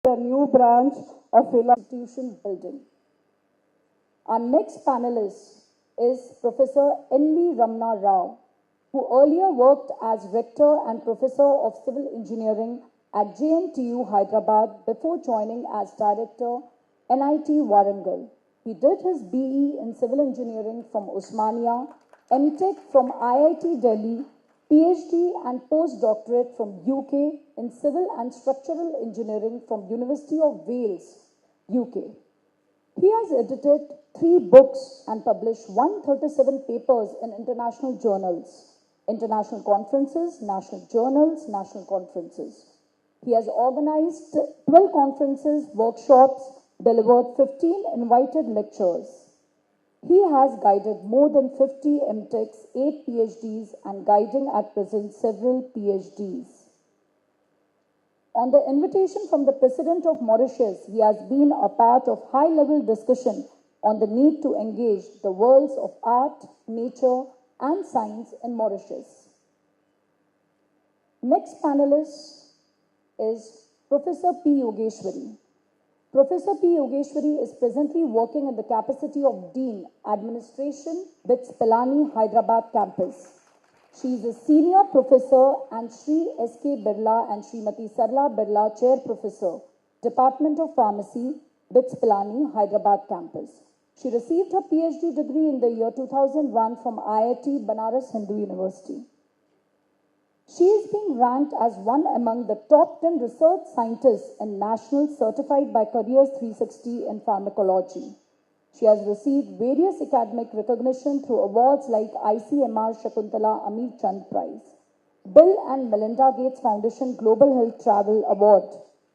a new branch of institution building. Our next panelist is Professor N.V. Ramna Rao, who earlier worked as Rector and Professor of Civil Engineering at JNTU Hyderabad before joining as Director NIT Warangal. He did his BE in Civil Engineering from Osmania, MTech from IIT Delhi, PhD and postdoctorate from UK in Civil and Structural Engineering from University of Wales, UK. He has edited 3 books and published 137 papers in international journals, international conferences, national journals, national conferences. He has organized 12 conferences, workshops, delivered 15 invited lectures. He has guided more than 50 MTechs, 8 PhDs, and guiding at present several PhDs. On the invitation from the President of Mauritius, he has been a part of high-level discussion on the need to engage the worlds of art, nature, and science in Mauritius. Next panelist is Professor P. Yogeshwari. Professor P. Yogeshwari is presently working in the capacity of Dean, Administration, BITS Pilani, Hyderabad campus. She is a senior professor and Sri S.K. Birla and Srimati Sarla Birla Chair Professor, Department of Pharmacy, BITS Pilani, Hyderabad campus. She received her PhD degree in the year 2001 from IIT Banaras Hindu University. She is being ranked as one among the top 10 research scientists and national certified by Careers 360 in pharmacology. She has received various academic recognition through awards like ICMR Shakuntala Amir Chand Prize, Bill and Melinda Gates Foundation Global Health Travel Award,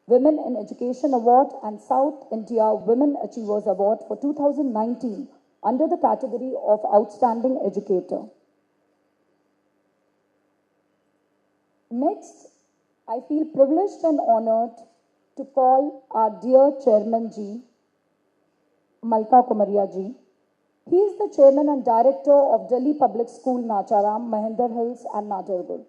Women in Education Award, and South India Women Achievers Award for 2019 under the category of Outstanding Educator. Next, I feel privileged and honored to call our dear Chairman Ji, Malka Kumaria Ji. He is the Chairman and Director of Delhi Public School, Nacharam, Mahinder Hills and Nadargul.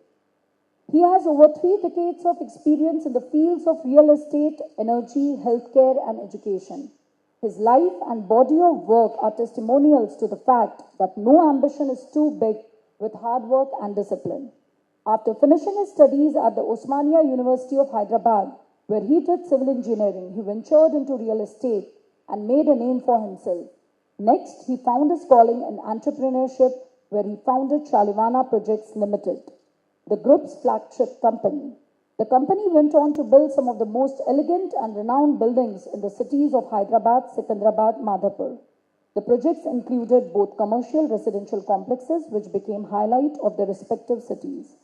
He has over 3 decades of experience in the fields of real estate, energy, healthcare and education. His life and body of work are testimonials to the fact that no ambition is too big with hard work and discipline. After finishing his studies at the Osmania University of Hyderabad, where he did civil engineering, he ventured into real estate and made a name for himself. Next, he found his calling in entrepreneurship, where he founded Shalivana Projects Limited, the group's flagship company. The company went on to build some of the most elegant and renowned buildings in the cities of Hyderabad, Secunderabad, Madhapur. The projects included both commercial residential complexes, which became highlight of their respective cities.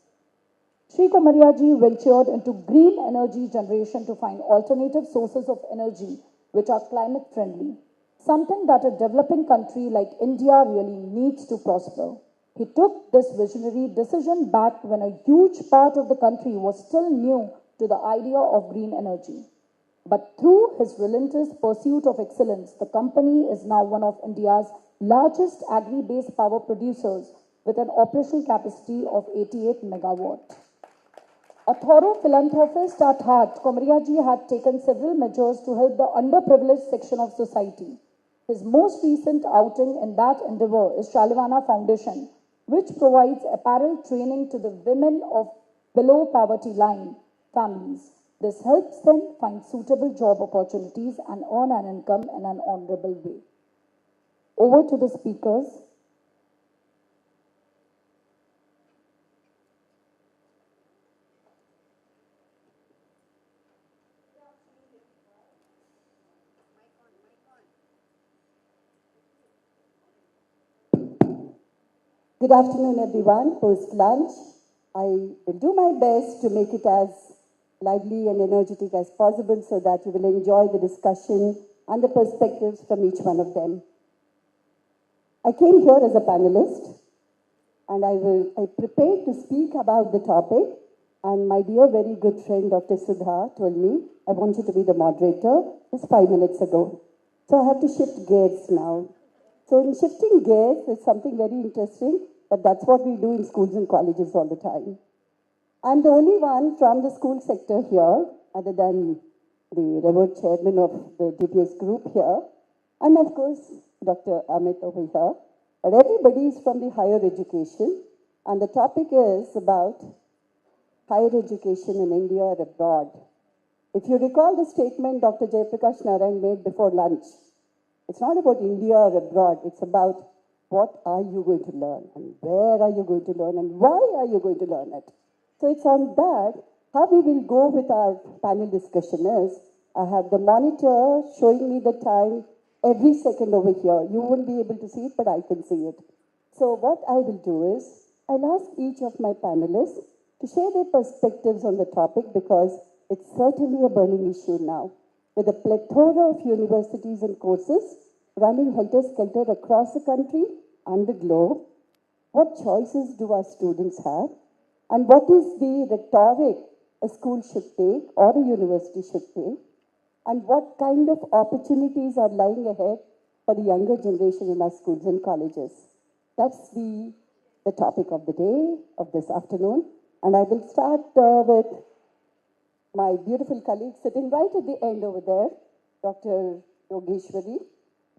Sri Kumariaji ventured into green energy generation to find alternative sources of energy which are climate friendly, something that a developing country like India really needs to prosper. He took this visionary decision back when a huge part of the country was still new to the idea of green energy. But through his relentless pursuit of excellence, the company is now one of India's largest agri-based power producers with an operational capacity of 88 megawatt. A thorough philanthropist at heart, Kumariaji had taken several measures to help the underprivileged section of society. His most recent outing in that endeavor is Shalivana Foundation, which provides apparel training to the women of below poverty line families. This helps them find suitable job opportunities and earn an income in an honorable way. Over to the speakers. Good afternoon, everyone. Post-lunch, I will do my best to make it as lively and energetic as possible so that you will enjoy the discussion and the perspectives from each one of them. I came here as a panelist, and I prepared to speak about the topic, and my dear, very good friend, Dr. Sudha, told me I want you to be the moderator just 5 minutes ago. So I have to shift gears now. So in shifting gears, it's something very interesting, but that's what we do in schools and colleges all the time. I'm the only one from the school sector here, other than the revered chairman of the DPS group here, and of course, Dr. Amit over here. And everybody is from the higher education, and the topic is about higher education in India or abroad. If you recall the statement Dr. Jayaprakash Narayan made before lunch, it's not about India or abroad, it's about what are you going to learn, and where are you going to learn, and why are you going to learn it. So it's on that. How we will go with our panel discussion is, I have the monitor showing me the time every second over here. You won't be able to see it, but I can see it. So what I will do is, I'll ask each of my panelists to share their perspectives on the topic, because it's certainly a burning issue now. With a plethora of universities and courses running helter-skelter across the country and the globe, what choices do our students have? And what is the rhetoric a school should take or a university should take? And what kind of opportunities are lying ahead for the younger generation in our schools and colleges? That's the topic of the day, of this afternoon. And I will start with my beautiful colleague sitting right at the end over there, Dr. Yogeshwari.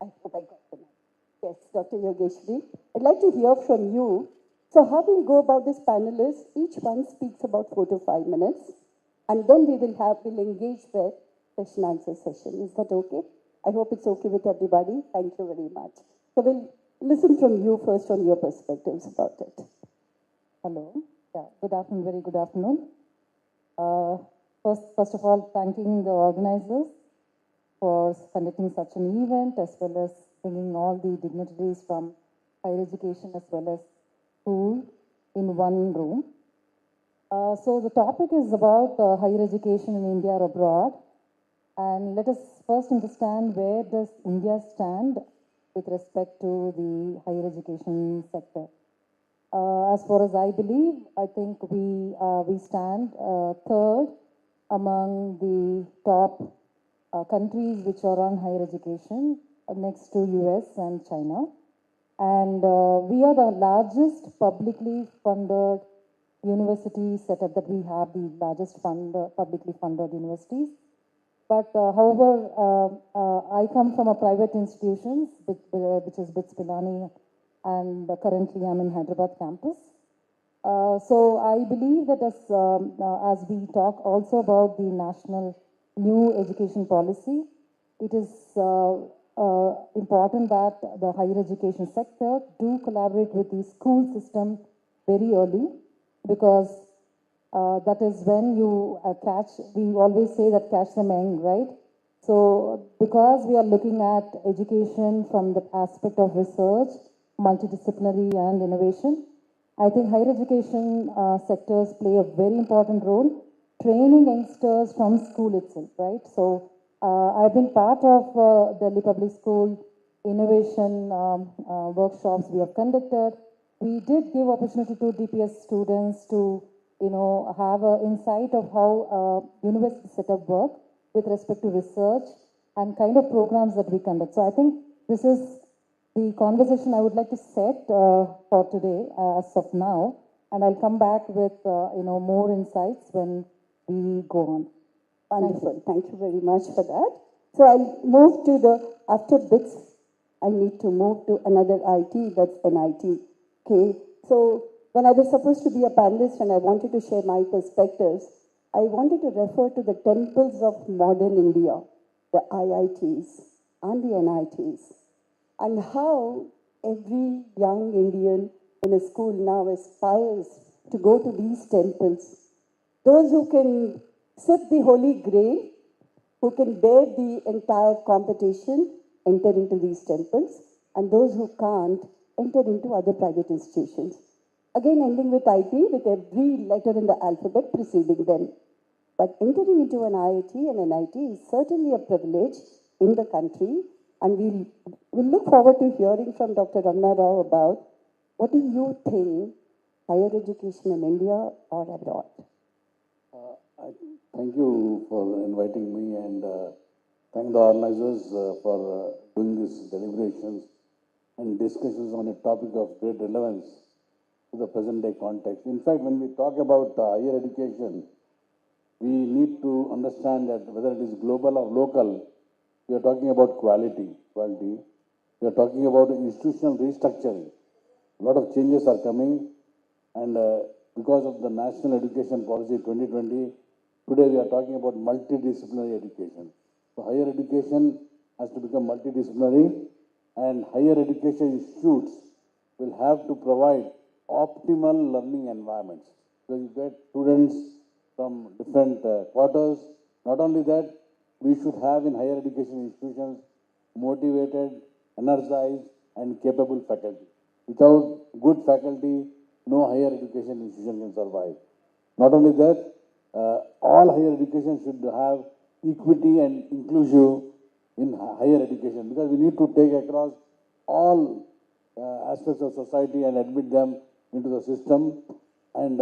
I hope I got the name. Yes, Dr. Yogeshwari. I'd like to hear from you. So how we'll go about this panel is, each one speaks about 4 to 5 minutes, and then we'll engage with question answer session. Is that okay? I hope it's okay with everybody. Thank you very much. So we'll listen from you first on your perspectives about it. Hello. Yeah, good afternoon, very good afternoon. First of all, thanking the organizers for conducting such an event, as well as bringing all the dignitaries from higher education as well as school in one room. So the topic is about higher education in India or abroad. And let us first understand, where does India stand with respect to the higher education sector. As far as I believe, I think we stand third among the top countries which are on higher education, next to US and China. And we are the largest publicly funded university setup that we have, the largest publicly funded universities. But however, I come from a private institution, which is BITS Pilani, and currently I'm in Hyderabad campus. So I believe that as we talk also about the national new education policy, it is important that the higher education sector do collaborate with the school system very early, because that is when you we always say that catch them young, right? So because we are looking at education from the aspect of research, multidisciplinary and innovation, I think higher education sectors play a very important role, training youngsters from school itself, right? So I've been part of Delhi Public School innovation workshops we have conducted. We did give opportunity to DPS students to, have an insight of how university setup work with respect to research and kind of programs that we conduct. So I think this is the conversation I would like to set for today as of now, and I'll come back with more insights when we go on. Wonderful. Thank you very much for that. So I'll move to after BITS, I need to move to another IT, that's NIT. Okay. So when I was supposed to be a panelist and I wanted to share my perspectives, I wanted to refer to the temples of modern India, the IITs and the NITs, and how every young Indian in a school now aspires to go to these temples. Those who can sip the holy grail, who can bear the entire competition, enter into these temples, and those who can't enter into other private institutions. Again, ending with IT, with every letter in the alphabet preceding them. But entering into an IIT and an IT is certainly a privilege in the country, and we'll look forward to hearing from Dr. Ramna Rao about what do you think higher education in India or abroad? Thank you for inviting me, and thank the organizers for doing these deliberations and discussions on a topic of great relevance to the present day context. In fact, when we talk about higher education, we need to understand that whether it is global or local, we are talking about quality. We are talking about institutional restructuring. A lot of changes are coming, and because of the National Education Policy 2020, today we are talking about multidisciplinary education. So higher education has to become multidisciplinary, and higher education institutes will have to provide optimal learning environments. So you get students from different quarters. Not only that, we should have in higher education institutions motivated, energized, and capable faculty. Without good faculty, no higher education institution can survive. Not only that, all higher education should have equity and inclusive in higher education, because we need to take across all aspects of society and admit them into the system, and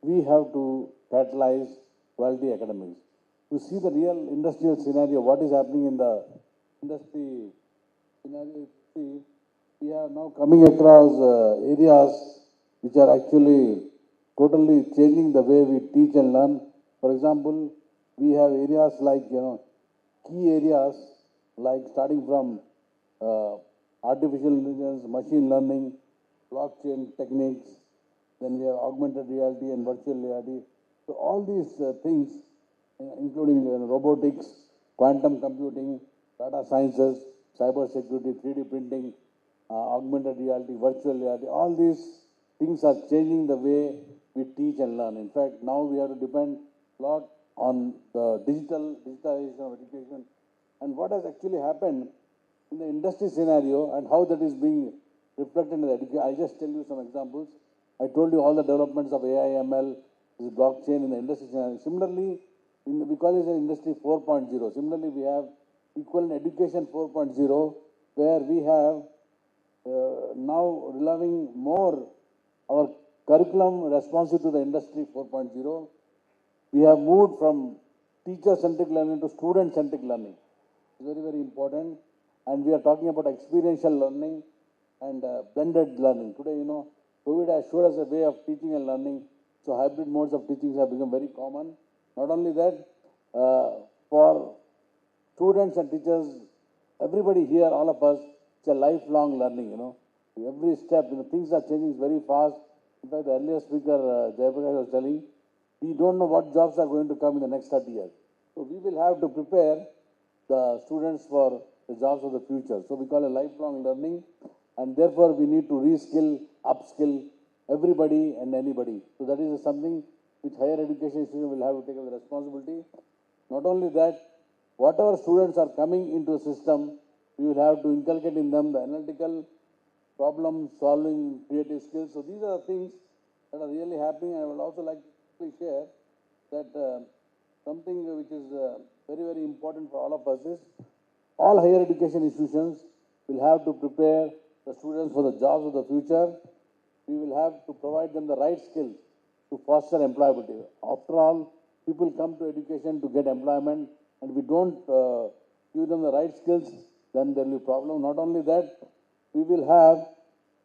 we have to catalyze quality academics. To see the real industrial scenario, what is happening in the industry scenario, see, we are now coming across areas which are actually totally changing the way we teach and learn. For example, we have areas like, key areas like starting from artificial intelligence, machine learning, blockchain techniques, then we have augmented reality and virtual reality. So all these things, including robotics, quantum computing, data sciences, cyber security, 3D printing, augmented reality, virtual reality, all these things are changing the way we teach and learn. In fact, now we have to depend a lot on the digitalization of education. And what has actually happened in the industry scenario and how that is being reflected in the education. I'll just tell you some examples. I told you all the developments of AI, ML, blockchain in the industry scenario. Similarly, we call it industry 4.0. Similarly, we have equivalent education 4.0, where we have now relying more our curriculum responsive to the industry 4.0. We have moved from teacher-centric learning to student-centric learning. It's very, very important. And we are talking about experiential learning and blended learning. Today, COVID has showed us a way of teaching and learning. So hybrid modes of teaching have become very common. Not only that, for students and teachers, everybody here, all of us, it's a lifelong learning, Every step, things are changing very fast. In fact, the earlier speaker, Jayaprakash, was telling, we don't know what jobs are going to come in the next 30 years. So we will have to prepare the students for the jobs of the future. So we call it lifelong learning, and therefore we need to reskill, upskill everybody and anybody. So that is something which higher education institution will have to take up the responsibility. Not only that, whatever students are coming into the system, we will have to inculcate in them the analytical, problem-solving, creative skills. So these are the things that are really happening. I would also like to share that something which is very, very important for all of us is all higher education institutions will have to prepare the students for the jobs of the future. We will have to provide them the right skills to foster employability. After all, people come to education to get employment, and if we don't give them the right skills, then there will be a problem. Not only that, we will have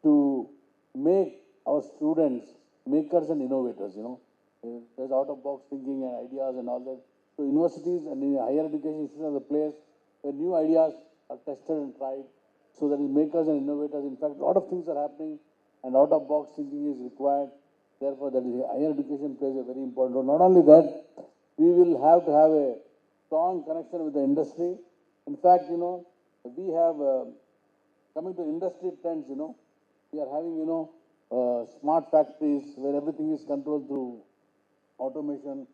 to make our students makers and innovators, There's out-of-box thinking and ideas and all that. So universities and higher education institutions are the place where new ideas are tested and tried. So that is makers and innovators. In fact, a lot of things are happening, and out-of-box thinking is required. Therefore, that is higher education plays a very important role. Not only that, we will have to have a strong connection with the industry. In fact, we have coming to industry trends. We are having smart factories where everything is controlled through automation.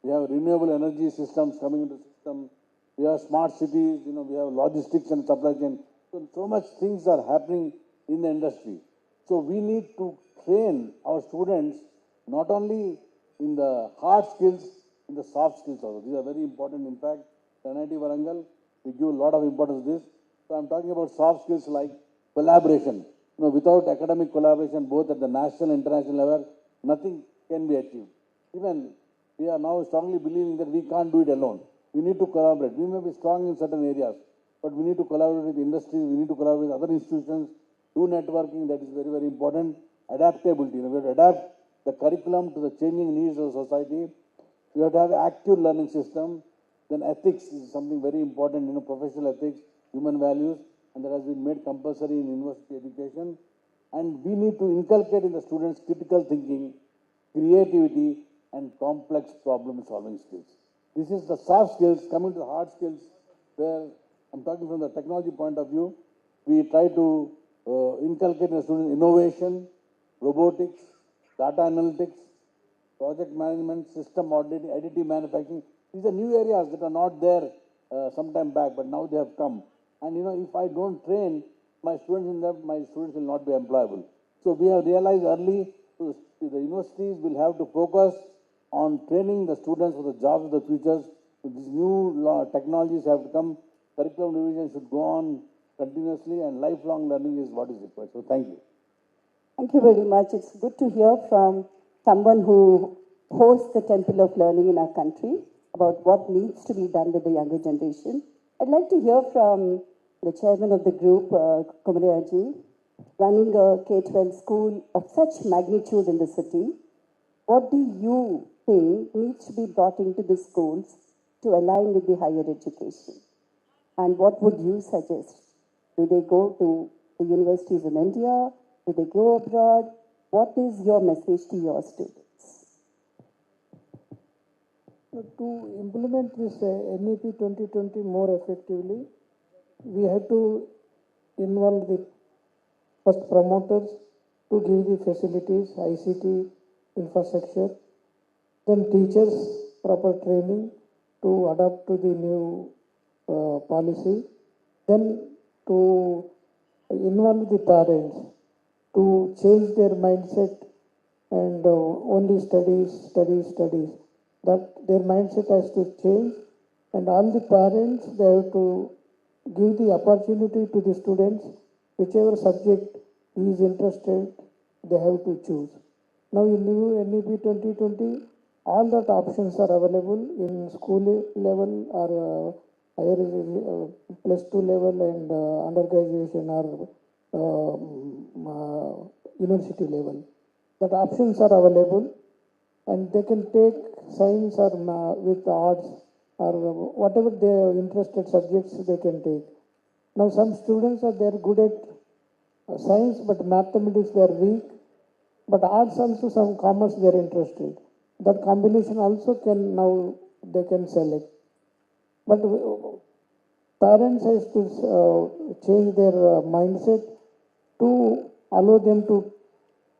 We have renewable energy systems coming into the system. We have smart cities, we have logistics and supply chain. So much things are happening in the industry. So we need to train our students not only in the hard skills, in the soft skills also. These are very important. In fact, NIT Warangal, we give a lot of importance to this. So I'm talking about soft skills like collaboration. Without academic collaboration, both at the national and international level, nothing can be achieved. Even we are now strongly believing that we can't do it alone. We need to collaborate. We may be strong in certain areas, but we need to collaborate with industries, we need to collaborate with other institutions, do networking. That is very, very important. Adaptability. We have to adapt the curriculum to the changing needs of society. You have to have active learning system. Then ethics is something very important, professional ethics, human values, and that has been made compulsory in university education. And we need to inculcate in the students critical thinking, creativity, and complex problem solving skills. This is the soft skills. Coming to the hard skills, where I'm talking from the technology point of view, we try to inculcate in the students innovation, robotics, data analytics, project management, system auditing, additive manufacturing. These are new areas that are not there some time back, but now they have come. And if I don't train my students in them, my students will not be employable. So we have realized early, so the universities will have to focus on training the students for the jobs of the futures. So these new technologies have to come. Curriculum revision should go on continuously, and lifelong learning is what is required. So thank you. Thank you very much. It's good to hear from someone who hosts the Temple of Learning in our country about what needs to be done with the younger generation. I'd like to hear from the chairman of the group, Kumaryaji, running a K-12 school of such magnitude in the city. What do you think needs to be brought into the schools to align with the higher education? And what would you suggest? Do they go to the universities in India? Do they go abroad? What is your message to your students? To implement this NEP 2020 more effectively, we have to involve the first promoters to give the facilities, ICT, infrastructure, then teachers, proper training to adapt to the new policy, then to involve the parents to change their mindset and only studies. That their mindset has to change, and all the parents, they have to give the opportunity to the students, whichever subject he is interested, they have to choose. Now in new NEP 2020, all that options are available in school level or higher plus 2 level and undergraduation or university level. That options are available, and they can take science or with arts or whatever their interested subjects they can take. Now some students are they're good at science, but mathematics they are weak, but arts also, some commerce they are interested. That combination also can now they can select. But parents has to change their mindset to allow them to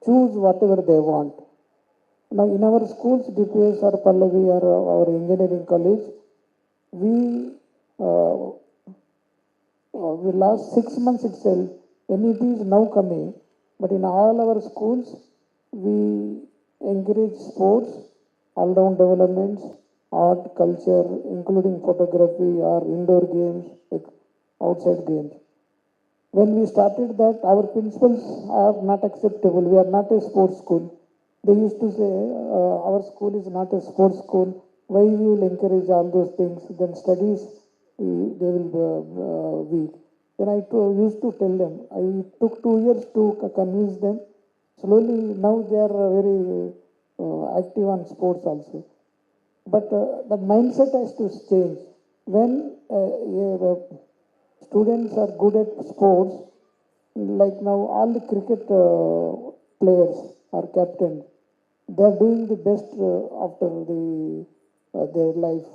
choose whatever they want. Now in our schools, DPS or Pallavi or our engineering college, we last 6 months itself, NEP is now coming, but in all our schools, we encourage sports, all-round developments, art, culture, including photography or indoor games, outside games. When we started that, our principals are not acceptable. We are not a sports school. They used to say, our school is not a sports school. Why you will encourage all those things? Then studies, they will be weak. Then I used to tell them. I took 2 years to convince them. Slowly, now they are very active on sports also. But the mindset has to change. When students are good at sports, like now all the cricket players are captains, they are doing the best after their life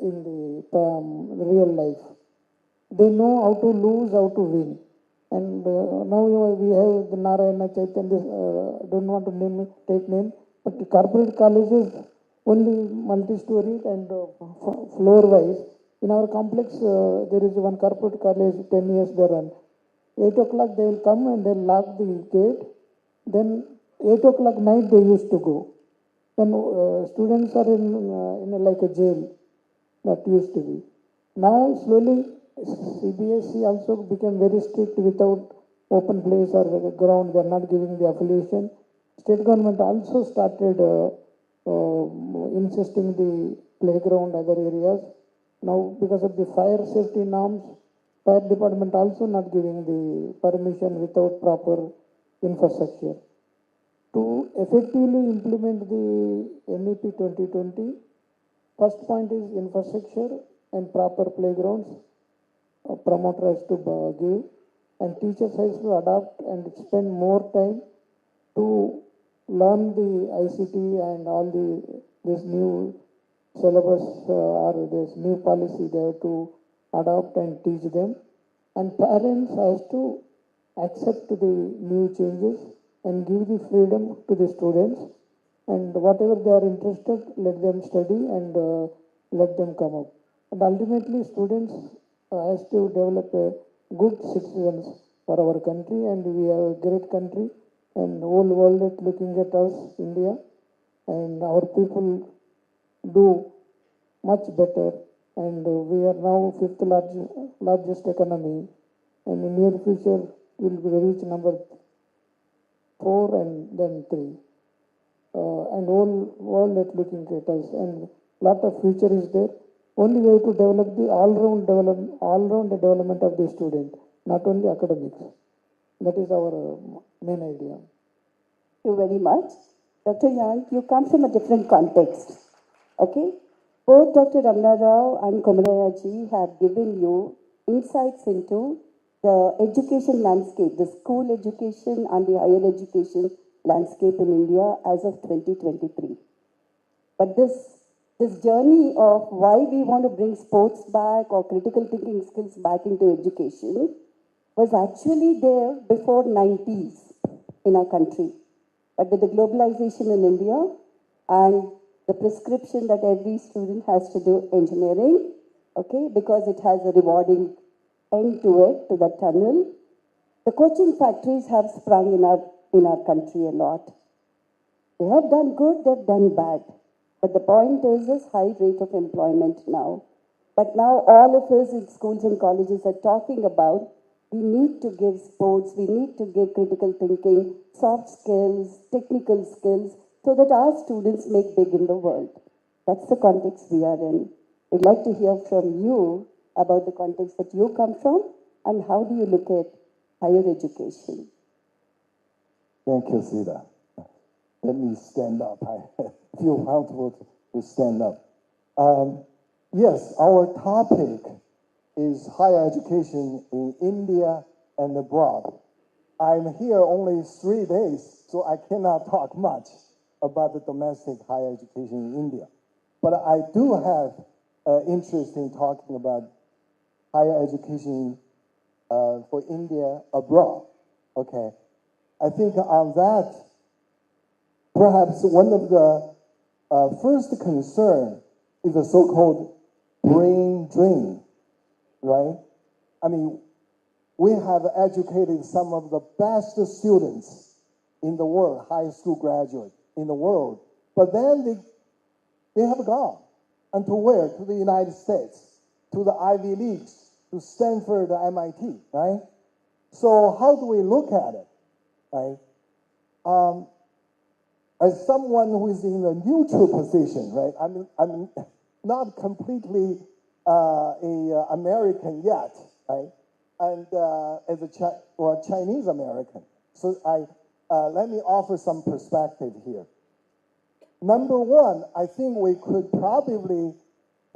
in the real life. They know how to lose, how to win. And now we have the Narayana Chaitanya, don't want to take name, but the corporate colleges only multi-story and floor-wise. In our complex, there is one corporate college, 10 years they run. 8 o'clock they will come and they'll lock the gate. Then 8 o'clock night they used to go. Then students are in like a jail, that used to be. Now slowly CBSE also became very strict without open place or ground. They are not giving the affiliation. State government also started insisting the playground, other areas. Now because of the fire safety norms, fire department also not giving the permission without proper infrastructure. To effectively implement the NEP 2020, first point is infrastructure and proper playgrounds. A promoter has to give, and teachers has to adapt and spend more time to learn the ICT and all this new syllabus or this new policy. They have to adopt and teach them, and parents has to accept the new changes and give the freedom to the students, and whatever they are interested, let them study and let them come up. And ultimately, students has to develop a good citizens for our country, and we are a great country, and the whole world is looking at us, India, and our people do much better, and we are now fifth largest economy, and in near future will reach number 4 and then 3. And whole world is looking at us, and lot of future is there. Only we have to develop the all-round development of the student, not only academics. That is our main idea. Thank you very much. Dr. Yang, you come from a different context. Okay? Both Dr. Ramana Rao and Komaraya ji have given you insights into the education landscape, the school education and the higher education landscape in India as of 2023. But this journey of why we want to bring sports back or critical thinking skills back into education was actually there before 90s in our country. But with the globalization in India and the prescription that every student has to do engineering, okay, because it has a rewarding end to it, to the tunnel, the coaching factories have sprung in our country a lot. They have done good, they've done bad. But the point is this high rate of employment now. But now all of us in schools and colleges are talking about we need to give sports, we need to give critical thinking, soft skills, technical skills, so that our students make big in the world. That's the context we are in. We'd like to hear from you about the context that you come from and how do you look at higher education. Thank you, Sita. Let me stand up. I feel comfortable to stand up. Yes, our topic is higher education in India and abroad. I'm here only 3 days, so I cannot talk much about the domestic higher education in India. But I do have interest in talking about higher education for India abroad. Okay, I think on that, perhaps one of the first concern is the so-called brain drain, right? I mean, we have educated some of the best students in the world, high school graduates in the world, but then they have gone. And to where? To the United States, to the Ivy Leagues, to Stanford, MIT, right? So how do we look at it, right? As someone who is in a neutral position, right? I'm not completely a American yet, right? And as a Chinese American, so let me offer some perspective here. Number one, I think we could probably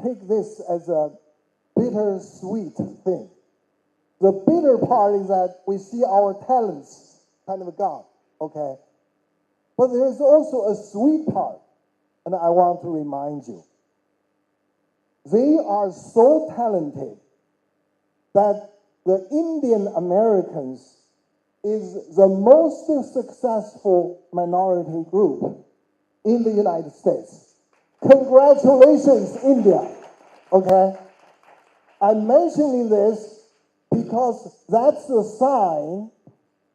take this as a bittersweet thing. The bitter part is that we see our talents kind of gone, okay? But there's also a sweet part, and I want to remind you. They are so talented that the Indian Americans is the most successful minority group in the United States. Congratulations, India, okay? I'm mentioning this because that's the sign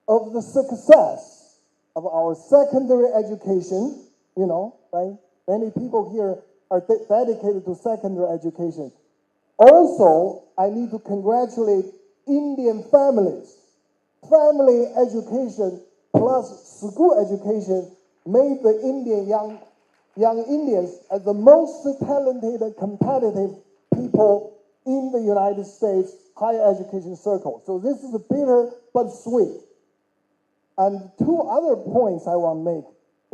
of the success of our secondary education, you know, right? Many people here are dedicated to secondary education. Also, I need to congratulate Indian families. Family education plus school education made the Indian young Indians as the most talented and competitive people in the United States higher education circle. So this is bitter but sweet. And two other points I want to make.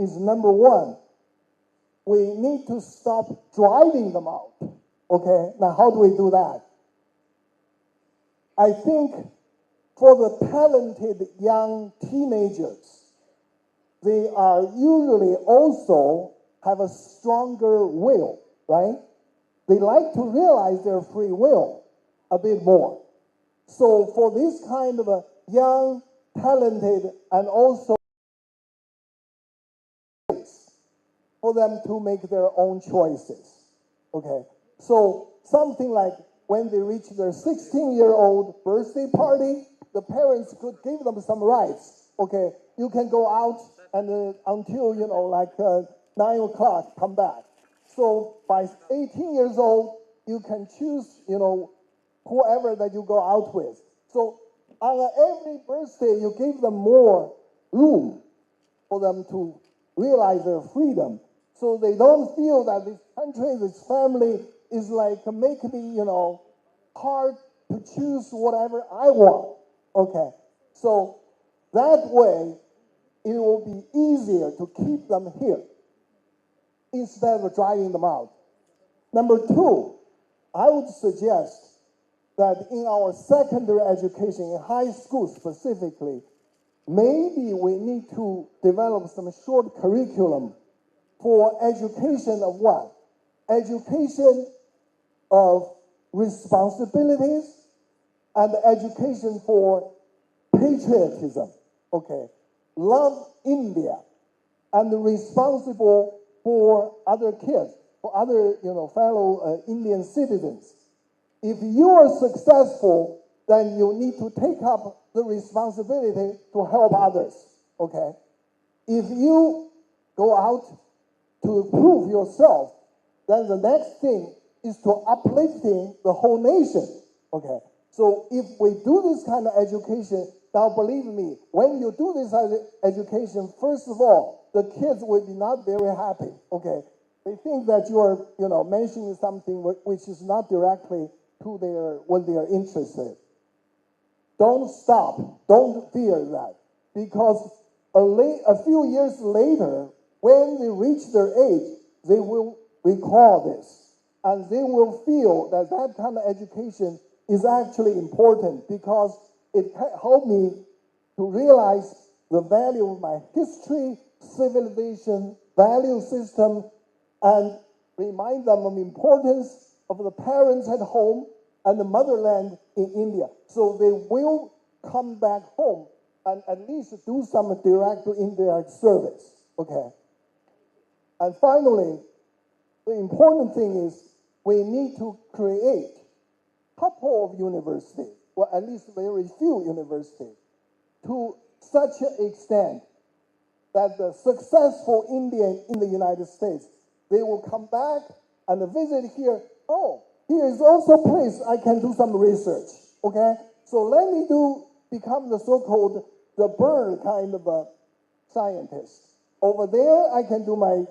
is number one, we need to stop driving them out. Okay, now how do we do that? I think for the talented young teenagers, they are usually also have a stronger will, right? They like to realize their free will a bit more. So for this kind of a young, talented, and also for them to make their own choices, okay? So something like when they reach their 16-year-old birthday party, the parents could give them some rights, okay? You can go out and until, 9 o'clock, come back. So by 18 years old, you can choose, whoever that you go out with. So on every birthday, you give them more room for them to realize their freedom. So they don't feel that this country, this family is like making me, hard to choose whatever I want. Okay. So that way, it will be easier to keep them here instead of driving them out. Number two, I would suggest that in our secondary education, in high school specifically, maybe we need to develop some short curriculum for education of what? Education of responsibilities and education for patriotism. Okay. Love India and responsible for other kids, for other, fellow Indian citizens. If you are successful, then you need to take up the responsibility to help others, okay? If you go out to prove yourself, then the next thing is to uplifting the whole nation, okay? So if we do this kind of education, now believe me, when you do this education, first of all, the kids will be not very happy, okay? They think that you are, mentioning something which is not directly to what they are interested. Don't stop. Don't fear that. Because a few years later, when they reach their age, they will recall this. And they will feel that that kind of education is actually important because it helped me to realize the value of my history, civilization, value system, and remind them of the importance of the parents at home and the motherland in India. So they will come back home and at least do some direct to indirect service, okay? And finally, the important thing is we need to create a couple of universities, or at least very few universities, to such an extent that the successful Indian in the United States, they will come back and visit here. Oh, here is also a place I can do some research, okay? So let me become the so-called the bird kind of a scientist. Over there, I can do my,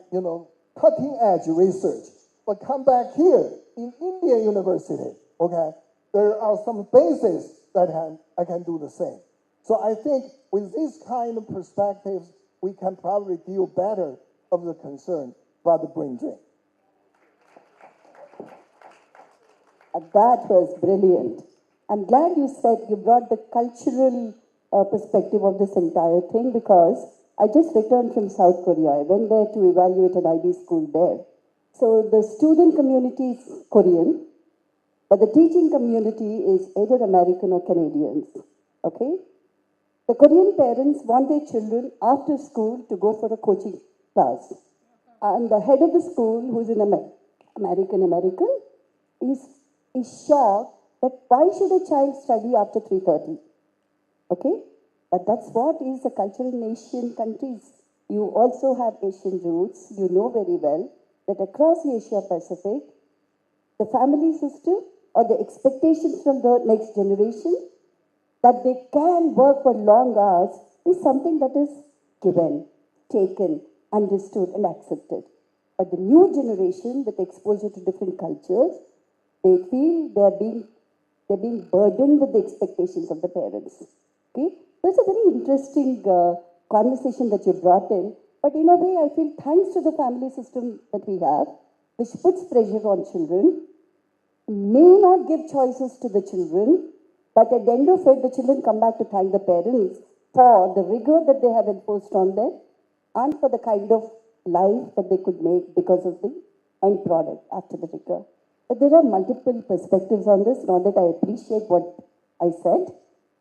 cutting edge research. But come back here in Indian University, okay? There are some bases that I can do the same. So I think with this kind of perspectives, we can probably deal better of the concern about the brain drain. That was brilliant. I'm glad you said you brought the cultural perspective of this entire thing because I just returned from South Korea. I went there to evaluate an IB school there. So the student community is Korean, but the teaching community is either American or Canadians, okay? The Korean parents want their children after school to go for a coaching class. And the head of the school, who's an American, is shocked that why should a child study after 3:30? Okay? But that's what is the culture in Asian countries. You also have Asian roots. You know very well that across Asia Pacific, the family system or the expectations from the next generation that they can work for long hours is something that is given, taken, understood, and accepted. But the new generation with exposure to different cultures, they feel they're being burdened with the expectations of the parents. Okay? So it's a very interesting conversation that you brought in. But in a way, I feel thanks to the family system that we have, which puts pressure on children, may not give choices to the children, but at the end of it, the children come back to thank the parents for the rigor that they have imposed on them and for the kind of life that they could make because of the end product after the rigor. But there are multiple perspectives on this, not that I appreciate what I said,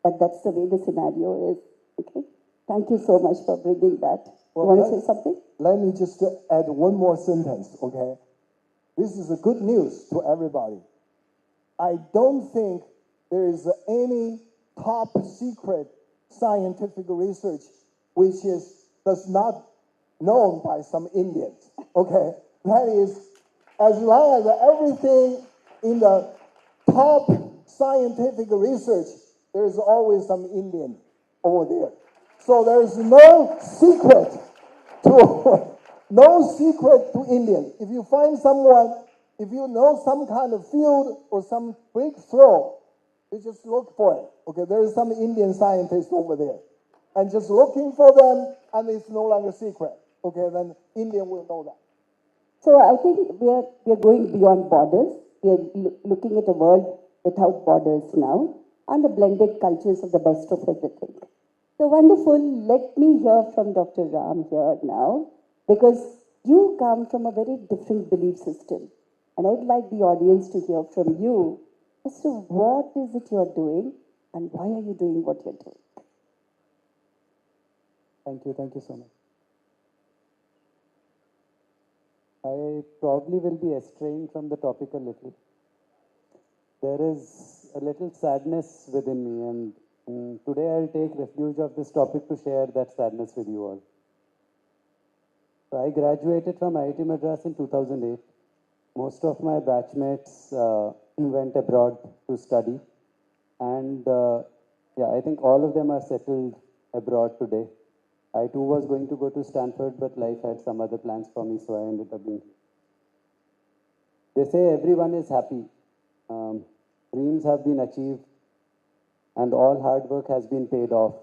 but that's the way the scenario is. Okay? Thank you so much for bringing that. You want to say something? Let me just add one more sentence, okay? This is a good news to everybody. I don't think there is any top secret scientific research which does not known by some Indians, okay? That is, as long as everything in the top scientific research, there's always some Indian over there. So there's no secret no secret to Indian. If you find someone, if you know some kind of field or some breakthrough, you just look for it. Okay, there is some Indian scientist over there. And just looking for them, and it's no longer secret. Okay, then Indian will know that. So I think we are going beyond borders. We are looking at a world without borders now, and the blended cultures of the best of everything. So wonderful. Let me hear from Dr. Ram here now, because you come from a very different belief system. And I'd like the audience to hear from you as to what is it you're doing and why are you doing what you're doing. Thank you so much. I probably will be straying from the topic a little. There is a little sadness within me, and today I'll take refuge of this topic to share that sadness with you all. So I graduated from IIT Madras in 2008. Most of my batchmates went abroad to study, and I think all of them are settled abroad today. I too was going to go to Stanford, but life had some other plans for me, so I ended up being. They say everyone is happy. Dreams have been achieved, and all hard work has been paid off.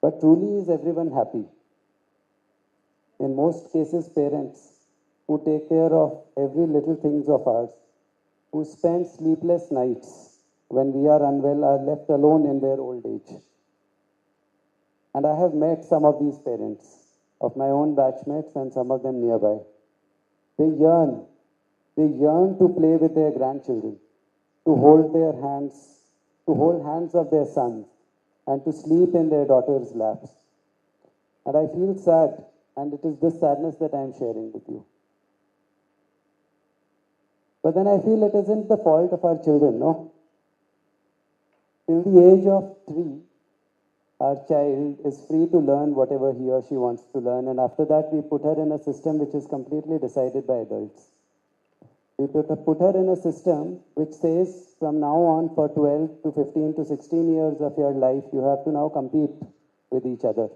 But truly, is everyone happy? In most cases, parents who take care of every little things of ours, who spend sleepless nights when we are unwell, are left alone in their old age. And I have met some of these parents of my own batchmates and some of them nearby. They yearn to play with their grandchildren, to hold their hands, to hold hands of their sons, and to sleep in their daughters' laps. And I feel sad, and it is this sadness that I am sharing with you. But then I feel it isn't the fault of our children, no? Till the age of 3, our child is free to learn whatever he or she wants to learn, and after that we put her in a system which is completely decided by adults. We put her in a system which says from now on for 12 to 15 to 16 years of your life, you have to now compete with each other.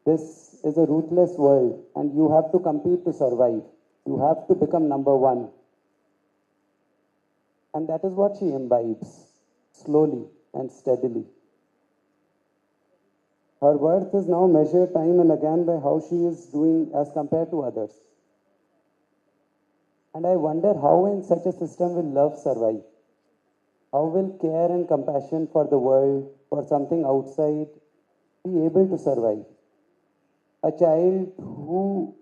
This is a ruthless world, and you have to compete to survive. You have to become number one. And that is what she imbibes, slowly and steadily. Her worth is now measured time and again by how she is doing as compared to others. And I wonder how in such a system will love survive? How will care and compassion for the world, for something outside, be able to survive? A child who,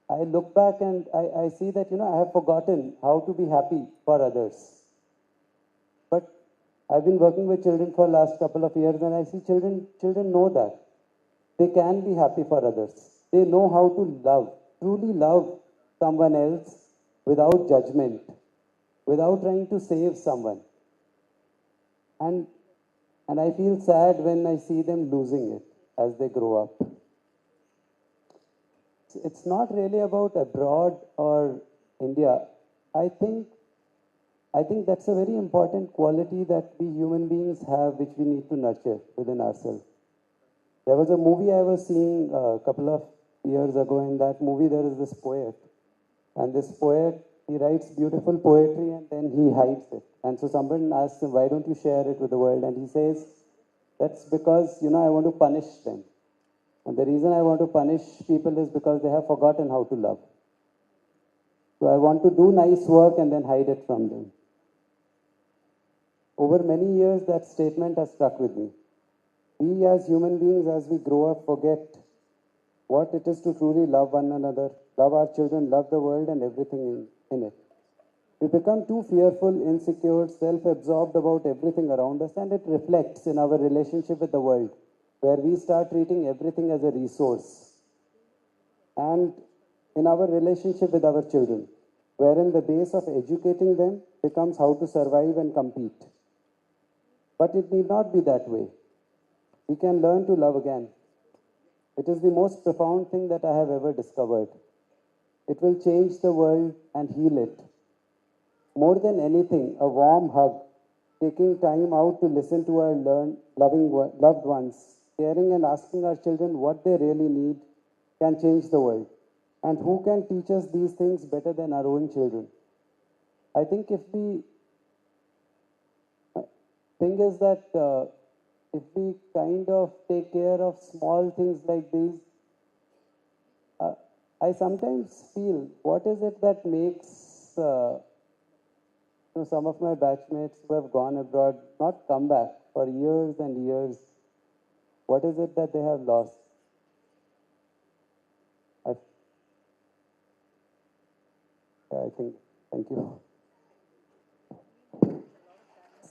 I look back and I see that, I have forgotten how to be happy for others. But I've been working with children for the last couple of years, and I see children know that. They can be happy for others. They know how to love, truly love someone else without judgment, without trying to save someone. And I feel sad when I see them losing it as they grow up. It's not really about abroad or India. I think that's a very important quality that we human beings have, which we need to nurture within ourselves. There was a movie I was seeing a couple of years ago. In that movie, there is this poet. And this poet, he writes beautiful poetry and then he hides it. And so someone asks him, why don't you share it with the world? And he says, That's because, I want to punish them. And the reason I want to punish people is because they have forgotten how to love. So I want to do nice work and then hide it from them. Over many years, that statement has stuck with me. We as human beings, as we grow up, forget what it is to truly love one another, love our children, love the world and everything in it. We become too fearful, insecure, self-absorbed about everything around us, and it reflects in our relationship with the world, where we start treating everything as a resource. And in our relationship with our children, wherein the base of educating them becomes how to survive and compete. But it need not be that way. We can learn to love again. It is the most profound thing that I have ever discovered. It will change the world and heal it. More than anything, a warm hug, taking time out to listen to our loved ones, caring and asking our children what they really need can change the world. And who can teach us these things better than our own children? I think if we kind of take care of small things like these, I sometimes feel, what is it that makes some of my batchmates who have gone abroad not come back for years and years? What is it that they have lost? I think, thank you.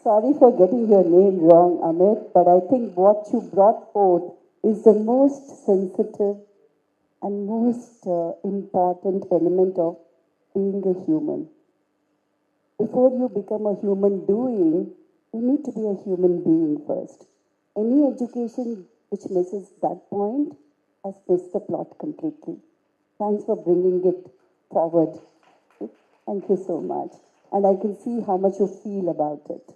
Sorry for getting your name wrong, Amit, but I think what you brought forth is the most sensitive and most important element of being a human. Before you become a human doing, you need to be a human being first. Any education which misses that point has missed the plot completely. Thanks for bringing it forward. Thank you so much. And I can see how much you feel about it.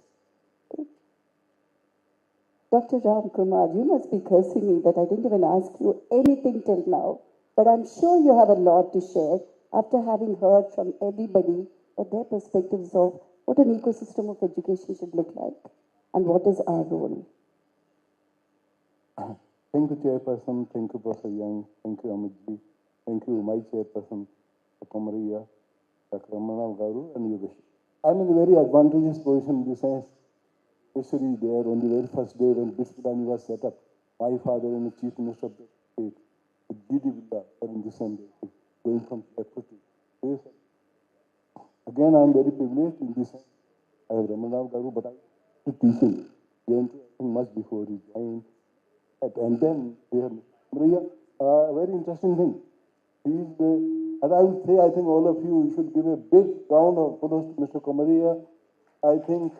Dr. Ram Kumar, you must be cursing me that I didn't even ask you anything till now. But I'm sure you have a lot to share after having heard from everybody what their perspectives of what an ecosystem of education should look like and what is our role. Thank you, Chairperson. Thank you, Professor Young. Thank you, Amitji. Thank you, my Chairperson, Komaria, Dr. Ramana Garu, and Yogesh. I'm in a very advantageous position in the sense, especially there on the very first day when BITS Pidani was set up. My father and the Chief Minister of the state, G.D. Villa, were in the same day, going from Chapter to again, I'm very privileged in this sense. I have Ramana Garu, but I to teach him. Much before he joined. And then we have Maria, a very interesting thing. And I would say, I think all of you should give a big round of applause to Mr. Komaria. I think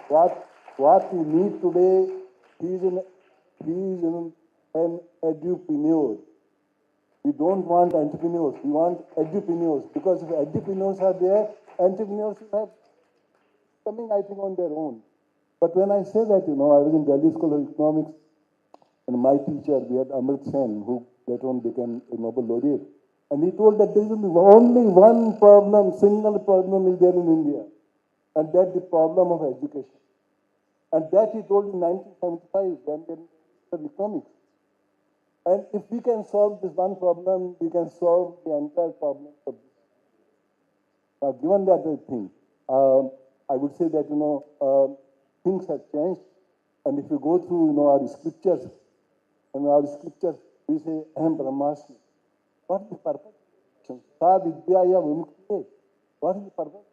what we need today, he is an edupreneur. We don't want entrepreneurs, we want edupreneurs. Because if edupreneurs are there, entrepreneurs will have coming, I think, on their own. But when I say that, I was in Delhi School of Economics, and my teacher, we had Amrit Sen, who later on became a Nobel laureate. And he told that there is only one problem, single problem is there in India. And that's the problem of education. And that he told in 1975 when they studied economics. And if we can solve this one problem, we can solve the entire problem of this. Now, given that thing, I would say that, things have changed. And if you go through, our scriptures, we say, Aham Brahmasmi. What is the purpose? Sa Vidyaya Vimukti. What is the purpose?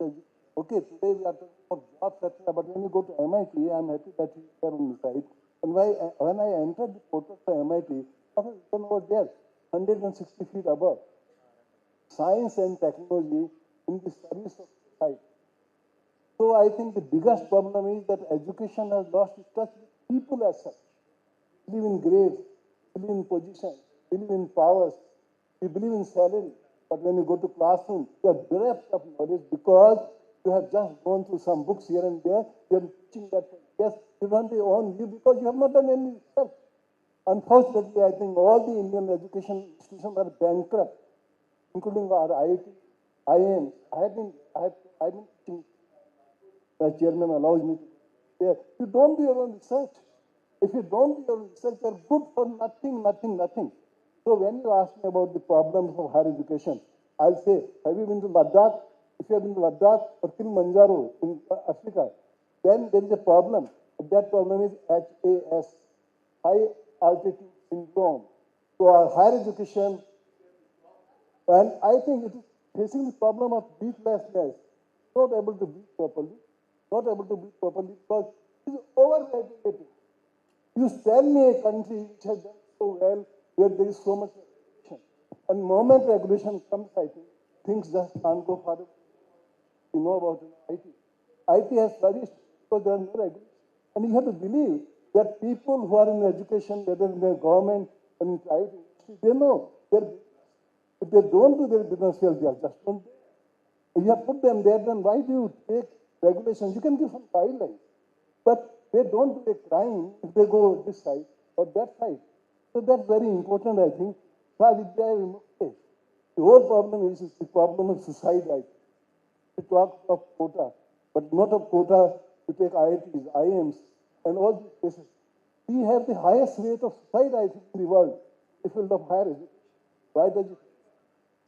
Okay, today we are talking about jobs, etc. But when you go to MIT, I'm happy that you are on the side. And when I entered the portal for MIT, what was written over there? 160 feet above. Science and technology in the service of society. So I think the biggest problem is that education has lost its touch with people as such. We believe in grades, we believe in position, we believe in powers, we believe in salary. But when you go to classroom, you are bereft of knowledge because you have just gone through some books here and there. You are teaching that, yes, you don't own you because you have not done any research. Unfortunately, I think all the Indian education institutions are bankrupt, including our IIT, IIM. I have been teaching, the chairman allows me to. there. You don't do your own research. If you don't do your own research, you're good for nothing, nothing, nothing. So when you ask me about the problems of higher education, I'll say, have you been to Ladakh? If you have been to Ladakh or Kilimanjaro in Africa, then there is a problem. That problem is HAS, high altitude syndrome. So our higher education, and I think it is facing the problem of breathlessness, not able to breathe properly, because it is over-regulated. You tell me a country which has done so well, where there is so much regulation. And the moment regulation comes, I think, things just can't go further. You know about IT. IT has flourished because there are no regulations. And you have to believe that people who are in education, whether in the government or in private industry, they know their business. If they don't do their business well, they are just not there. If you have put them there, then why do you take regulations? You can give some guidelines. But they don't do a crime if they go this side or that side. So that's very important, I think. The whole problem is the problem of suicide, I think. We talk of quota, but not of quota to take IITs, IIMs, and all these places. We have the highest rate of suicide, I think, in the world, in the field of higher education. Why does it?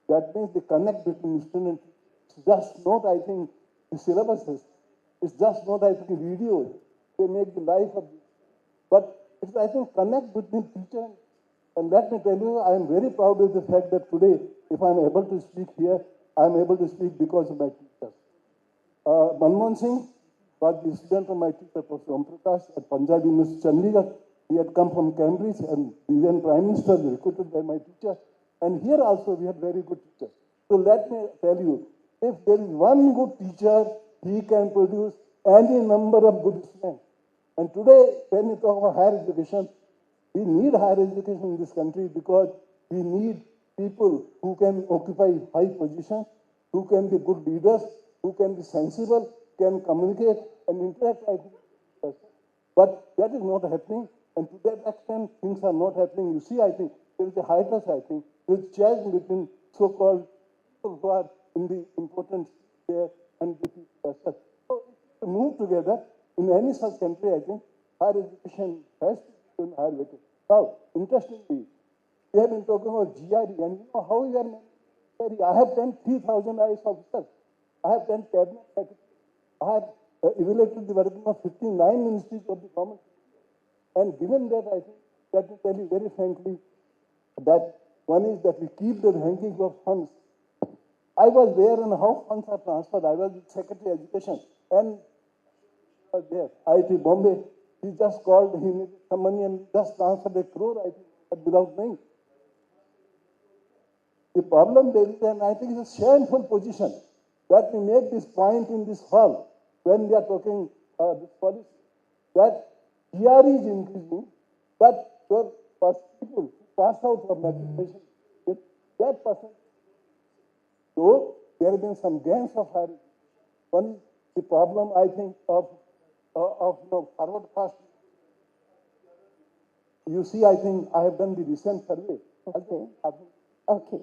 That means the connect between student and it's just not, I think, the syllabuses. It's just not, I think, videos. They make the life of this. But it's, I think, connect between teacher and let me tell you, I am very proud of the fact that today, if I am able to speak here, I am able to speak because of my teachers. Manmohan Singh was the student of my teacher, Professor Om Prakash, at Punjab University, Chandigarh. He had come from Cambridge, and the then Prime Minister was recruited by my teacher. And here also we had very good teachers. So let me tell you, if there is one good teacher, he can produce any number of good students. And today, when we talk about higher education, we need higher education in this country because we need people who can occupy high positions, who can be good leaders, who can be sensible, can communicate and interact. I think. But that is not happening. And to that extent, things are not happening. You see, I think, there is a hiatus, I think, with change between so-called people who are in the important there and the people. So to move together in any such country, I think, higher education has to be in higher education. Now, interestingly, we have been talking about GRE, and you know how we are managing GRE. I have 3,000 IAS officers. I have 10 cabinet secretaries. I have evaluated the working of 59 ministries of the government. And given that, I think, let me tell you very frankly, that one is that we keep the ranking of funds. I was there and how funds are transferred. I was the Secretary of Education and was there. IIT Bombay, he just called, he needed some money and just transferred 1 crore, I think, but without knowing. The problem there is, and I think it's a shameful position, that we make this point in this hall when we are talking this policy, that GRE is increasing, but your people who pass out from matriculation, that percent. So there have been some gains of higher education. One is the problem, I think, of forward fast. You see, I think I have done the recent survey. Okay. Okay.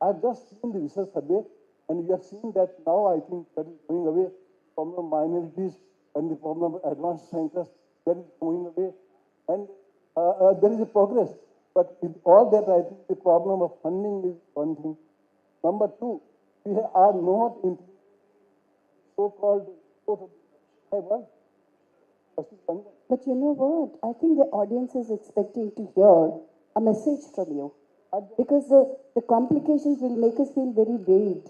I have just seen the research survey, and you have seen that now I think that is going away. Problem of minorities and the problem of advanced scientists, that is going away. And there is a progress. But in all that, I think the problem of funding is one thing. Number two, we are not in so-called. But you know what? I think the audience is expecting to hear a message from you. Because the complications will make us feel very weighed.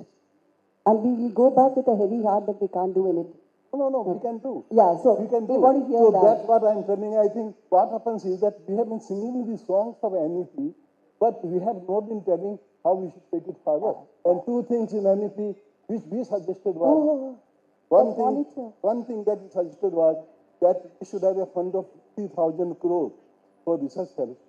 And we will go back with a heavy heart that we can't do anything. No, we can do. Yeah, so we can do. We want to hear so that. That's what I'm telling you. I think what happens is that we have been singing the songs of NEP, but we have not been telling how we should take it forward. And two things in NEP which we suggested was, one thing that we suggested was that we should have a fund of 50,000 crore for research fellowship.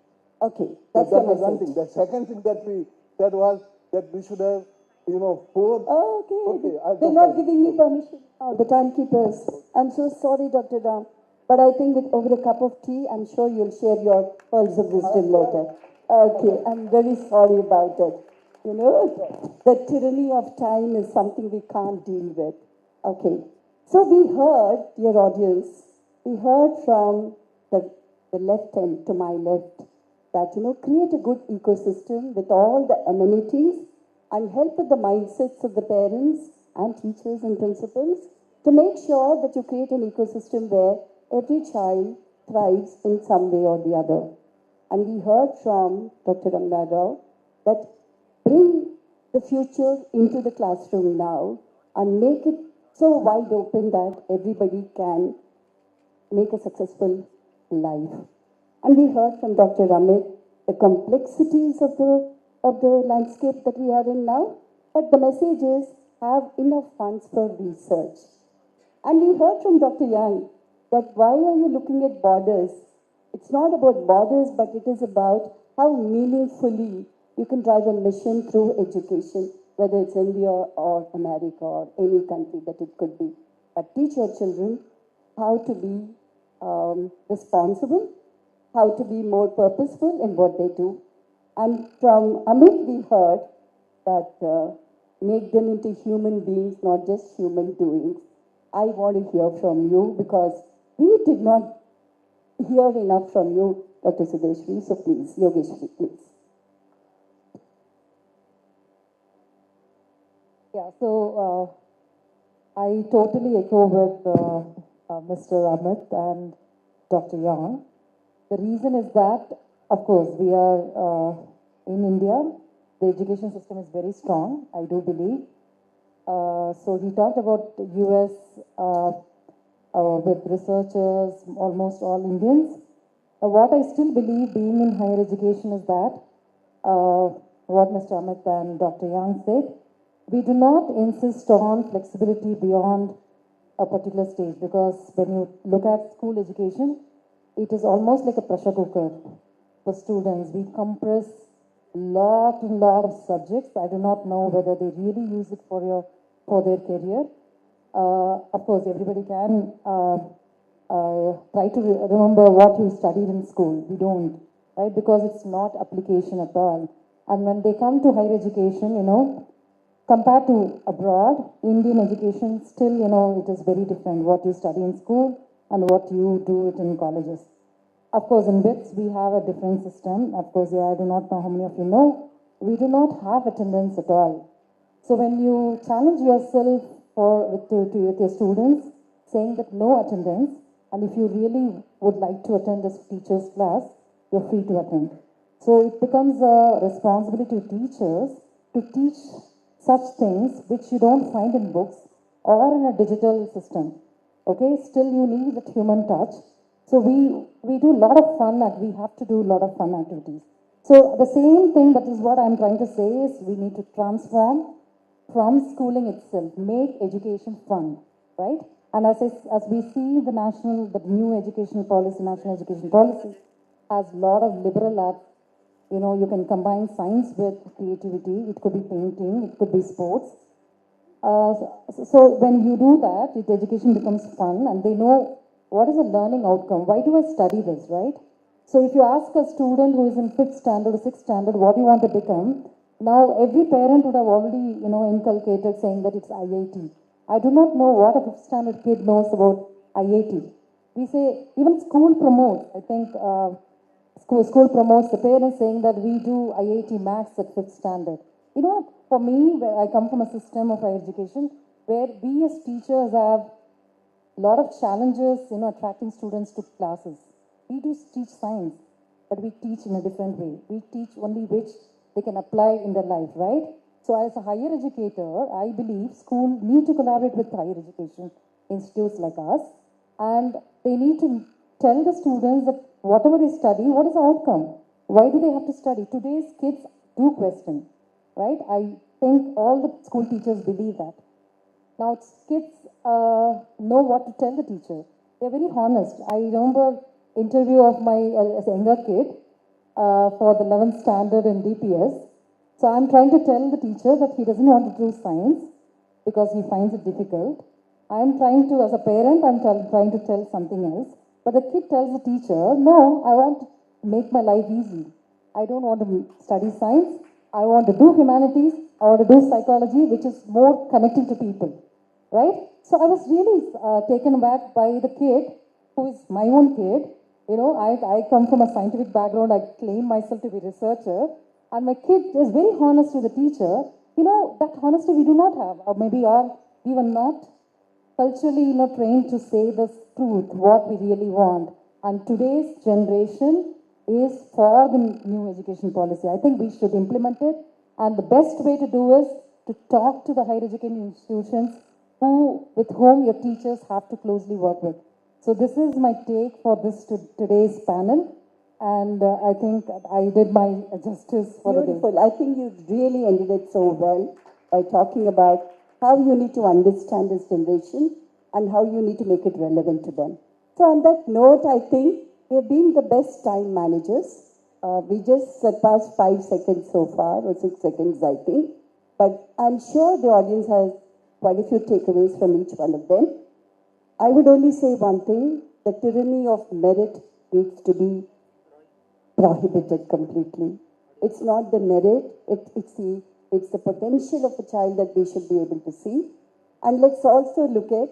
Okay, that's that was one thing. The second thing that we said was that we should have, 4. Okay, they're not giving me permission. Oh, the timekeepers. I'm so sorry, Dr. Ram. But I think with over a cup of tea, I'm sure you'll share your pearls of wisdom later. Okay, I'm very sorry about it. You know, the tyranny of time is something we can't deal with. Okay, so we heard, dear audience, We heard from the left end to my left that, create a good ecosystem with all the amenities and help with the mindsets of the parents and teachers and principals to make sure that you create an ecosystem where every child thrives in some way or the other. And we heard from Dr. Ramna Rao that bring the future into the classroom now and make it so wide open that everybody can make a successful life. And we heard from Dr. Amit the complexities of the landscape that we are in now, but the message is have enough funds for research. And we heard from Dr. Yang that why are you looking at borders? It's not about borders, but it is about how meaningfully you can drive a mission through education, whether it's India or America or any country that it could be. But teach your children how to be responsible, how to be more purposeful in what they do. And from Amit, we heard that make them into human beings, not just human doings. I want to hear from you because we did not hear enough from you, Dr. Sudeshri. So please, Yogeshri, please. Yeah, so I totally echo with Mr. Amit and Dr. Yang. The reason is that, of course, we are in India. The education system is very strong, I do believe. So he talked about the US with researchers, almost all Indians. What I still believe being in higher education is that what Mr. Amit and Dr. Yang said, we do not insist on flexibility beyond a particular stage, because when you look at school education, it is almost like a pressure cooker for students. We compress lot of subjects. I do not know whether they really use it for their career. Of course, everybody can try to remember what you studied in school. We don't, right? Because it's not application at all. And when they come to higher education, compared to abroad, Indian education still, it is very different. What you study in school and what you do it in colleges. Of course, in BITS, we have a different system. Of course, I do not know how many of you know, we do not have attendance at all. So when you challenge yourself with your students, saying that no attendance, and if you really would like to attend this teacher's class, you're free to attend. So it becomes a responsibility to teachers to teach such things which you don't find in books or in a digital system. Okay, still you need that human touch. So we do a lot of fun, and we have to do a lot of fun activities. So the same thing, that is what I'm trying to say, is we need to transform from schooling itself, make education fun, right? And as we see the new educational policy, national education policy, has a lot of liberal arts. You can combine science with creativity. It could be painting, it could be sports. So when you do that, education becomes fun, and they know what is the learning outcome. Why do I study this, right? So if you ask a student who is in 5th standard or 6th standard, what do you want to become? Now every parent would have already, inculcated saying that it's IIT. I do not know what a 5th standard kid knows about IIT. We say, even school promotes, I think school promotes the parents saying that we do IIT Maths at 5th standard. For me, I come from a system of higher education where we as teachers have a lot of challenges, attracting students to classes. We do teach science, but we teach in a different way. We teach only which they can apply in their life, right? So as a higher educator, I believe school need to collaborate with higher education institutes like us, and they need to tell the students that whatever they study, what is the outcome? Why do they have to study? Today's kids do question, right? I think all the school teachers believe that. Now, kids know what to tell the teacher. They're very honest. I remember interview of my younger kid for the 11th standard in DPS. So I'm trying to tell the teacher that he doesn't want to do science because he finds it difficult. I'm trying to, as a parent, trying to tell something else. But the kid tells the teacher, no, I want to make my life easy. I don't want to study science. I want to do humanities. I want to do psychology, which is more connecting to people. Right? So I was really taken aback by the kid who is my own kid. You know, I come from a scientific background. I claim myself to be a researcher. And my kid is very honest with the teacher. You know, that honesty we do not have. Or maybe we were not culturally, trained to say the truth, what we really want. And today's generation is for the new education policy. I think we should implement it. And the best way to do is to talk to the higher education institutions with whom your teachers have to closely work with. So this is my take for today's panel. And I think I did my justice for the day. Beautiful. I think you really ended it so well by talking about how you need to understand this generation and how you need to make it relevant to them. So on that note, I think we have been the best time managers. We just surpassed 5 seconds so far, or 6 seconds, I think. But I'm sure the audience has quite a few takeaways from each one of them. I would only say one thing: the tyranny of merit needs to be prohibited completely. It's not the merit, it's the potential of a child that we should be able to see. And let's also look at,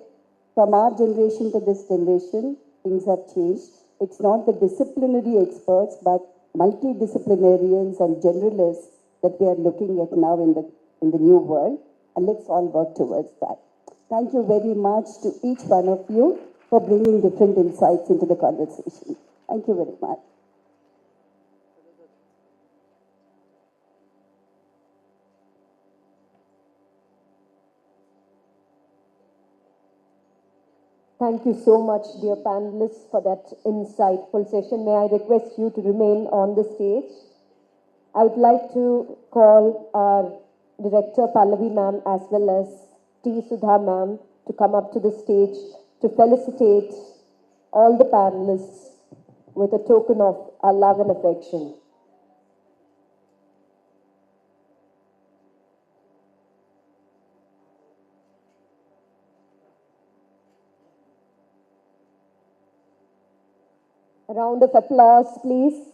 from our generation to this generation, things have changed. It's not the disciplinary experts, but multidisciplinarians and generalists that we are looking at now in the new world. And let's all work towards that. Thank you very much to each one of you for bringing different insights into the conversation. Thank you very much. Thank you so much, dear panelists, for that insightful session. May I request you to remain on the stage? I would like to call our Director Pallavi ma'am as well as T. Sudha ma'am to come up to the stage to felicitate all the panelists with a token of our love and affection. A round of applause, please.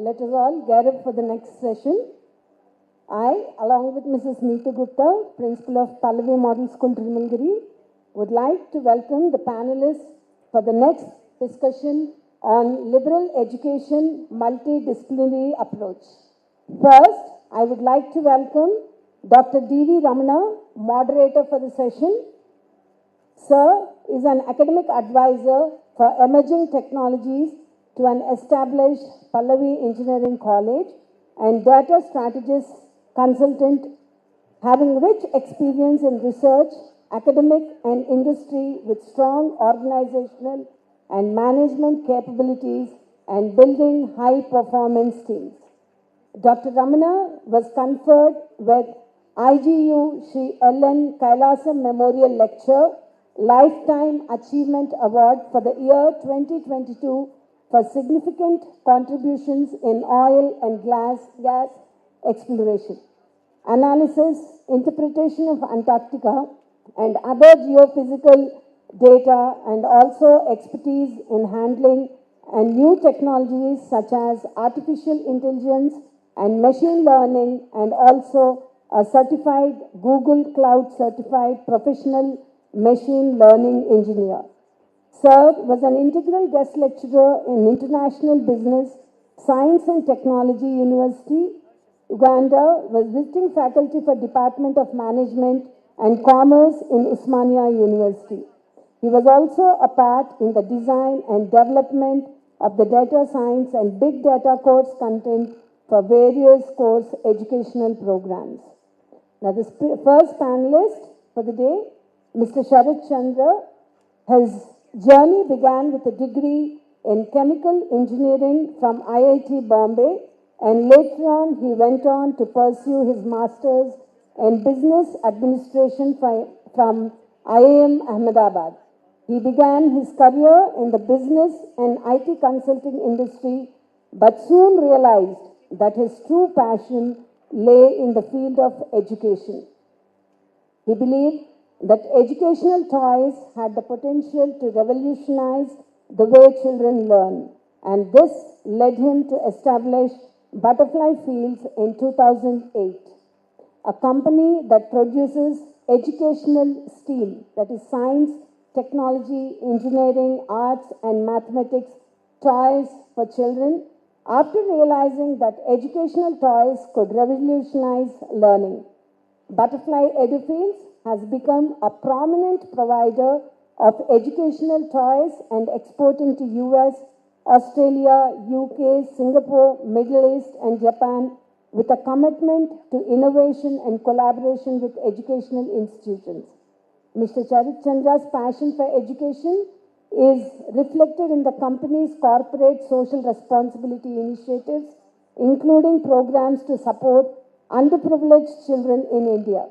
Let us all gear up for the next session. I, along with Mrs. Neeta Gupta, Principal of Pallavi Model School, Trimangiri, would like to welcome the panelists for the next discussion on liberal education multidisciplinary approach. First, I would like to welcome Dr. D.V. Ramana, moderator for the session. Sir is an academic advisor for emerging technologies to an established Pallavi Engineering College and data strategist consultant, having rich experience in research, academic and industry with strong organizational and management capabilities and building high performance teams. Dr. Ramana was conferred with IGU Sri L.N. Kailasam Memorial Lecture Lifetime Achievement Award for the year 2022 for significant contributions in oil and gas exploration, analysis, interpretation of Antarctica and other geophysical data, and also expertise in handling and new technologies such as artificial intelligence and machine learning, and also a certified Google Cloud certified professional machine learning engineer. Sir was an integral guest lecturer in International Business, Science and Technology University, Uganda, was visiting faculty for Department of Management and Commerce in Usmania University. He was also a part in the design and development of the data science and big data course content for various course educational programs. Now, the first panelist for the day, Mr. Sharat Chandra, his journey began with a degree in chemical engineering from IIT Bombay, and later on he went on to pursue his master's in business administration from IIM Ahmedabad. He began his career in the business and IT consulting industry, but soon realized that his true passion lay in the field of education. He believed that educational toys had the potential to revolutionize the way children learn, and this led him to establish Butterfly Fields in 2008, a company that produces educational STEAM, that is science, technology, engineering, arts, and mathematics toys for children, after realizing that educational toys could revolutionize learning. Butterfly EduFields has become a prominent provider of educational toys and exporting to US, Australia, UK, Singapore, Middle East, and Japan, with a commitment to innovation and collaboration with educational institutions. Mr. Sharat Chandra's passion for education is reflected in the company's corporate social responsibility initiatives, including programs to support underprivileged children in India.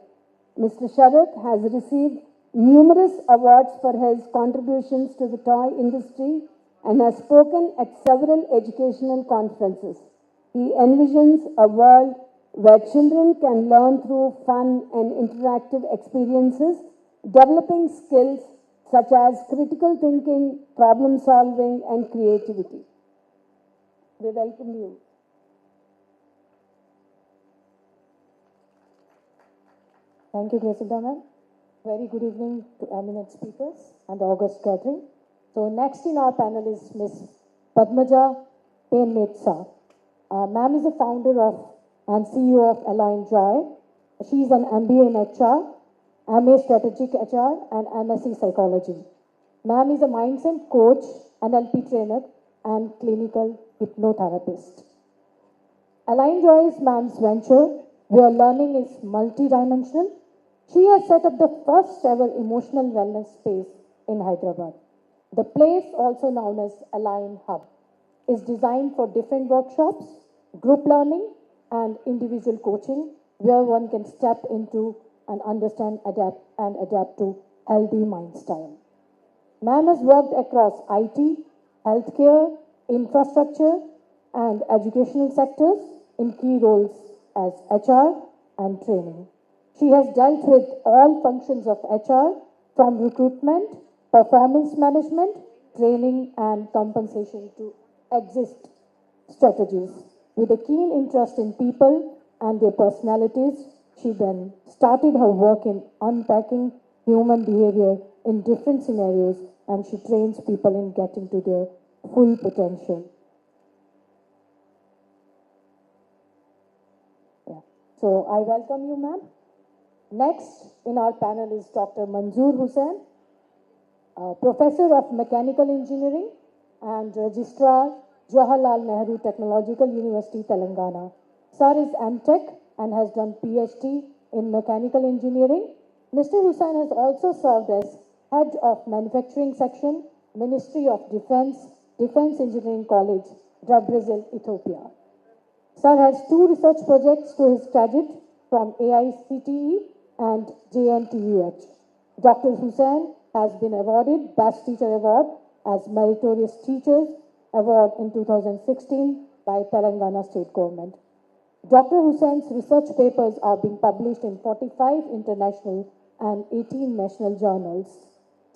Mr. Sharat has received numerous awards for his contributions to the toy industry and has spoken at several educational conferences. He envisions a world where children can learn through fun and interactive experiences, developing skills such as critical thinking, problem solving, and creativity. We welcome you. Thank you, Gracida ma'am. Very good evening to eminent speakers and the august gathering. So next in our panel is Ms. Padmaja Penmetsa. Ma'am is the founder of and CEO of Align Joy. She is an MBA in HR, MA Strategic HR, and MSc Psychology. Ma'am is a mindset coach, NLP trainer, and clinical hypnotherapist. Align Joy is ma'am's venture where learning is multidimensional. She has set up the first ever emotional wellness space in Hyderabad. The place, also known as Align Hub, is designed for different workshops, group learning, and individual coaching, where one can step into and understand, adapt to healthy mind style. Ma'am has worked across IT, healthcare, infrastructure, and educational sectors in key roles as HR and training. She has dealt with all functions of HR, from recruitment, performance management, training, and compensation to exit strategies. With a keen interest in people and their personalities, she then started her work in unpacking human behavior in different scenarios, and she trains people in getting to their full potential. So I welcome you, ma'am. Next in our panel is Dr. Manzoor Hussain, Professor of Mechanical Engineering and Registrar, Jawaharlal Nehru Technological University, Telangana. Sir is MTech and has done PhD in Mechanical Engineering. Mr. Hussain has also served as Head of Manufacturing Section, Ministry of Defense, Defense Engineering College, Brazil, Ethiopia. Sir has 2 research projects to his credit from AICTE and JNTUH. Dr. Hussain has been awarded Best Teacher Award as Meritorious Teachers Award in 2016 by Telangana State Government. Dr. Hussein's research papers are being published in 45 international and 18 national journals.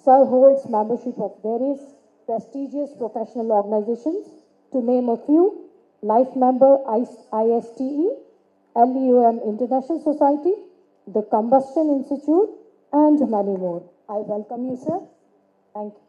Sir holds membership of various prestigious professional organizations, to name a few: Life Member ISTE, LEUM International Society, the Combustion Institute, and many more. I welcome you, sir. Thank you.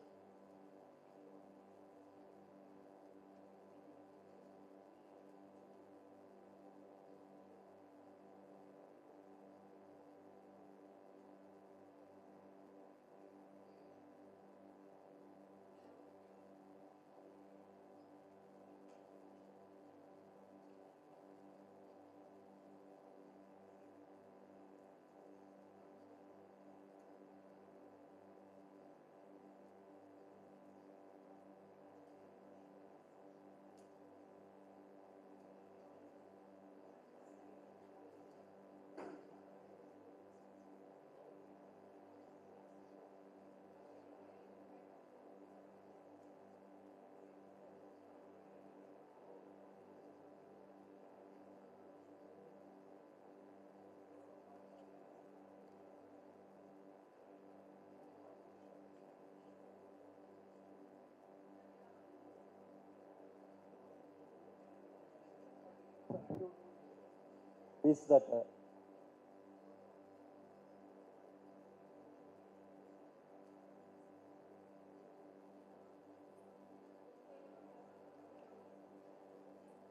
Is that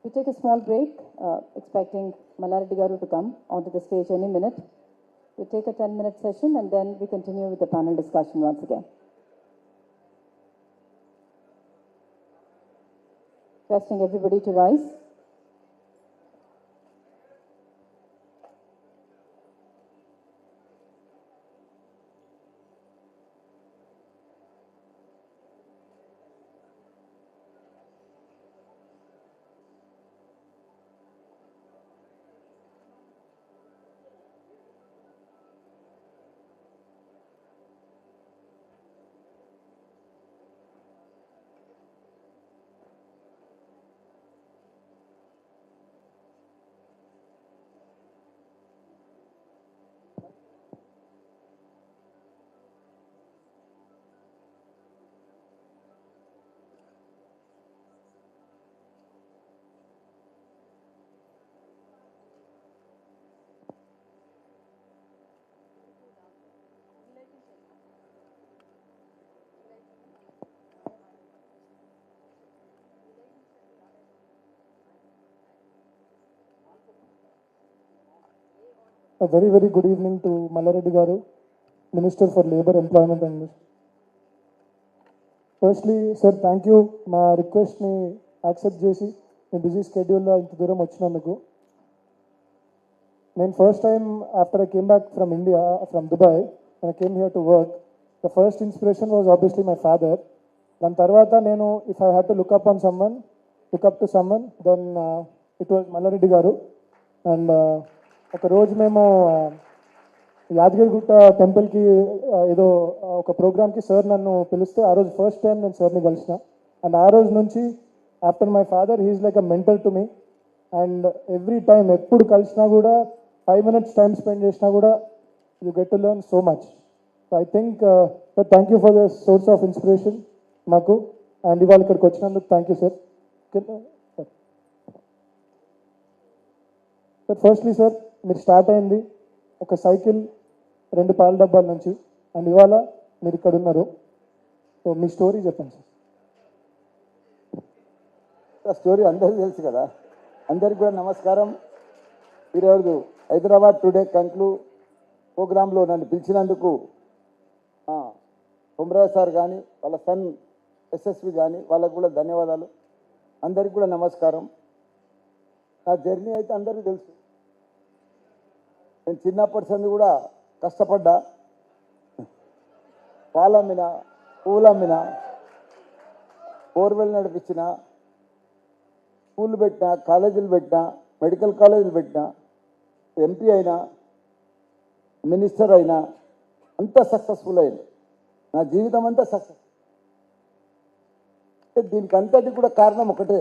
We take a small break, expecting Mallareddy Garu to come onto the stage any minute. We take a 10-minute session and then we continue with the panel discussion once again. Requesting everybody to rise. A very, very good evening to Mallareddy Garu, Minister for Labour, Employment and Industry. Firstly, sir, thank you. My request ni accept చేసి మీ busy స్కెడ్యూల్లో ఇంత దూరం వచ్చినందుకు. నేను first time after I came back from India, from Dubai, when I came here to work, the first inspiration was obviously my father. దాని తర్వాత నేను if I had to look up to someone, then it was Mallareddy Garu. And ఒక రోజు మేము యాదగిరిగుట్ట టెంపుల్కి ఏదో ఒక ప్రోగ్రామ్కి సార్ నన్ను పిలిస్తే ఆ రోజు ఫస్ట్ టైం నేను సార్ని కలిసిన. అండ్ ఆ రోజు నుంచి after my father he is like a mentor to me. And every time ఎప్పుడు కలిసినా కూడా 5 minutes టైం స్పెండ్ చేసినా కూడా you get to learn so much. So I think sir thank you for the source of inspiration మాకు. And ఇవాళ ఇక్కడికి వచ్చినందుకు thank you sir. Sir firstly sir, మీరు స్టార్ట్ అయింది ఒక సైకిల్ 2 పాల డబ్బాల నుంచి, అండ్ ఇవాళ మీరు ఇక్కడ ఉన్నారు. సో మీ స్టోరీ చెప్పండి సార్. స్టోరీ అందరికీ తెలుసు కదా. అందరికీ కూడా నమస్కారం. ఈరోజు హైదరాబాద్ టుడే కంక్లూవ్ ప్రోగ్రాంలో నన్ను పిలిచినందుకు కుమరా సార్ కానీ వాళ్ళ సన్ ఎస్ఎస్వి కానీ వాళ్ళకు కూడా ధన్యవాదాలు. అందరికీ కూడా నమస్కారం. నా జర్నీ అయితే అందరికీ తెలుసు. నేను చిన్నప్పటి సంది కూడా కష్టపడ్డా. పాలమ్మిన, పూలమ్మిన, బోర్వెల్ నడిపించిన, స్కూళ్ళు పెట్టినా, కాలేజీలు పెట్టినా, మెడికల్ కాలేజీలు పెట్టినా, ఎంపీ అయినా, మినిస్టర్ అయినా, అంతా సక్సెస్ఫుల్ అయింది. నా జీవితం అంతా సక్సెస్. దీనికి అంతటి కూడా కారణం ఒకటే,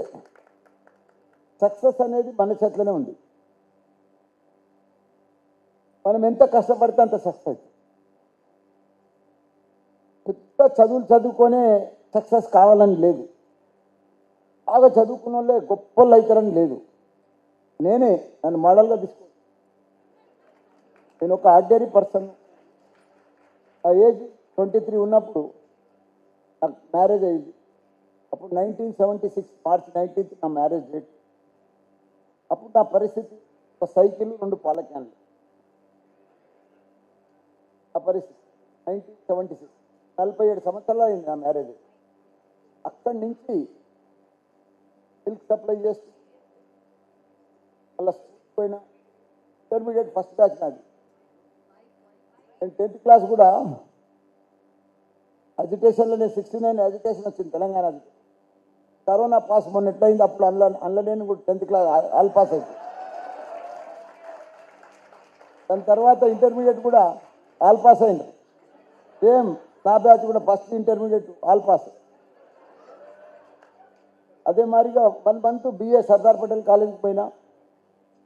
సక్సెస్ అనేది మన చేతిలోనే ఉంది. మనం ఎంత కష్టపడితే అంత సక్సెస్. పెద్ద చదువులు చదువుకొనే సక్సెస్ కావాలని లేదు, బాగా చదువుకున్న వాళ్ళే గొప్పలు అవుతారని లేదు. నన్ను మోడల్గా తీసుకో. నేను ఒక ఆర్డినరీ పర్సన్. ఆ ఏజ్ 23 ఉన్నప్పుడు నాకు మ్యారేజ్ అయ్యింది. అప్పుడు 1976 మార్చ్ 19th నా మ్యారేజ్ డేట్. అప్పుడు నా పరిస్థితి ఒక సైకిల్ 2 పాల క్యాన్లు. ఆ పరిస్థితి 1976, 47 సంవత్సరాలు అయింది నా మ్యారేజ్. అక్కడి నుంచి మిల్క్ సప్లై చేస్తూ మళ్ళీ స్కూల్కి పోయినా. ఇంటర్మీడియట్ ఫస్ట్ బ్యాచ్ నాది. నేను 10th క్లాస్ కూడా అజిటేషన్లో, నేను 69 అజిటేషన్ వచ్చింది తెలంగాణ. కరోనా పాస్ మొన్న ఎట్లయింది, అప్పుడు అందులో నేను కూడా 10th క్లాస్ ఆల్ పాస్ అయిపోయి. దాని తర్వాత ఇంటర్మీడియట్ కూడా ఆల్ పాస్ అయింది. సేమ్ నా బ్యాచ్ కూడా ఫస్ట్ ఇంటర్మీడియట్ ఆల్ పాస్. అదే మాదిరిగా 1 month BA సర్దార్ పటేల్ కాలేజీకి పోయినా.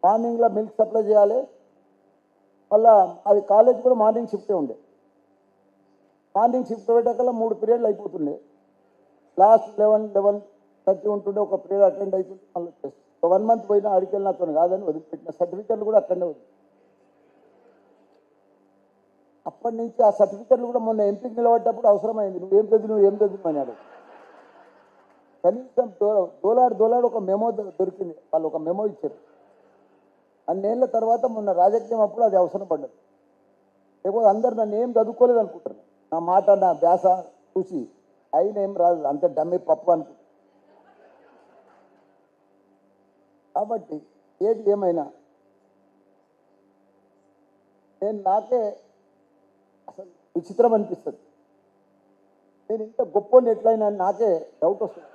మార్నింగ్లో మిల్క్ సప్లై చేయాలి. మళ్ళా అది కాలేజ్ కూడా మార్నింగ్ షిఫ్టే ఉండే. మార్నింగ్ షిఫ్ట్ పెట్టాకల్లా 3 పీరియడ్లు అయిపోతుండే. లాస్ట్ 11:30 ఉంటుండే, ఒక పీరియడ్ అటెండ్ అవుతుంటే మళ్ళీ వచ్చేసి. 1 month పోయినా అడికెళ్ళి నాతో కాదని వదిలిపెట్టిన. సర్టిఫికెట్లు కూడా అక్కడనే వదిలి. అప్పటి నుంచి ఆ సర్టిఫికెట్లు కూడా మొన్న ఎంపీకి నిలబడ్డప్పుడు అవసరమైంది. నువ్వేం చదివి అన్నాడు. కనీసం దోలాడు ఒక మెమో దొరికింది. వాళ్ళు ఒక మెమో ఇచ్చారు. అన్నేళ్ల తర్వాత మొన్న రాజకీయం అప్పుడు అది అవసరం పడ్డది. లేకపోతే అందరు నన్ను ఏం చదువుకోలేదు అనుకుంటారు. నా మాట, నా వ్యాస చూసి అయిన ఏం రాదు, అంత డమ్మి పప్పు అనుకుంటారు. కాబట్టి ఏది ఏమైనా నాకే అసలు విచిత్రం అనిపిస్తుంది. నేను ఇంత గొప్పని ఎట్లయినా నాకే డౌట్ వస్తుంది.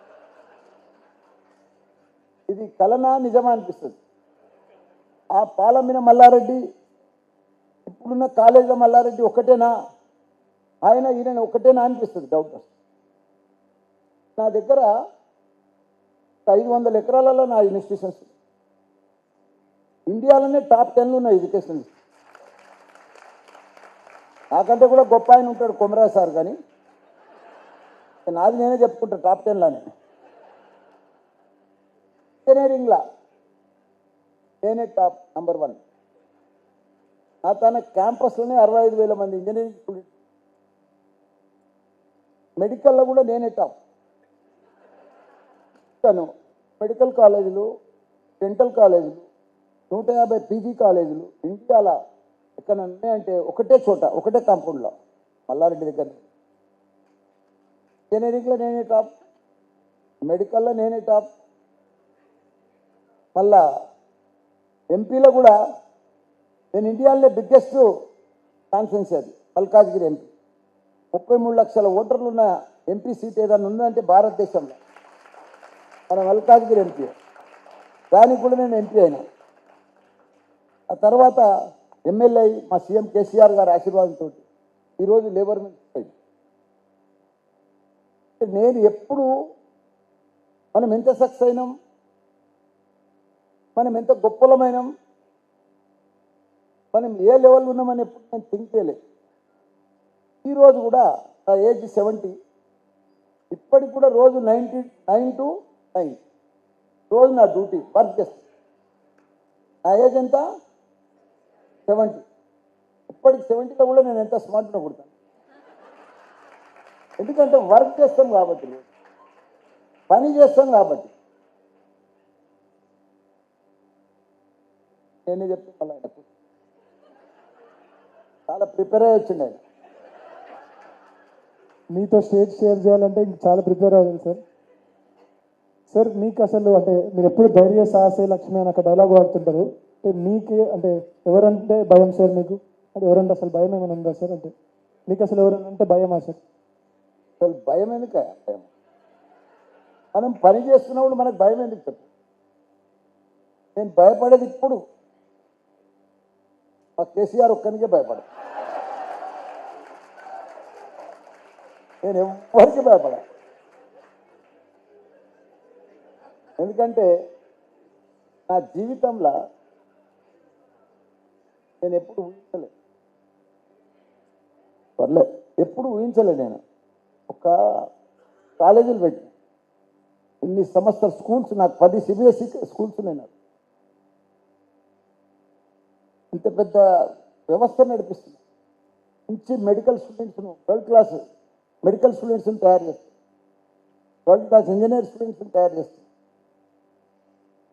ఇది కలనా నిజమా అనిపిస్తుంది. ఆ పాలమిన మల్లారెడ్డి, ఇప్పుడున్న కాలేజీలో మల్లారెడ్డి ఒక్కటేనా, ఈయన ఒక్కటేనా అనిపిస్తుంది, డౌట్ వస్తుంది. నా దగ్గర 500 ఎకరాలలో నా ఇన్స్టిట్యూషన్స్ ఇండియాలోనే టాప్ 10 ఉన్నాయి ఎడ్యుకేషన్. నాకంటే కూడా గొప్ప ఆయన ఉంటాడు కొమరాజ్ సార్, కానీ నాది నేనే చెప్పుకుంటా టాప్ 10లోనే. ఇంజనీరింగ్లా నేనే టాప్ నంబర్ 1. నా తన క్యాంపస్లోనే 65,000 మంది ఇంజనీరింగ్ స్టూడెంట్స్. మెడికల్లో కూడా నేనే టాప్. మెడికల్ కాలేజీలు, డెంటల్ కాలేజీలు, 150 పీజీ కాలేజీలు ఇండియాలో ఎక్కడ ఉన్నాయంటే ఒకటే చోట, ఒకటే కాంపౌండ్లో, మల్లారెడ్డి దగ్గర. ఇంజనీరింగ్లో నేనే టాప్, మెడికల్లో నేనే టాప్. మళ్ళా ఎంపీలో కూడా నేను ఇండియాలోనే బిగ్గెస్ట్ కాన్ఫరెన్స్ అది మల్కాజ్గిరి ఎంపీ. 33 లక్షల ఓటర్లు ఉన్న ఎంపీ సీట్ ఏదైనా ఉందంటే భారతదేశంలో మన మల్కాజ్గిరి ఎంపీ. దానికి కూడా నేను ఎంపీ అయినా. ఆ తర్వాత ఎమ్మెల్యే మా సీఎం కేసీఆర్ గారి ఆశీర్వాదంతో ఈరోజు లేబర్ మినిస్టర్. నేను ఎప్పుడు మనం ఎంత సక్సెస్ అయినాం, మనం ఎంత గొప్పలమైనాం, మనం ఏ లెవెల్ ఉన్నామని ఎప్పుడు నేను థింక్ చేయలేదు. ఈరోజు కూడా నా ఏజ్ 70, ఇప్పటికి కూడా రోజు 9 to 9 రోజు నా డ్యూటీ వర్క్ చేస్తాను. నా ఏజ్ ఎంత? 70. ఇప్పటికి 70లో కూడా నేను ఎంత స్మార్ట్గా కొడతాను. ఎందుకంటే వర్క్ చేస్తాం కాబట్టి, పని చేస్తాం కాబట్టి. నేనే చెప్తే మళ్ళీ ఆయన చాలా ప్రిపేర్ అయ్యి వచ్చింది. ఆయన మీతో స్టేజ్ షేర్ చేయాలంటే చాలా ప్రిపేర్ అవ్వాలి సార్. సార్ మీకు అసలు అంటే మీరు ఎప్పుడు ధైర్య సాహసే లక్ష్మి అని ఒక డైలాగ్ వాడుతుంటారు. అంటే మీకు అంటే ఎవరంటే భయం సార్ మీకు? అంటే ఎవరంటే అసలు భయం ఏమైనా ఉందా సార్? అంటే మీకు అసలు ఎవరంటే భయమా సార్? అసలు భయం ఎందుకు? భయం మనం పని చేస్తున్నప్పుడు మనకు భయం ఎందుకు చెప్పు? నేను భయపడేది ఇప్పుడు మా కేసీఆర్ ఒక్కరికే భయపడ. నేను ఎవరికి భయపడ. ఎందుకంటే నా జీవితంలో నేను ఎప్పుడు ఊహించలే, పర్లేదు ఎప్పుడు ఊహించలే. నేను ఒక కాలేజీలు పెట్టి ఇన్ని సంవత్సరాలు స్కూల్స్, నాకు 10 సిబిఎస్ఈ స్కూల్స్ ఉన్నాయి. నాకు ఇంత పెద్ద వ్యవస్థ నడిపిస్తుంది. మంచి మెడికల్ స్టూడెంట్స్ను, 12th క్లాస్ మెడికల్ స్టూడెంట్స్ని తయారు చేస్తాను, 12th క్లాస్ ఇంజనీర్ స్టూడెంట్స్ని తయారు చేస్తాను.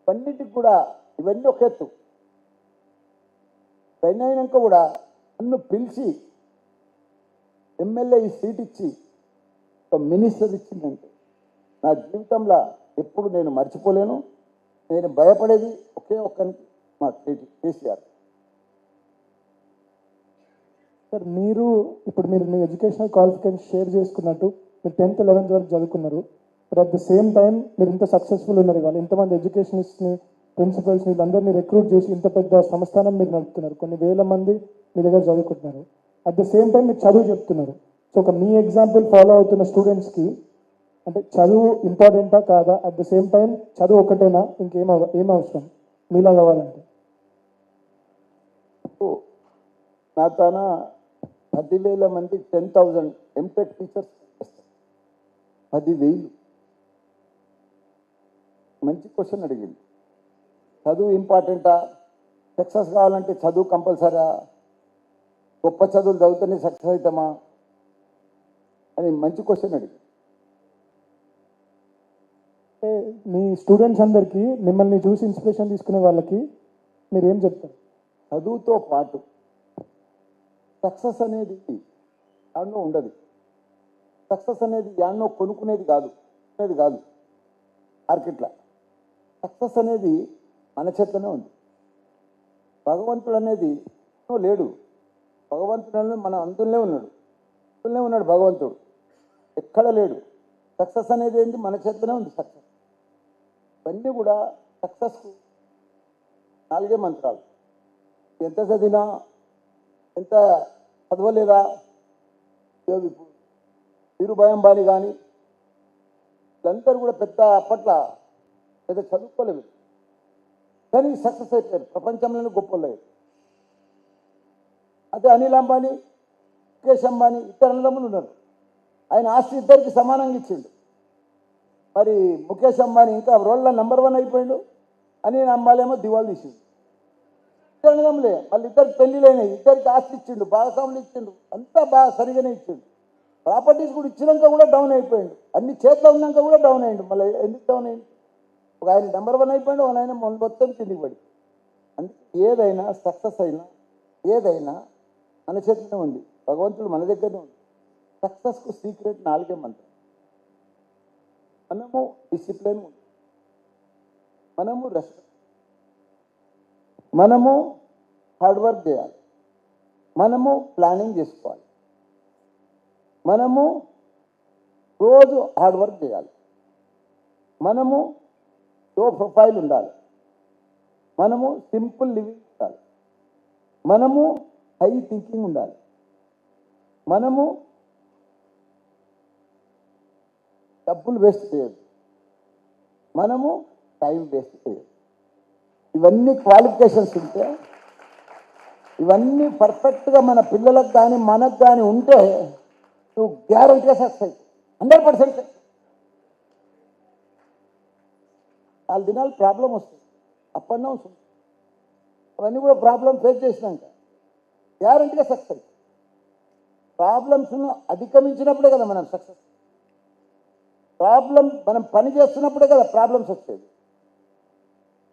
ఇవన్నిటికి కూడా ఇవన్నీ ఒక ఎత్తు. పైన అయినాక కూడా నన్ను పిలిచి ఎమ్మెల్యే ఈ సీట్ ఇచ్చి ఒక మినిస్టర్ ఇచ్చిందంటే నా జీవితంలో ఎప్పుడు నేను మర్చిపోలేను. నేను భయపడేది ఒకే ఒక్కరికి, మా కేసీఆర్. సార్ మీరు మీ ఎడ్యుకేషనల్ క్వాలిఫికేషన్ షేర్ చేసుకున్నట్టు మీరు 10th 11th వరకు చదువుకున్నారు. But at the same time మీరు ఇంత సక్సెస్ఫుల్ ఉన్నారు కానీ ఇంతమంది ఎడ్యుకేషనిస్ట్ని, ప్రిన్సిపల్స్ని వీళ్ళందరినీ రిక్రూట్ చేసి ఇంత పెద్ద సంస్థానం మీరు నడుపుతున్నారు. కొన్ని వేల మంది మీ దగ్గర చదువుకుంటున్నారు. అట్ ద సేమ్ టైం మీరు చదువు చెప్తున్నారు. సో ఒక మీ ఎగ్జాంపుల్ ఫాలో అవుతున్న స్టూడెంట్స్కి అంటే చదువు ఇంపార్టెంటా కాదా, అట్ ద సేమ్ టైం చదువు ఒకటేనా, ఏం అవసరం మీలా కావాలంటే? నా తన 10,000 మంది 10,000 ఎంటెక్ టీచర్స్ 10,000. మంచి క్వశ్చన్ అడిగింది. చదువు ఇంపార్టెంటా, సక్సెస్ కావాలంటే చదువు కంపల్సరా, గొప్ప చదువులు చదివితేనే సక్సెస్ అవుతామా అని మంచి క్వశ్చన్ అడిగింది. మీ స్టూడెంట్స్ అందరికీ మిమ్మల్ని చూసి ఇన్స్పిరేషన్ తీసుకునే వాళ్ళకి మీరు ఏం చెప్తారు? చదువుతో పాటు సక్సెస్ అనేది యాడ్నో ఉండదు. సక్సెస్ అనేది యాడ్నో కొనుక్కునేది కాదు మార్కెట్లో. సక్సెస్ అనేది మన చేతనే ఉంది. భగవంతుడు అనేది లేడు. భగవంతుడు అనేది మన అందులోనే ఉన్నాడు భగవంతుడు, ఎక్కడ లేడు. సక్సెస్ అనేది ఏంటి, మన చేతనే ఉంది సక్సెస్. ఇవన్నీ కూడా సక్సెస్కు 4 మంత్రాలు. ఎంత చదివినా, ఎంత చదవలేదా, వీరుభయం బాని కానీ వీళ్ళందరూ కూడా అప్పట్లో పెద్ద చదువుకోలేదు కానీ సక్సెస్ అయిపోయారు. ప్రపంచంలోనే గొప్పలేదు. అదే అనిల్ అంబానీ, ముఖేష్ అంబానీ ఇద్దరు అన్నదమ్ములు ఉన్నారు. ఆయన ఆస్తి ఇద్దరికి సమానంగా ఇచ్చిండు. మరి ముఖేష్ అంబానీ ఇంకా వరల్డ్లో నెంబర్ 1 అయిపోయిండు. అనిల్ అంబానీ ఏమో దివాళు తీసిండు. ఇద్దరు అన్నదమ్ములే, మళ్ళీ ఇద్దరికి పెళ్లిలైనాయి, ఇద్దరికి ఆస్తి ఇచ్చిండు, భాగస్వాములు ఇచ్చిండు, అంతా బాగా సరిగానే ఇచ్చిండు. ప్రాపర్టీస్ కూడా ఇచ్చినాక కూడా డౌన్ అయిపోయిండు. అన్ని చేతిలో ఉన్నాక కూడా డౌన్ అయ్యిండు. మళ్ళీ ఎందుకు డౌన్ అయ్యింది? ఒక ఆయన నెంబర్ 1 అయిపోయిండు, ఒక ఆయన మొత్తం కిందికి పడి. అందుకే ఏదైనా సక్సెస్ అయినా ఏదైనా మన చేతిలో ఉంది. భగవంతుడు మన దగ్గరనే ఉంది. సక్సెస్కు సీక్రెట్ 4 మంత్రం. మనము డిసిప్లిన్ ఉంది, మనము రెస్పెక్ట్, మనము హార్డ్ వర్క్ చేయాలి, మనము ప్లానింగ్ చేసుకోవాలి, మనము రోజు హార్డ్ వర్క్ చేయాలి, మనము లో ప్రొఫైల్ ఉండాలి, మనము సింపుల్ లివింగ్ ఉండాలి, మనము హై థింకింగ్ ఉండాలి, మనము డబ్బులు వేస్ట్ చేయొద్దు, మనము టైం వేస్ట్ చేయొద్దు. ఇవన్నీ క్వాలిఫికేషన్స్ ఉంటే, ఇవన్నీ పర్ఫెక్ట్గా మన పిల్లలకు కానీ మనకు కానీ ఉంటే నువ్వు గ్యారంటీగా సక్సెస్ అవుతావు, 100%. 4 దినాలు ప్రాబ్లం వస్తుంది, అప్ అండ్ డౌన్స్ ఉంటుంది. అవన్నీ కూడా ప్రాబ్లం ఫేస్ చేసినాక గ్యారంటీగా సక్సెస్ అవుతుంది. ప్రాబ్లమ్స్ను అధిగమించినప్పుడే కదా మనం సక్సెస్. మనం పని చేస్తున్నప్పుడే కదా ప్రాబ్లమ్స్ వచ్చేది.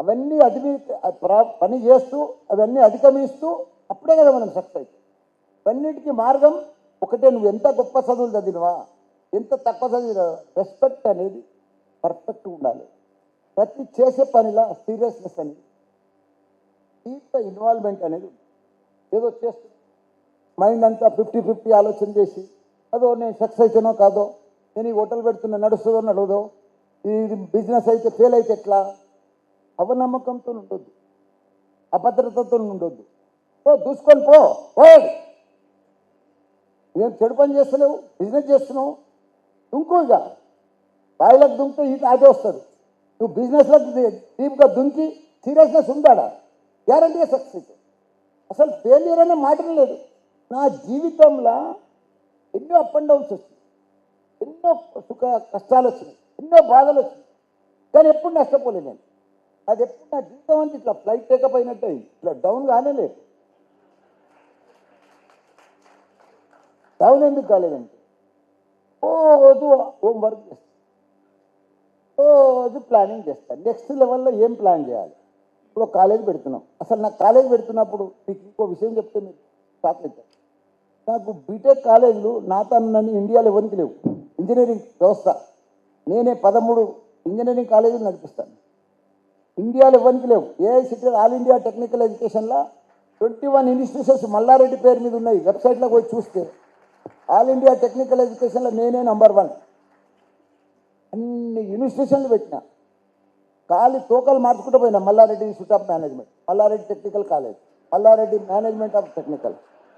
అవన్నీ పని చేస్తూ అవన్నీ అధిగమిస్తూ అప్పుడే కదా మనం సక్సెస్ అవుతాం. ఇవన్నిటికీ మార్గం ఒకటే. నువ్వు ఎంత గొప్ప చదువులు చదివినవా, ఎంత తక్కువ చదివినా, రెస్పెక్ట్ అనేది పర్ఫెక్ట్గా ఉండాలి. ప్రతి చేసే పనిలో సీరియస్నెస్ అనేది, డీప్ ఇన్వాల్వ్మెంట్ అనేది ఏదో చేస్తుంది. మైండ్ అంతా 50-50 ఆలోచన చేసి అదో నేను సక్సెస్ అయితేనో కాదో, నేను ఈ హోటల్ పెడుతున్నా నడుస్తుందో నడవదో, ఇది బిజినెస్ అయితే ఫెయిల్ అయితే ఎట్లా, అవనమ్మకంతో ఉండొద్దు, అభద్రతతో ఉండొద్దు. దూసుకొని పోయాడు. నేను చెడు పని చేస్తలేవు, బిజినెస్ చేస్తున్నావు, దుంకు. ఇక బాయిలకు దుంకుతే అదే వస్తుంది. నువ్వు బిజినెస్లో డీప్గా దుంకి సీరియస్నెస్ ఉందాడా గ్యారంటీగా సక్సెస్. అసలు ఫెయిల్యూర్ అనే మాటనే లేదు. నా జీవితంలో ఎన్నో అప్ అండ్ డౌన్స్ వచ్చినాయి, ఎన్నో సుఖ కష్టాలు వచ్చినాయి, ఎన్నో బాధలు వచ్చినాయి, కానీ ఎప్పుడు నష్టపోలేదు నేను. అది ఎప్పుడు నా జీవితం అంతా ఇట్లా ఫ్లైట్ టేకప్ అయినట్టు ఇట్లా డౌన్ కానే లేదు. డౌన్ ఎందుకు కాలేదంటే రోజు హోంవర్క్ చేస్తాను, రోజు ప్లానింగ్ చేస్తాను. నెక్స్ట్ లెవెల్లో ఏం ప్లాన్ చేయాలి. ఇప్పుడు కాలేజ్ పెడుతున్నాం. అసలు నాకు కాలేజ్ పెడుతున్నప్పుడు మీకు ఇంకో విషయం చెప్తే మీరు షాక్ అవుతారు. నాకు బీటెక్ కాలేజీలు నాతోనని ఇండియాలో ఎవరికి లేవు. ఇంజనీరింగ్ వ్యవస్థ నేనే 13 ఇంజనీరింగ్ కాలేజీలు నడిపిస్తాను. ఇండియాలో ఎవరికి లేవు. ఏఐసిటీ ఆల్ ఇండియా టెక్నికల్ ఎడ్యుకేషన్లో 21 ఇన్స్టిట్యూషన్స్ మల్లారెడ్డి పేరు మీద ఉన్నాయి. వెబ్సైట్లో పోయి చూస్తే ఆల్ ఇండియా టెక్నికల్ ఎడ్యుకేషన్లో నేనే నంబర్ 1. అన్ని ఇన్స్టిట్యూషన్లు పెట్టిన, ఖాళీ తోకలు మార్చుకుంటూ పోయినా. Malla Reddy institute of management, Malla Reddy technical college, Malla Reddy management of technical,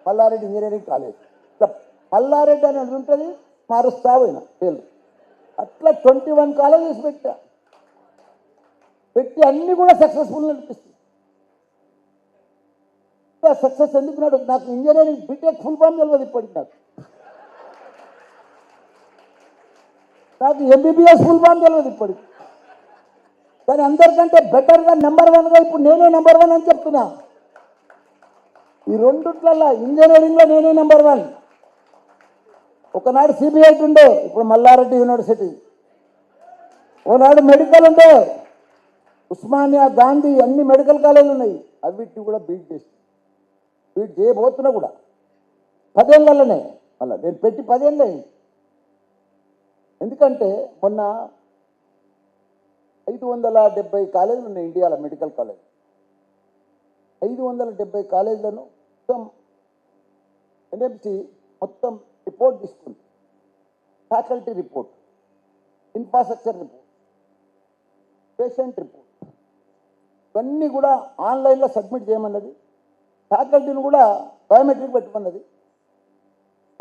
Malla Reddy engineering college, ఇట్లా మల్లారెడ్డి అనేది ఉంటుంది, మారుస్తా పోయినా పేర్లు. అట్లా 21 కాలేజెస్ పెట్టి అన్నీ కూడా సక్సెస్ఫుల్ అనిపిస్తుంది. సక్సెస్ ఎందుకున్నాడు? నాకు ఇంజనీరింగ్ బీటెక్ ఫుల్ ఫామ్ తెలియదు ఇప్పటికి. నాకు ఎంబీబీఎస్ ఫుల్ ఫామ్ తెలియదు ఇప్పటికి. కానీ అందరికంటే బెటర్గా నెంబర్ 1గా ఇప్పుడు నేనే నెంబర్ 1 అని చెప్తున్నా. ఈ రెండుట్లలో ఇంజనీరింగ్లో నేనే నెంబర్ 1. ఒకనాడు సిబిఐ ఉండే, ఇప్పుడు మల్లారెడ్డి యూనివర్సిటీ. ఓనాడు మెడికల్ ఉండే, ఉస్మానియా, గాంధీ, అన్ని మెడికల్ కాలేజీలు ఉన్నాయి. అవిటిని కూడా బీట్ చేయబోతున్నా కూడా 10 ఏళ్ళలోనే. మళ్ళీ నేను పెట్టి 10 ఏళ్ళు అయింది. ఎందుకంటే మొన్న 570 కాలేజీలు ఉన్నాయి ఇండియాలో, మెడికల్ కాలేజ్. 570 కాలేజీలను మొత్తం ఎన్ఎంసి మొత్తం రిపోర్ట్ తీసుకుంది. Faculty report, infrastructure report, patient report, ఇవన్నీ కూడా ఆన్లైన్లో సబ్మిట్ చేయమన్నది. ఫ్యాకల్టీని కూడా బయోమెట్రిక్ పెట్టమన్నది.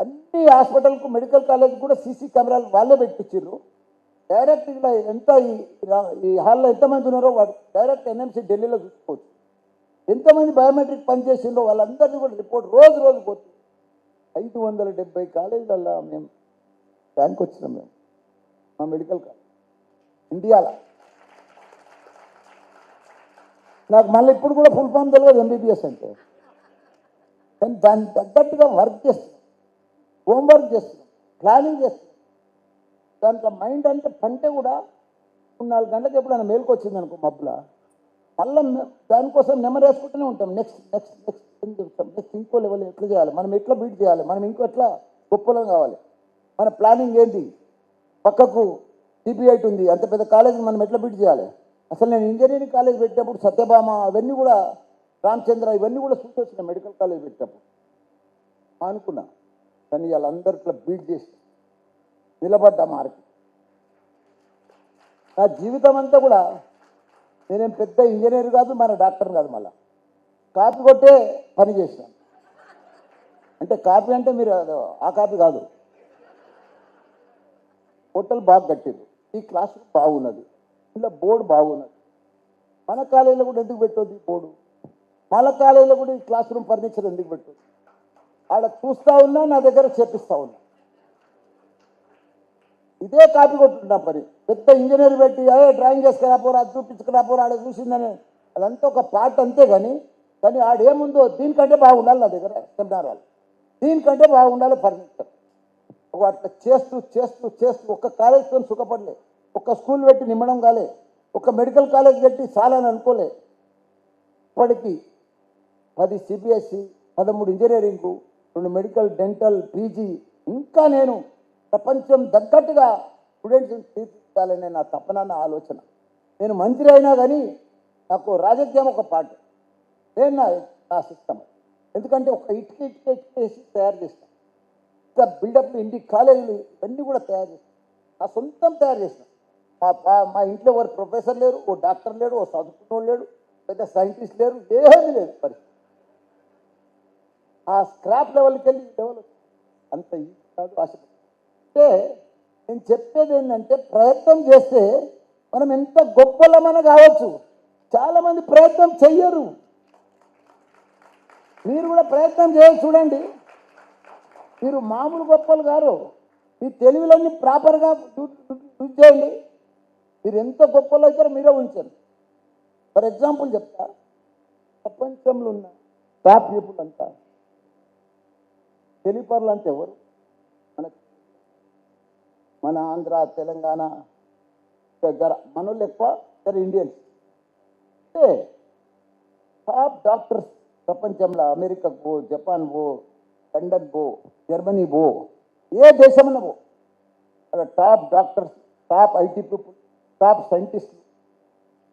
అన్ని హాస్పిటల్కు, మెడికల్ కాలేజ్ కూడా సీసీ కెమెరాలు వాళ్ళే పెట్టించారు. డైరెక్ట్ ఇలా ఎంత ఈ హాల్లో ఎంతమంది ఉన్నారో వాడు డైరెక్ట్ ఎన్ఎంసీ ఢిల్లీలో చూసుకోవచ్చు. ఎంతమంది బయోమెట్రిక్ పనిచేసిందో వాళ్ళందరినీ కూడా రిపోర్ట్ రోజు పోతుంది. 570 కాలేజీలలో మేము ర్యాంక్ వచ్చినాం. మేము మా మెడికల్ కాలేజ్ ఇండియాలో. నాకు మళ్ళీ ఇప్పుడు కూడా ఫుల్ ఫామ్ తెలియదు ఎంబీబీఎస్ అంటే. కానీ దానికి తగ్గట్టుగా వర్క్ చేస్తున్నాం, హోంవర్క్ చేస్తున్నాం, ప్లానింగ్ చేస్తున్నాం. దాంట్లో మైండ్ అంటే పంటే కూడా 4 గంటలకు ఎప్పుడైనా మేలుకు వచ్చింది అనుకో మబ్బుల, మళ్ళీ దానికోసం నెమరేసుకుంటూనే ఉంటాం. నెక్స్ట్ ఏం చెప్తాం, నెక్స్ట్ ఇంకో లెవెల్ ఎట్లా చేయాలి, మనం ఎట్లా బీట్ చేయాలి, మనం ఇంకో ఎట్లా గొప్పలం కావాలి, మన ప్లానింగ్ ఏంటి, పక్కకు సిబిఐ ఉంది, అంత పెద్ద కాలేజీని మనం ఎట్లా బీట్ చేయాలి. అసలు నేను ఇంజనీరింగ్ కాలేజ్ పెట్టినప్పుడు సత్యభామ అవన్నీ కూడా, రామచంద్ర ఇవన్నీ కూడా చూసి వచ్చిన మెడికల్ కాలేజ్ పెట్టినప్పుడు అనుకున్నా. కానీ వాళ్ళందరూ ఇట్లా బీట్ చేసి నిలబడ్డా మార్కు. నా జీవితం అంతా కూడా నేనేం పెద్ద ఇంజనీర్ కాదు, మన డాక్టర్ కాదు, మళ్ళీ కాపీ కొట్టే పని చేసినాను. అంటే కాపీ అంటే మీరు ఆ కాపీ కాదు. హోటల్ బాగా కట్టింది, ఈ క్లాస్ రూమ్ బాగున్నది, ఇలా బోర్డు బాగున్నది. మన కాలేజీలో కూడా ఎందుకు పెట్టొద్దు బోర్డు, మన కాలేజీలో కూడా ఈ క్లాస్ రూమ్ ఫర్నిచర్ ఎందుకు పెట్టొద్దు. ఆడ చూస్తూ ఉన్నా, నా దగ్గర చేపిస్తూ ఉన్నా. ఇదే కాపీ కొట్టుకుంటున్నా పని. పెద్ద ఇంజనీర్ పెట్టి డ్రాయింగ్ చేసుకురాపోరా, అది చూపించుకురాపోరా, ఆడ చూసిందని అదంతా ఒక పార్ట్ అంతే. కానీ ఆడేముందో దీనికంటే బాగుండాలి నా దగ్గర సెమినార్ వాళ్ళు, దీనికంటే బాగుండాలి ఫర్నిచర్. అట్లా చేస్తూ ఒక్క కాలేజ్తో సుఖపడలే, ఒక్క స్కూల్ పెట్టి నిమ్మడం కాలే, ఒక్క మెడికల్ కాలేజ్ పెట్టి చాలని అనుకోలే. ఇప్పటికీ 10 CBSE, 13 engineering, 2 medical, dental, PG. ఇంకా నేను ప్రపంచం తగ్గట్టుగా స్టూడెంట్స్ని తీర్చిదిద్దాలనే నా తపన, నా ఆలోచన. నేను మంత్రి అయినా కానీ నాకు రాజకీయం ఒక పార్ట్, నేను నా సిస్టమ్. ఎందుకంటే ఒక ఇటుక వేసి తయారు చేస్తాను. ఇంకా బిల్డప్ ఇంటి కాలేజీలు ఇవన్నీ కూడా తయారు చేస్తాను, నా సొంతం తయారు చేస్తాను. మా ఇంట్లో ఎవరు ప్రొఫెసర్ లేరు, ఓ డాక్టర్ లేడు, ఓ చదువుకున్నోడు లేడు, పెద్ద సైంటిస్ట్ లేరు, ఏమీ లేదు పరిస్థితి. ఆ స్క్రాప్ లెవెల్కి వెళ్ళి లెవెల్ అంత ఈజీ కాదు. ఆశపడి అంటే నేను చెప్పేది ఏంటంటే ప్రయత్నం చేస్తే మనం ఎంత గొప్పలమని కావచ్చు, చాలామంది ప్రయత్నం చెయ్యరు. మీరు కూడా ప్రయత్నం చేయాలి. చూడండి, మీరు మామూలు గొప్పలు గారు, మీ తెలివిలన్నీ ప్రాపర్గా యూజ్ చేయండి. మీరు ఎంత గొప్పలు అవుతారో మీరే ఉంచండి. ఫర్ ఎగ్జాంపుల్ చెప్తా, ప్రపంచంలో ఉన్న టాప్ పీపుల్ అంతా తెలిపర్లు అంటే ఎవరు? మన ఆంధ్ర, తెలంగాణ దగ్గర మనోళ్ళు ఎక్కువ, దగ్గర ఇండియన్స్. అంటే టాప్ డాక్టర్స్ ప్రపంచంలో అమెరికా పో, జపాన్ పో, లండన్ పో, జర్మనీ పో, ఏ దేశమన్నా పో, అక్కడ top doctors, top IT people, top సైంటిస్టులు,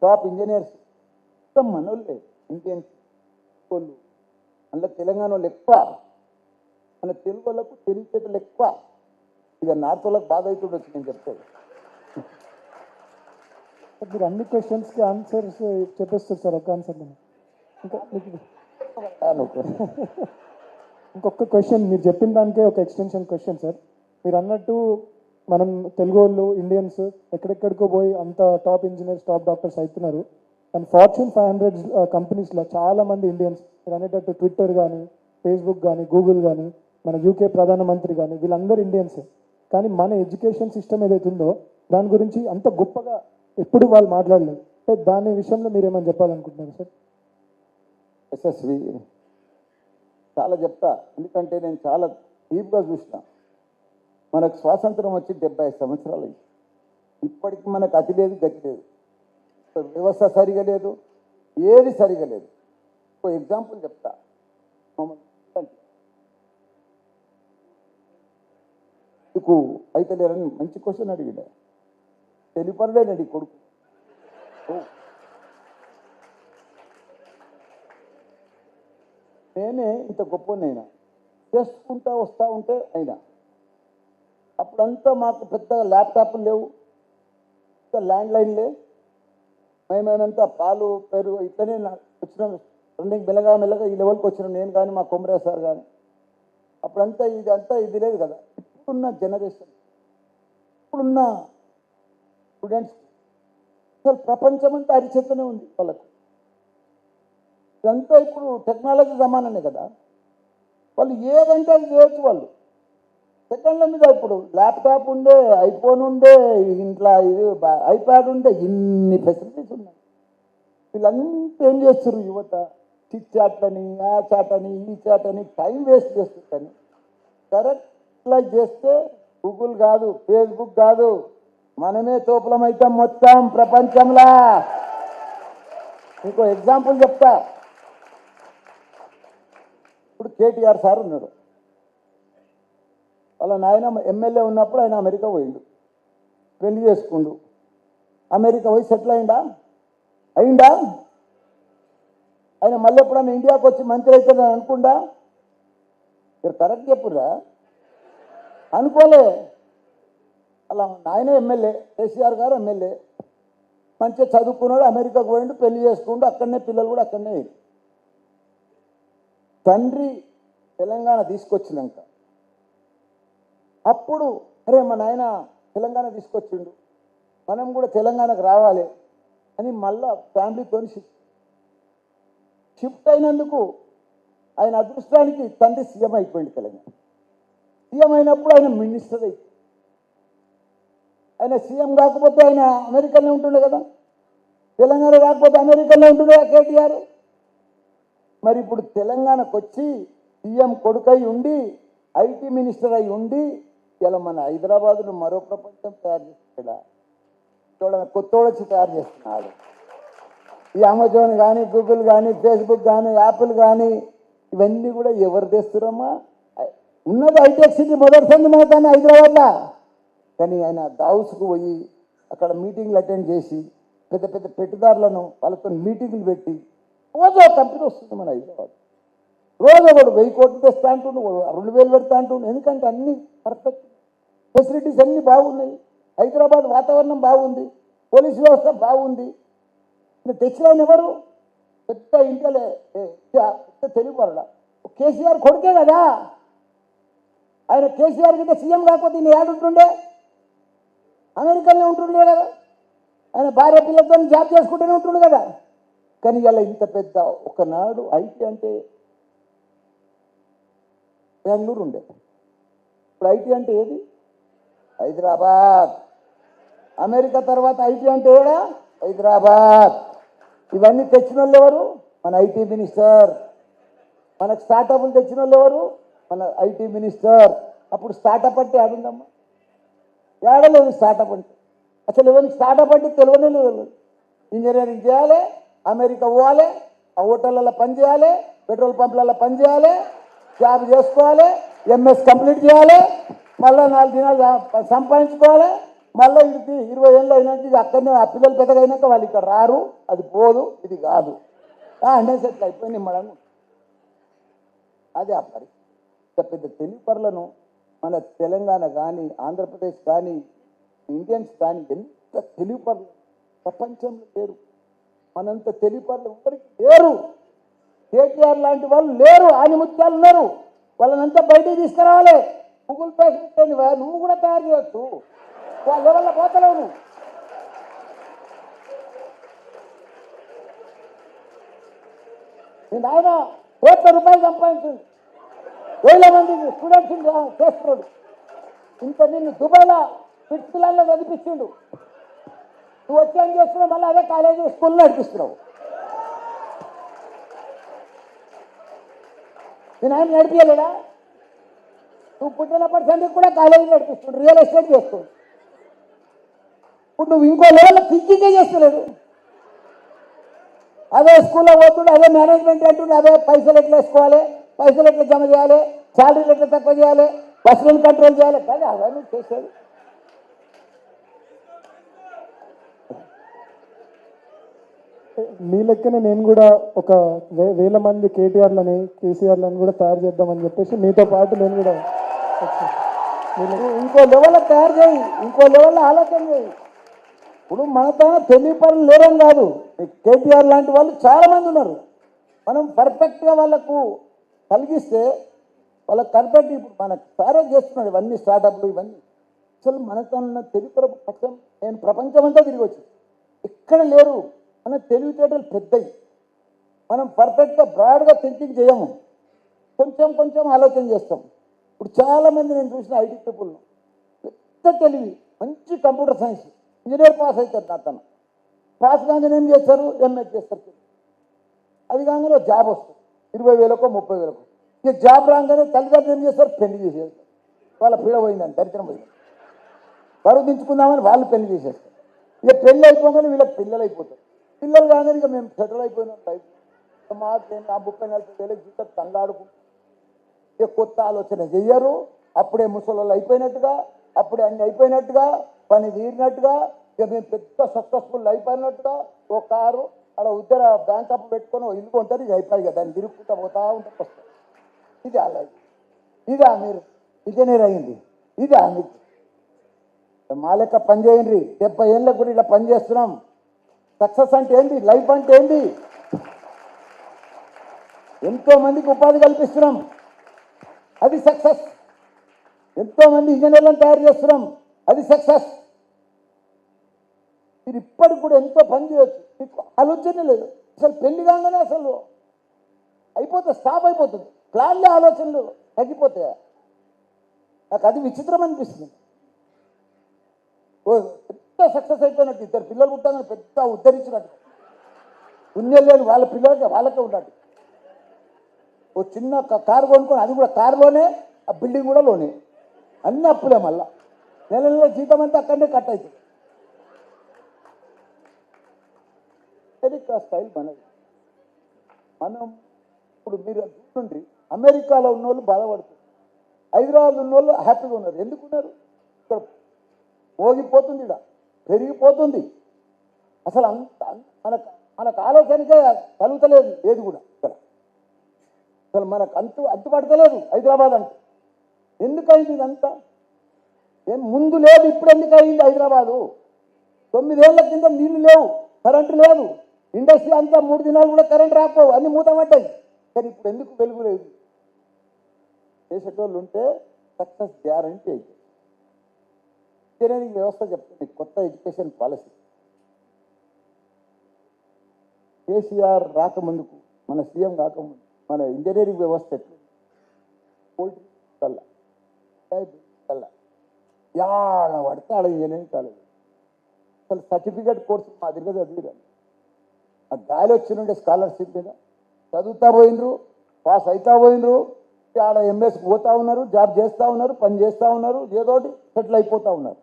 టాప్ ఇంజనీర్స్ మొత్తం మనోళ్ళే, ఇండియన్స్ వాళ్ళు. అందులో తెలంగాణ వాళ్ళు ఎక్కువ, మన తెలుగు వాళ్ళకు తెలివితేటలు ఎక్కువ. ఇక నార్త్ వాళ్ళకి బాధ అవుతుండొచ్చు నేను చెప్తాను. మీరు అన్ని క్వశ్చన్స్కి ఆన్సర్స్ చెప్పేస్తారు సార్, ఒక ఆన్సర్. ఇంకా ఇంకొక క్వశ్చన్, మీరు చెప్పిన దానికే ఒక ఎక్స్టెన్షన్ క్వశ్చన్ సార్. మీరు అన్నట్టు మనం తెలుగు వాళ్ళు, ఇండియన్స్ ఎక్కడెక్కడికో పోయి అంత టాప్ ఇంజనీర్స్, టాప్ డాక్టర్స్ అవుతున్నారు. అండ్ ఫార్చ్యూన్ 500 కంపెనీస్లో చాలామంది ఇండియన్స్, మీరు అనేటట్టు ట్విట్టర్ కానీ, ఫేస్బుక్ కానీ, గూగుల్ కానీ, మన యూకే ప్రధానమంత్రి కానీ, వీళ్ళందరూ ఇండియన్సే. కానీ మన ఎడ్యుకేషన్ సిస్టమ్ ఏదైతే ఉందో దాని గురించి అంత గొప్పగా ఎప్పుడు వాళ్ళు మాట్లాడలేదు. అంటే దాని విషయంలో మీరు ఏమైనా చెప్పాలనుకుంటున్నారు సార్? యశస్వి, చాలా చెప్తా, ఎందుకంటే నేను చాలా డీప్గా చూసిన. మనకు స్వాతంత్రం వచ్చి 75 సంవత్సరాలు అయింది. ఇప్పటికి మనకు అతి లేదు, గతి లేదు, వ్యవస్థ సరిగా లేదు, ఏది సరిగా లేదు. ఒక ఎగ్జాంపుల్ చెప్తా. నీకు అయితే లేరని మంచి క్వశ్చన్ అడిగిన, తెలిపర్లేనండి కొడుకు. నేనే ఇంత గొప్పనైనా చేసుకుంటా వస్తూ ఉంటే అయినా. అప్పుడంతా మాకు పెద్దగా ల్యాప్టాప్లు లేవు, ల్యాండ్లైన్లే. మేమేనంతా పాలు, పెరుగు ఇట్లనే వచ్చిన రన్నింగ్ మెల్లగా ఈ లెవెల్కి వచ్చినాం. నేను కానీ మా కొమరే సార్ కానీ. అప్పుడంతా ఇది లేదు కదా. ఇప్పుడున్న జనరేషన్, ఇప్పుడున్న స్టూడెంట్స్ అసలు ప్రపంచం అంతా అరిచేతనే ఉంది వాళ్ళకు. ఇదంతా ఇప్పుడు టెక్నాలజీ జమానానే కదా. వాళ్ళు ఏదంటే అది చేయొచ్చు. వాళ్ళు సెకండ్ల మీద ఇప్పుడు ల్యాప్టాప్ ఉండే, ఐఫోన్ ఉండే, ఇంట్లో ఇది ఐప్యాడ్ ఉండే, ఇన్ని ఫెసిలిటీస్ ఉన్నాయి. వీళ్ళంతా ఏం చేస్తారు? యువత చిట్ చాట్లని, ఆ చాట్ అని, ఈ చాట్ అని టైం వేస్ట్ చేస్తుంటాను. కరెక్ట్లా చేస్తే గూగుల్ కాదు, ఫేస్బుక్ కాదు, మనమే తోపులమైతాం మొత్తం ప్రపంచంలో. ఇంకో ఎగ్జాంపుల్ చెప్తా. ఇప్పుడు కేటీఆర్ సార్ ఉన్నాడు, వాళ్ళ నాయన ఎమ్మెల్యే ఉన్నప్పుడు ఆయన అమెరికా పోయిండు, పెళ్లి చేసుకుండు. అమెరికా పోయి సెటిల్ అయిందా? ఆయన మళ్ళీ ఎప్పుడన్నా ఇండియాకి వచ్చి మంత్రి అవుతుందని అనుకుండా? మీరు కరెక్ట్ చెప్పురా, అనుకోలే. అలా ఆయన ఎమ్మెల్యే, కేసీఆర్ గారు ఎమ్మెల్యే, మంచిగా చదువుకున్నాడు, అమెరికాకు పోయిండు, పెళ్లి చేసుకుంటూ అక్కడనే పిల్లలు కూడా అక్కడనే. తండ్రి తెలంగాణ తీసుకొచ్చినాక అప్పుడు అరే మా నాయన తెలంగాణ తీసుకొచ్చిండు, మనం కూడా తెలంగాణకు రావాలి అని మళ్ళా ఫ్యామిలీతో షిఫ్ట్ అయినందుకు ఆయన అదృష్టానికి తండ్రి సీఎం అయిపోయింది. తెలంగాణ సీఎం అయినప్పుడు ఆయన మినిస్టర్ అయిపోయింది. ఆయన సీఎం కాకపోతే ఆయన అమెరికాలో ఉంటుండే కదా, తెలంగాణ రాకపోతే అమెరికాలో ఉంటుండే కేటీఆర్. మరి ఇప్పుడు తెలంగాణకు వచ్చి సీఎం కొడుకై ఉండి, ఐటీ మినిస్టర్ అయి ఉండి, ఇలా మన హైదరాబాద్ను మరో ప్రపంచం తయారు చేస్తున్నాడా? చూడండి, కొత్తోడు వచ్చి తయారు చేస్తున్నాడు. ఈ అమెజాన్ కానీ, గూగుల్ కానీ, ఫేస్బుక్ కానీ, యాపిల్ కానీ, ఇవన్నీ కూడా ఎవరు తెస్తున్నారమ్మా? ఉన్నది హైటెక్ సిటీ మొదటిసారి మనకన్నా హైదరాబాద్లో. కానీ ఆయన దావుస్కు పోయి అక్కడ మీటింగ్లు అటెండ్ చేసి పెద్ద పెద్ద పెట్టుదారులను వాళ్ళతో మీటింగ్లు పెట్టి రోజు కంపెనీ వస్తుంది మన హైదరాబాద్. రోజు ఒకడు 1000 కోట్లు తెస్తా అంటుండు, 2000 పెడతా అంటుండు. ఎందుకంటే అన్ని పర్ఫెక్ట్ ఫెసిలిటీస్ అన్నీ బాగున్నాయి. హైదరాబాద్ వాతావరణం బాగుంది, పోలీస్ వ్యవస్థ బాగుంది. తెచ్చిన ఎవరు? పెద్ద ఇంటలే, పెద్ద తెలుగువారుడ కేసీఆర్ కొడుకే కదా. ఆయన కేసీఆర్ కింద సీఎం కాకపోతే ఈయన ఏడుంటుండే? అమెరికాలో ఉంటుండే కదా. ఆయన భార్య పిల్లలతో జాబ్ చేసుకుంటూనే ఉంటుండు కదా. కానీ ఇలా ఇంత పెద్ద ఒకనాడు ఐటీ అంటే బెంగళూరు ఉండే, ఇప్పుడు ఐటీ అంటే ఏది? హైదరాబాద్. అమెరికా తర్వాత ఐటీ అంటే ఏడా? హైదరాబాద్. ఇవన్నీ తెచ్చిన వాళ్ళు ఎవరు? మన ఐటీ మినిస్టర్. మనకు స్టార్టప్లు తెచ్చిన వాళ్ళు ఎవరు? మన ఐటీ మినిస్టర్. అప్పుడు స్టార్టప్ అంటే ఏడుందమ్మా? ఏడలేదు స్టార్టప్ అంటే. అసలు ఎవరికి స్టార్టప్ అంటే తెలియనే లేదు. ఇంజనీరింగ్ చేయాలి, అమెరికా పోవాలి, ఆ హోటళ్ళలో పని చేయాలి, పెట్రోల్ పంపులలో పని చేయాలి, జాబ్ చేసుకోవాలి, ఎంఎస్ కంప్లీట్ చేయాలి, మళ్ళీ 4 దినాలు సంపాదించుకోవాలి, మళ్ళీ ఇది 20 ఏళ్ళు అయినాక ఇది అక్కడనే ఆ పిల్లలు పెద్దగా అయినాక వాళ్ళు ఇక్కడ రారు, అది పోదు, ఇది కాదు అంటే సెట్లు అయిపోయింది మేడం. అదే ఆ పరిస్థితి. పెద్ద తెలుగు పరులను మన తెలంగాణ కానీ ఆంధ్రప్రదేశ్ కానీ ఇండియన్స్ కానీ ఎంత తెలుగు పరులు ప్రపంచంలో లేరు. మనంత తెలుగు పరులు ఎవరికి లేరు. కేటీఆర్ లాంటి వాళ్ళు లేరు, ఆనిముత్యాలు ఉన్నారు. వాళ్ళనంతా బయటికి తీసుకురావాలి. గూగుల్ పే నువ్వు కూడా తయారు చేయొచ్చు, వాళ్ళ లెవెల్లో పోతలేవు నువ్వు. నేను ఆయన ₹1,00,00,000 సంపాదించింది, 1000 మంది స్టూడెంట్స్ చేస్తున్నాడు. ఇంత నిన్ను దుబాయ్లో పిట్స్లాండ్లో చదివిస్తుండు. నువ్వు వచ్చి ఏం చేస్తున్నావు? మళ్ళీ అదే కాలేజీ స్కూల్లో నడిపిస్తున్నావు. నేను ఆయన నడిపించలేదా? నువ్వు పుట్టినప్పటి సందికి కూడా కాలేజీ నడిపిస్తుండు, రియల్ ఎస్టేట్ చేస్తుంది. ఇప్పుడు నువ్వు ఇంకో లెవెల్లో థింకింగే చేస్తున్నాడు. అదే స్కూల్లో పోతుండే, అదే మేనేజ్మెంట్ అంటుండే, అదే పైసలు ఎట్లా వేసుకోవాలి, పైసలు ఎట్లా జమ చేయాలి, శాలరీలు ఎట్లా తక్కువ చేయాలి, బస్సులను కంట్రోల్ చేయాలి. కానీ అవన్నీ చేసేది. మీ లెక్కనే నేను కూడా ఒక 1000 మంది కేటీఆర్లని కేసీఆర్లని కూడా తయారు చేద్దామని చెప్పేసి మీతో పాటు నేను కూడా ఇంకో లెవెల్లో తయారు చేయి, ఇంకో లెవెల్లో ఆలోచన చేయి. ఇప్పుడు మనతో తెలివి పనులు లేరని కాదు, కేటీఆర్ లాంటి వాళ్ళు చాలామంది ఉన్నారు. మనం పర్ఫెక్ట్గా వాళ్ళకు కలిగిస్తే వాళ్ళకి పర్ఫెక్ట్. ఇప్పుడు మనకు సారే చేస్తున్నాడు ఇవన్నీ స్టార్టప్లు ఇవన్నీ. అసలు మనతో ఉన్న తెలివి పక్షం నేను ప్రపంచం అంతా తిరిగి వచ్చి ఎక్కడ లేరు. మన తెలివితేటలు పెద్దవి. మనం పర్ఫెక్ట్గా బ్రాడ్గా థింకింగ్ చేయము, కొంచెం కొంచెం ఆలోచన చేస్తాం. ఇప్పుడు చాలామంది నేను చూసిన ఐటీ పీపుల్ను పెద్ద తెలివి, మంచి కంప్యూటర్ సైన్స్ ఇంజనీర్ పాస్ అవుతారు. నాతను పాస్ కాగానే ఏం చేస్తారు? ఎంఎస్ చేస్తారు. అది కాగానే జాబ్ వస్తుంది, 20,000కో 30,000కో. ఇక జాబ్ రాగానే తల్లిదండ్రులు ఏం చేస్తారు? పెళ్లి చేసేస్తారు. వాళ్ళ పీడ పోయిందని, దరిద్రం పోయింది, బరువు దించుకుందామని వాళ్ళు పెళ్లి చేసేస్తారు. ఇక పెళ్ళి అయిపోగానే వీళ్ళకి పిల్లలు అయిపోతారు. పిల్లలు కాగానే ఇక మేము సెటిల్ అయిపోయినాం లైఫ్. మా 30-40,000 జీతం తంగాడుకుంటాం. ఇక కొత్త ఆలోచన చెయ్యరు. అప్పుడే ముసలోళ్ళు అయిపోయినట్టుగా, అప్పుడే అన్ని అయిపోయినట్టుగా, పని తీరినట్టుగా, ఇక మేము పెద్ద సక్సెస్ఫుల్ అయిపోయినట్టుగా ఓ కారు అక్కడ ఉద్దర బ్యాంక్ అప్పు పెట్టుకొని ఇల్లు కొంటారు. ఇక అయిపోయి కదా దాన్ని తిరుగుకుంటా పోతా ఉంటారు, వస్తారు. ఇది అలా ఇదా మీరు ఇంజనీర్ అయింది, ఇదా మీకు మా లెక్క పని చేయండి. 70 ఏళ్ళకు కూడా ఇలా పని చేస్తున్నాం. సక్సెస్ అంటే ఏంటి? లైఫ్ అంటే ఏంటి? ఎంతో మందికి ఉపాధి కల్పిస్తున్నాం, అది సక్సెస్. ఎంతో మంది ఇంజనీర్లను తయారు చేస్తున్నాం, అది సక్సెస్. మీరు ఇప్పటికి కూడా ఎంతో పని చేయొచ్చు, మీకు ఆలోచన లేదు. అసలు పెళ్లి కాగానే అసలు అయిపోతుంది, స్టాప్ అయిపోతుంది. ప్లాన్లే ఆలోచనలు తగ్గిపోతాయి. నాకు అది విచిత్రం అనిపిస్తుంది. ఓ పెద్ద సక్సెస్ అయిపోయినట్టు, 2 పిల్లలు పుట్టాలని పెద్ద ఉద్ధరించినట్టు, పుణ్యం లేని వాళ్ళ పిల్లలకి వాళ్ళకే ఉన్నట్టు. ఓ చిన్న కారు కొనుక్కొని, అది కూడా కారులోనే, ఆ బిల్డింగ్ కూడా లోనే, అన్ని అప్పులే. మళ్ళా నెల నెల జీతం అంతా అక్కడనే కట్ అవుతుంది. స్టైల్ మనది. మనం ఇప్పుడు మీరు చూడండి, అమెరికాలో ఉన్నోళ్ళు బాధపడుతుంది, హైదరాబాద్ ఉన్నోళ్ళు హ్యాపీగా ఉన్నారు. ఎందుకున్నారు? ఇక్కడ మోగిపోతుంది, ఇక్కడ పెరిగిపోతుంది. అసలు మనకు మనకు ఆలోచనకే కలుగుతలేదు ఏది కూడా. ఇక్కడ అసలు మనకు అంతుపడతలేదు హైదరాబాద్ అంటే. ఎందుకయింది ఇదంతా? ఏం ముందు లేదు, ఇప్పుడు ఎందుకు అయింది హైదరాబాదు? 9 ఏళ్ల కింద నీళ్లు లేవు, కరెంటు లేదు, ఇండస్ట్రీ అంతా 3 దినాలు కూడా కరెంట్ రాకపోవు, అన్ని మూతపడ్డాయి. కానీ ఇప్పుడు ఎందుకు వెలుగు లేదు? చేసేటోళ్ళు ఉంటే సక్సెస్ గ్యారంటీ అయితే. ఇంజనీరింగ్ వ్యవస్థ చెప్తుంది, కొత్త ఎడ్యుకేషన్ పాలసీ. కేసీఆర్ రాకముందుకు మన సీఎం కాకముందు మన ఇంజనీరింగ్ వ్యవస్థ ఎట్లా పోల్ట్రీ కల్లా కల్లా యాడ పడితే ఆడ ఇంజనీరింగ్ కాలేజ్ అసలు సర్టిఫికేట్ కోర్సు మాదిరిగా చదివిరాను. ఆ గాలి వచ్చినుండే స్కాలర్షిప్ మీద చదువుతా పోయినరు, పాస్ అవుతా పోయినరు, ఆడ ఎంఎస్కి పోతా ఉన్నారు, జాబ్ చేస్తూ ఉన్నారు, పని చేస్తూ ఉన్నారు, ఏదోటి సెటిల్ అయిపోతూ ఉన్నారు.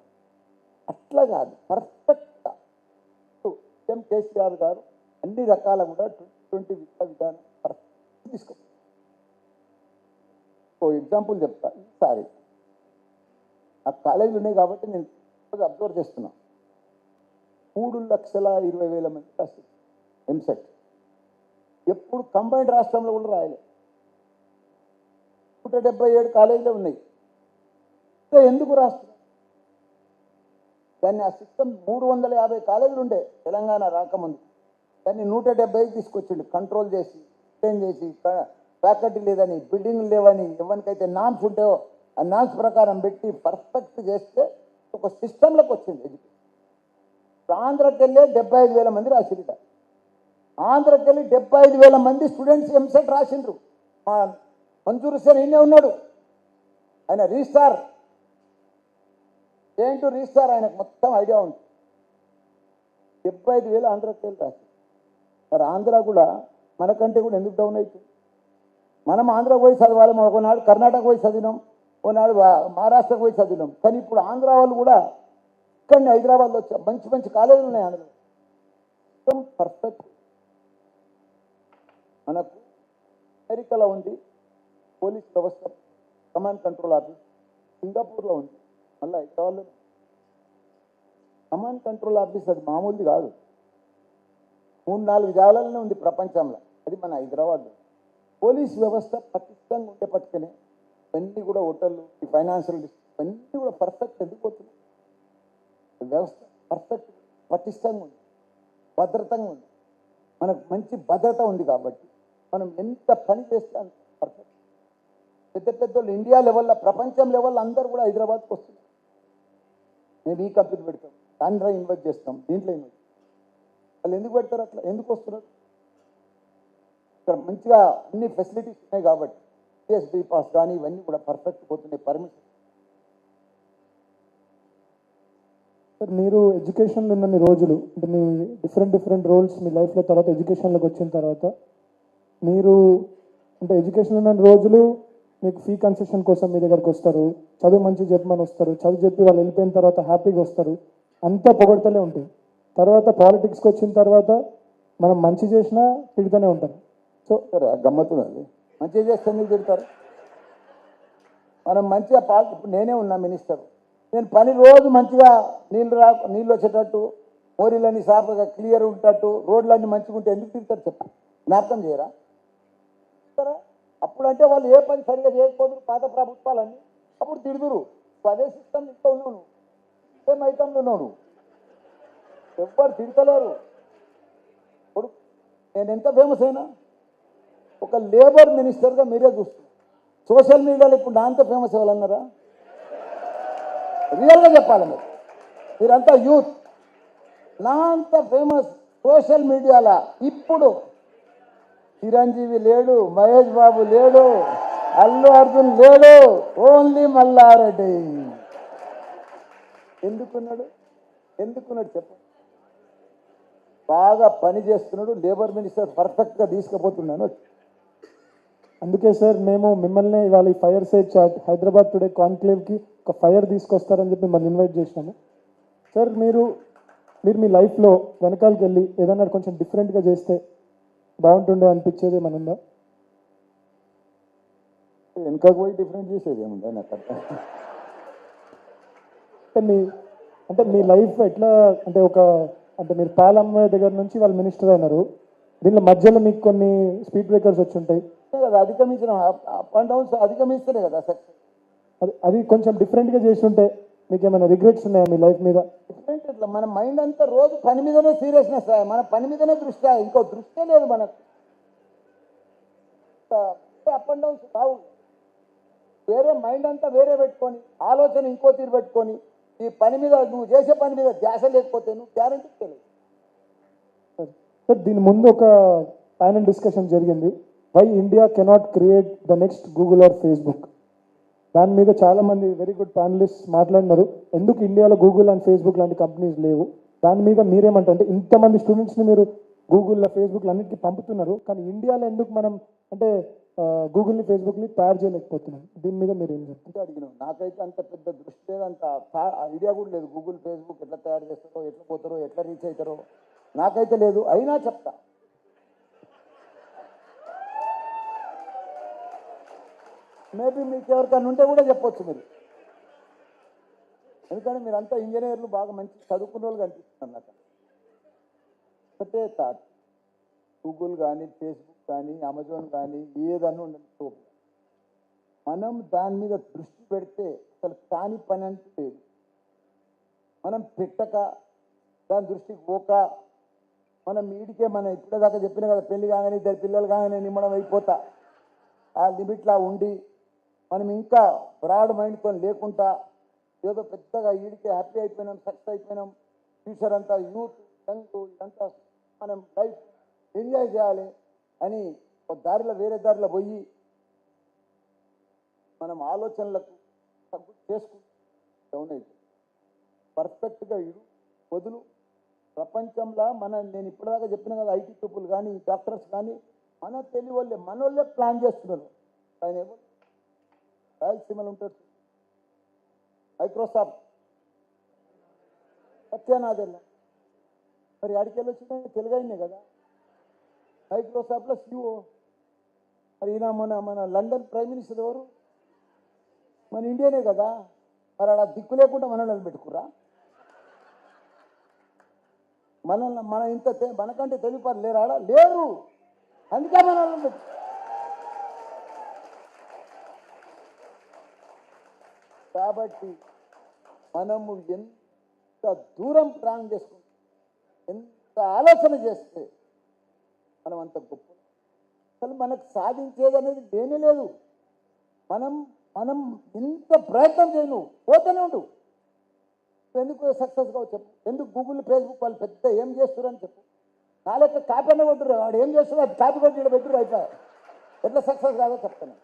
అట్లా కాదు, పర్ఫెక్ట్గా సీఎం కేసీఆర్ గారు అన్ని రకాల కూడా 2020 విద్యా విధానం పర్ఫెక్ట్ తీసుకో. ఎగ్జాంపుల్ చెప్తా. ఈసారి ఆ కాలేజీలు ఉన్నాయి కాబట్టి నేను అబ్జర్వ్ చేస్తున్నా. 3,20,000 మంది రాస్తారు ఎంసెట్. ఎప్పుడు కంబైన్డ్ రాష్ట్రంలో కూడా రాయలేదు. 177 కాలేజీలు ఉన్నాయి. ఇంకా ఎందుకు రాస్తున్నారు? దాన్ని ఆ సిస్టమ్ 350 కాలేజీలు ఉండే తెలంగాణ రాకముందు. దాన్ని 170 తీసుకొచ్చిండు, కంట్రోల్ చేసి ఎక్స్టెండ్ చేసి, ఫ్యాకల్టీ లేదని, బిల్డింగ్లు లేవని, ఎవరికైతే నామ్స్ ఉంటాయో ఆ నామ్స్ ప్రకారం పెట్టి పర్ఫెక్ట్ చేస్తే ఒక సిస్టంలోకి వచ్చింది ఎడ్యుకేషన్. ఆంధ్రకి వెళ్ళే 75,000 మంది రాసిండ్రు. ఆంధ్రకి వెళ్ళి 75,000 మంది స్టూడెంట్స్ ఎంసెట్ రాసిండ్రు. మా మంజూరు సార్ ఈయనే ఉన్నాడు, ఆయన రిజిస్టార్ ఏంటో రిజిస్టార్, ఆయనకు మొత్తం ఐడియా ఉంది. 75,000 ఆంధ్రకి వెళ్ళి రాసింది. మరి ఆంధ్ర కూడా మనకంటే కూడా ఎందుకు డౌన్ అవుతుంది? మనం ఆంధ్ర పోయి చదవాలి, ఒకనాడు కర్ణాటక పోయి చదివినాం, ఒకనాడు మహారాష్ట్రకు పోయి చదివినాం. కానీ ఇప్పుడు ఆంధ్ర వాళ్ళు కూడా ఇక్కడనే హైదరాబాద్లో మంచి మంచి కాలేజీలు ఉన్నాయి. ఆంధ్ర మొత్తం పర్ఫెక్ట్. మనకు అమెరికాలో ఉంది పోలీస్ వ్యవస్థ, కమాండ్ కంట్రోల్ ఆఫీస్. సింగపూర్లో ఉంది, మళ్ళీ హైదరాబాద్లో కమాండ్ కంట్రోల్ ఆఫీస్. అది మామూలుది కాదు, 3-4 జాగాలనే ఉంది ప్రపంచంలో. అది మన హైదరాబాద్లో. పోలీస్ వ్యవస్థ పటిష్టంగా ఉండే పట్టుకనే ఇవన్నీ కూడా హోటళ్ళు, ఈ ఫైనాన్షియల్ ఇవన్నీ కూడా పర్ఫెక్ట్ ఎందుకు పోతున్నాయి? వ్యవస్థ పర్ఫెక్ట్ పటిష్టంగా ఉంది, భద్రతంగా ఉంది. మనకు మంచి భద్రత ఉంది కాబట్టి మనం ఎంత పని చేస్తే అంత పర్ఫెక్ట్. పెద్ద పెద్ద వాళ్ళు ఇండియా లెవెల్లో, ప్రపంచం లెవెల్లో అందరూ కూడా హైదరాబాద్కి వస్తున్నారు. మేము ఈ కంపెనీ పెడతాం, దాంట్లో ఇన్వెస్ట్ చేస్తాం, దీంట్లో ఇన్వెస్ట్. వాళ్ళు ఎందుకు పెడతారు అట్లా? ఎందుకు వస్తున్నారు? ఇక్కడ మంచిగా అన్ని ఫెసిలిటీస్ ఉన్నాయి కాబట్టి పిఎస్బి పాస్ కానీ ఇవన్నీ కూడా పర్ఫెక్ట్ పోతున్నాయి. పర్మిషన్. సార్, మీరు ఎడ్యుకేషన్లో ఉన్నన్ని రోజులు, అంటే మీ డిఫరెంట్ రోల్స్ మీ లైఫ్లో తర్వాత ఎడ్యుకేషన్లోకి వచ్చిన తర్వాత మీరు అంటే ఎడ్యుకేషన్లో ఉన్న రోజులు మీకు ఫీ కన్సెషన్ కోసం మీ దగ్గరకు వస్తారు, చదువు మంచి చెప్పమని వస్తారు, చదువు చెప్పి వాళ్ళు వెళ్ళిపోయిన తర్వాత హ్యాపీగా వస్తారు, అంతా పొగడతలే ఉంటుంది. తర్వాత పాలిటిక్స్కి వచ్చిన తర్వాత మనం మంచి చేసినా తిడుతూనే ఉంటారు. సో గమ్మత్తున్నది, మంచిగా చేస్తే ఎందుకు తిడతారు? మనం మంచిగా ఇప్పుడు నేనే ఉన్నా మినిస్టర్, నేను పని రోజు మంచిగా నీళ్ళు వచ్చేటట్టు, మోరీలన్నీ సాఫ్గా క్లియర్ ఉండేటట్టు, రోడ్లన్నీ మంచిగా ఉంటే ఎందుకు తిడతారు చెప్పు? జ్ఞాపకం చేయరా? అప్పుడంటే వాళ్ళు ఏ పని సరిగా చేయకపోదు పాత ప్రభుత్వాలన్నీ, అప్పుడు తిడుదురు. అదే సిస్టమ్ ఇంకా ఉన్నావు, నువ్వు సేమ్ ఐటంలో ఉన్నావు, నువ్వు ఎవ్వరు తిడతలేరు. నేను ఎంత ఫేమస్ అయినా ఒక లేబర్ మినిస్టర్గా మీరే చూస్తున్నారు. సోషల్ మీడియాలో ఇప్పుడు నా అంత ఫేమస్ అవ్వాలన్నారా? రియల్గా చెప్పాలి, మీరంతా యూత్. నా అంత ఫేమస్ సోషల్ మీడియాలో ఇప్పుడు చిరంజీవి లేడు, మహేష్ బాబు లేడు, అల్లు అర్జున్ లేడు, ఓన్లీ మల్లారెడ్డి. ఎందుకున్నాడు చెప్పండి? బాగా పని చేస్తున్నాడు, లేబర్ మినిస్టర్ పర్ఫెక్ట్గా తీసుకుపోతున్నాను. అందుకే సార్ మేము మిమ్మల్ని ఇవాళ ఈ fireside chat Hyderabad today కాన్క్లేవ్కి ఒక ఫైర్ తీసుకొస్తారని చెప్పి మిమ్మల్ని ఇన్వైట్ చేసినాము. సార్, మీరు మీ లైఫ్లో వెనకాలకి వెళ్ళి ఏదన్నా కొంచెం డిఫరెంట్గా చేస్తే బాగుంటుండే అనిపించేది ఏమైనా ఉందా? వెనకకు పోయి డిఫరెంట్ చేసేది ఏముందా నాకు అర్థం. అంటే మీ లైఫ్ ఎట్లా అంటే మీరు పాలమ్మ దగ్గర నుంచి వాళ్ళు మినిస్టర్ అయినారు, దీనిలో మధ్యలో మీకు కొన్ని స్పీడ్ బ్రేకర్స్ వచ్చి ఉంటాయి కదా, అధిగమించిన అప్ అండ్ డౌన్స్ అధిగమిస్తేనే కదా సక్సెస్. అది కొంచెం డిఫరెంట్గా చేసి ఉంటే మీకు ఏమైనా రిగ్రెట్స్ ఉన్నాయా మీ లైఫ్ మీద? డిఫరెంట్ ఇట్లా మన మైండ్ అంతా రోజు పని మీదనే సీరియస్నెస్, మన పని మీదనే దృష్టి, ఇంకో దృష్టే లేదు మనకు. అప్ అండ్ డౌన్స్ రావు. వేరే మైండ్ అంతా వేరే పెట్టుకొని, ఆలోచన ఇంకో తీరు పెట్టుకొని, ఈ పని మీద నువ్వు చేసే పని మీద ధ్యాస లేకపోతే నువ్వు గ్యారంటీ తెలియదు. సార్ దీని ముందు ఒక ప్యానల్ డిస్కషన్ జరిగింది, why India cannot create the next Google or Facebook. దాని మీద చాలామంది వెరీ గుడ్ ప్యానలిస్ట్ మాట్లాడినారు, ఎందుకు ఇండియాలో గూగుల్ అండ్ ఫేస్బుక్ లాంటి కంపెనీస్ లేవు. దాని మీద మీరేమంటారు? అంటే ఇంతమంది స్టూడెంట్స్ని మీరు గూగుల్లో ఫేస్బుక్లో అన్నిటికీ పంపుతున్నారు, కానీ ఇండియాలో ఎందుకు మనం అంటే గూగుల్ని ఫేస్బుక్ని తయారు చేయలేకపోతున్నాం? దీని మీద మీరు ఏం చెప్తారు? అడిగినాం. నాకైతే అంత పెద్ద దృష్టి లేదు, అంత ఐడియా కూడా లేదు. గూగుల్ ఫేస్బుక్ ఎట్లా తయారు చేస్తారో, ఎట్లా పోతారో, ఎట్లా రీచ్ అవుతారో నాకైతే లేదు. అయినా చెప్తా, మేబీ మీకు ఎవరికైనా ఉంటే కూడా చెప్పొచ్చు మీరు. ఎందుకంటే మీరంతా ఇంజనీర్లు, బాగా మంచి చదువుకున్న వాళ్ళు కనిపిస్తున్నారు నాకు. ఒకటే థాట్, గూగుల్ కానీ ఫేస్బుక్ కానీ అమెజాన్ కానీ ఏదన్నా ఉండదు, మనం దాని మీద దృష్టి పెడితే అసలు కాని పని అంటూ లేదు. మనం పెట్టక, దాని దృష్టికి పోక, మనం వీడికే మనం ఇప్పటిదాకా చెప్పిన కదా, పెళ్లి కాగానే 2 పిల్లలు కాగానే నిమ్మడం అయిపోతా, ఆ లిమిట్లా ఉండి మనం ఇంకా బ్రాడ్ మైండ్తో లేకుండా ఏదో పెద్దగా వీడికే హ్యాపీ అయిపోయినాం, సక్సెస్ అయిపోయినాం, ఫ్యూచర్ అంతా యూత్ యంగ్ ఇదంతా మనం లైఫ్ ఎంజాయ్ చేయాలి అని ఒక దారిలో వేరే దారిలో పోయి మనం ఆలోచనలకు తగ్గు చేసుకుంటూ డౌన్ అయిపోయి పర్ఫెక్ట్గా ఇడు వదులు. ప్రపంచంలో నేను ఇప్పటిదాకా చెప్పిన కదా, ఐటీ పీపుల్ కానీ డాక్టర్స్ కానీ మన మనోళ్ళే ప్లాన్ చేస్తున్నారు. ఆయన ఏమో రాయలసీమలు ఉంటాడు, మైక్రోసాఫ్ట్ సత్యానాథెల్లా, మరి అడికెళ్ళి వచ్చిన తెలుగు అయినే కదా మైక్రోసాఫ్ట్లో సిఇఓ. మరి ఈయన మన లండన్ ప్రైమ్ మినిస్టర్ ఎవరు? మన ఇండియానే కదా. మరి అలా దిక్కు లేకుండా మనల్ని పెట్టుకురా? మన ఇంత మనకంటే తెలియపారు లేరు, ఆడ లేరు, అందుకే మనల్ని పెట్టు. కాబట్టి మనము ఎంత దూరం ప్లాన్ చేసుకుంటాం, ఎంత ఆలోచన చేస్తే మనం అంత గొప్ప. అసలు మనకు సాధించేది అనేది దేనే లేదు. మనం ఇంత ప్రయత్నం చేయను, పోతూనే ఉండు. ఎందుకు సక్సెస్ కావు చెప్పు? ఎందుకు గూగుల్ ఫేస్బుక్ వాళ్ళు పెద్ద ఏం చేస్తున్నారని చెప్పు. నా లెక్క కాపీ అన్న కొట్టురు, వాడు ఏం చేస్తున్నారు అది కాపీ కొట్టి ఇక్కడ పెట్టురు అయిపోయి ఎట్లా సక్సెస్ కాదో చెప్తాను.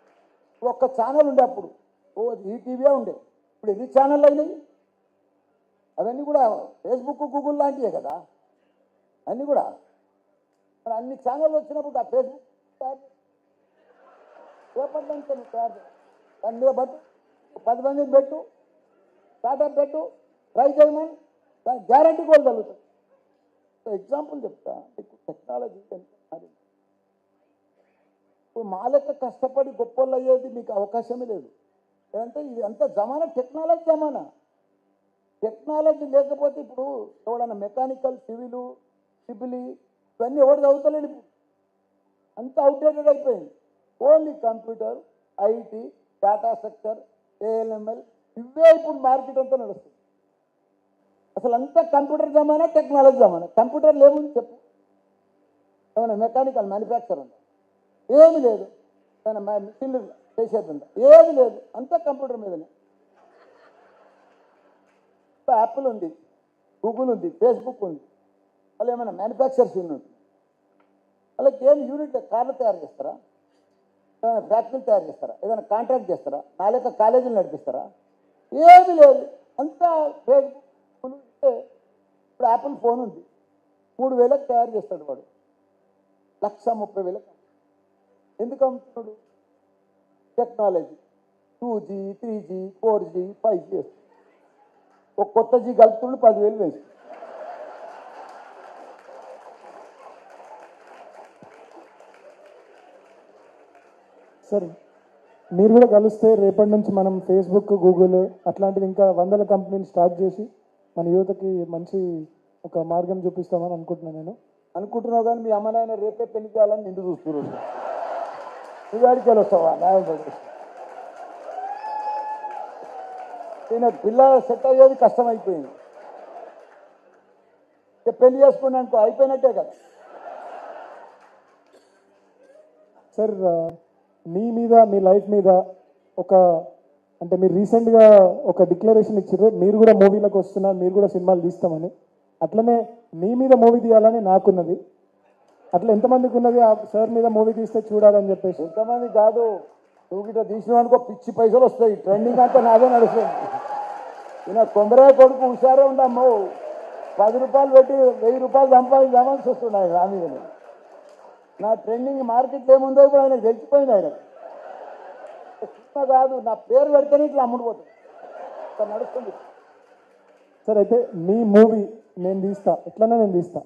ఒక్క ఛానల్ ఉండే అప్పుడు, ఈటీవీ ఉండే, ఇప్పుడు ఎన్ని ఛానళ్ళు అయినాయి? అవన్నీ కూడా ఫేస్బుక్ గూగుల్ లాంటివే కదా అన్నీ కూడా. మరి అన్ని ఛానళ్ళు వచ్చినప్పుడు ఆ ఫేస్బుక్ పేపర్లు అంటే తయారు దాని మీద పట్టు, 10 మందిని పెట్టు, స్టార్టప్ పెట్టు, ట్రై చేయమని, దాని గ్యారంటీ కూడా కలుగుతుంది. ఎగ్జాంపుల్ చెప్తా, టెక్నాలజీ ఎంత మారింది. ఇప్పుడు మా లెక్క కష్టపడి గొప్పలు అయ్యేది మీకు అవకాశమే లేదు. అంటే ఇది అంత జమానా టెక్నాలజీ జమానా. టెక్నాలజీ లేకపోతే ఇప్పుడు ఎవడన్నా మెకానికల్, సివిల్ ఇవన్నీ ఎవరు చదువుతలేడు. ఇప్పుడు అంతా అవుట్డేటెడ్ అయిపోయింది. Only computer, IT, data structure, AI ML ఇవే ఇప్పుడు మార్కెట్ అంతా నడుస్తుంది. అసలు అంతా కంప్యూటర్ జమానా, టెక్నాలజీ జమానా. కంప్యూటర్ లేముంది చెప్పు? ఏమైనా మెకానికల్ మ్యానుఫ్యాక్చర్ ఉందా? ఏమి లేదు. ఏమైనా మిషన్లు చేసేది ఉందా? ఏమి లేదు. అంతా కంప్యూటర్ మీదనే. యాపిల్ ఉంది, గూగుల్ ఉంది, ఫేస్బుక్ ఉంది, వాళ్ళు ఏమైనా మ్యానుఫ్యాక్చర్స్ యూనిట్, వాళ్ళకి ఏమి యూనిట్ కార్లు తయారు చేస్తారా? ఏమైనా ఫ్యాక్టరీలు తయారు చేస్తారా? ఏదైనా కాంట్రాక్ట్ చేస్తారా? నా లెక్క కాలేజీలు నడిపిస్తారా? ఏమి లేదు. అంతా ఫేస్బుక్. ఇప్పుడు యాపిల్ ఫోన్ ఉంది, 3,000కి తయారు చేస్తాడు వాడు, 1,30,000. ఎందుకు అమ్ముతున్నాడు? Technology 2G, 3G, 4G, 5G వస్తుంది. ఒక కొత్త జీ కలుపుతుండు 10,000 వేసి. సార్ మీరు కూడా కలిస్తే రేపటి నుంచి మనం ఫేస్బుక్, గూగుల్ అట్లాంటివి ఇంకా 100 కంపెనీలు స్టార్ట్ చేసి మన యువతకి మంచి ఒక మార్గం చూపిస్తామని అనుకుంటున్నాను. నేను అనుకుంటున్నావు కానీ మీ అమ్మ నాయన రేపే పెళ్లి చేయాలని నిండు చూస్తున్నారు. నువ్వేడికి వస్తావా? నేను పిల్ల సెట్ అయ్యేది కష్టమైపోయింది. పెళ్లి చేసుకుని అనుకో అయిపోయినట్టే కదా. సార్ మీ మీద, మీ లైఫ్ మీద ఒక అంటే మీరు రీసెంట్గా ఒక డిక్లరేషన్ ఇచ్చారు, మీరు కూడా మూవీలకు వస్తున్నారు, మీరు కూడా సినిమాలు తీస్తామని. అట్లనే మీ మీద మూవీ తీయాలని నాకున్నది. అట్లా ఎంతమందికి ఉన్నది ఆ సార్ మీద మూవీ తీస్తే చూడాలని చెప్పేసి? ఎంతమంది కాదు, నువ్వు గిట్ట తీసినావు అనుకో పిచ్చి పైసలు వస్తాయి. ట్రెండింగ్ అంతా నాదే నడుస్తుంది. ఈయన కొబ్బరి కొడుకు హుషారే ఉండమ్మో, 10 రూపాయలు పెట్టి 1000 రూపాయలు సంపాదించామని వస్తున్నాయి నా మీద. నా ట్రెండింగ్ మార్కెట్లో ఏముందో ఇప్పుడు ఆయనకు తెలిసిపోయింది. ఆయనకు కాదు, నా పేరు పెడితేనే ఇట్లా అమ్ముడుపోతుంది, ఇట్లా నడుస్తుంది. సార్ అయితే మీ మూవీ నేను తీస్తా, ఎట్లన్నా నేను తీస్తా,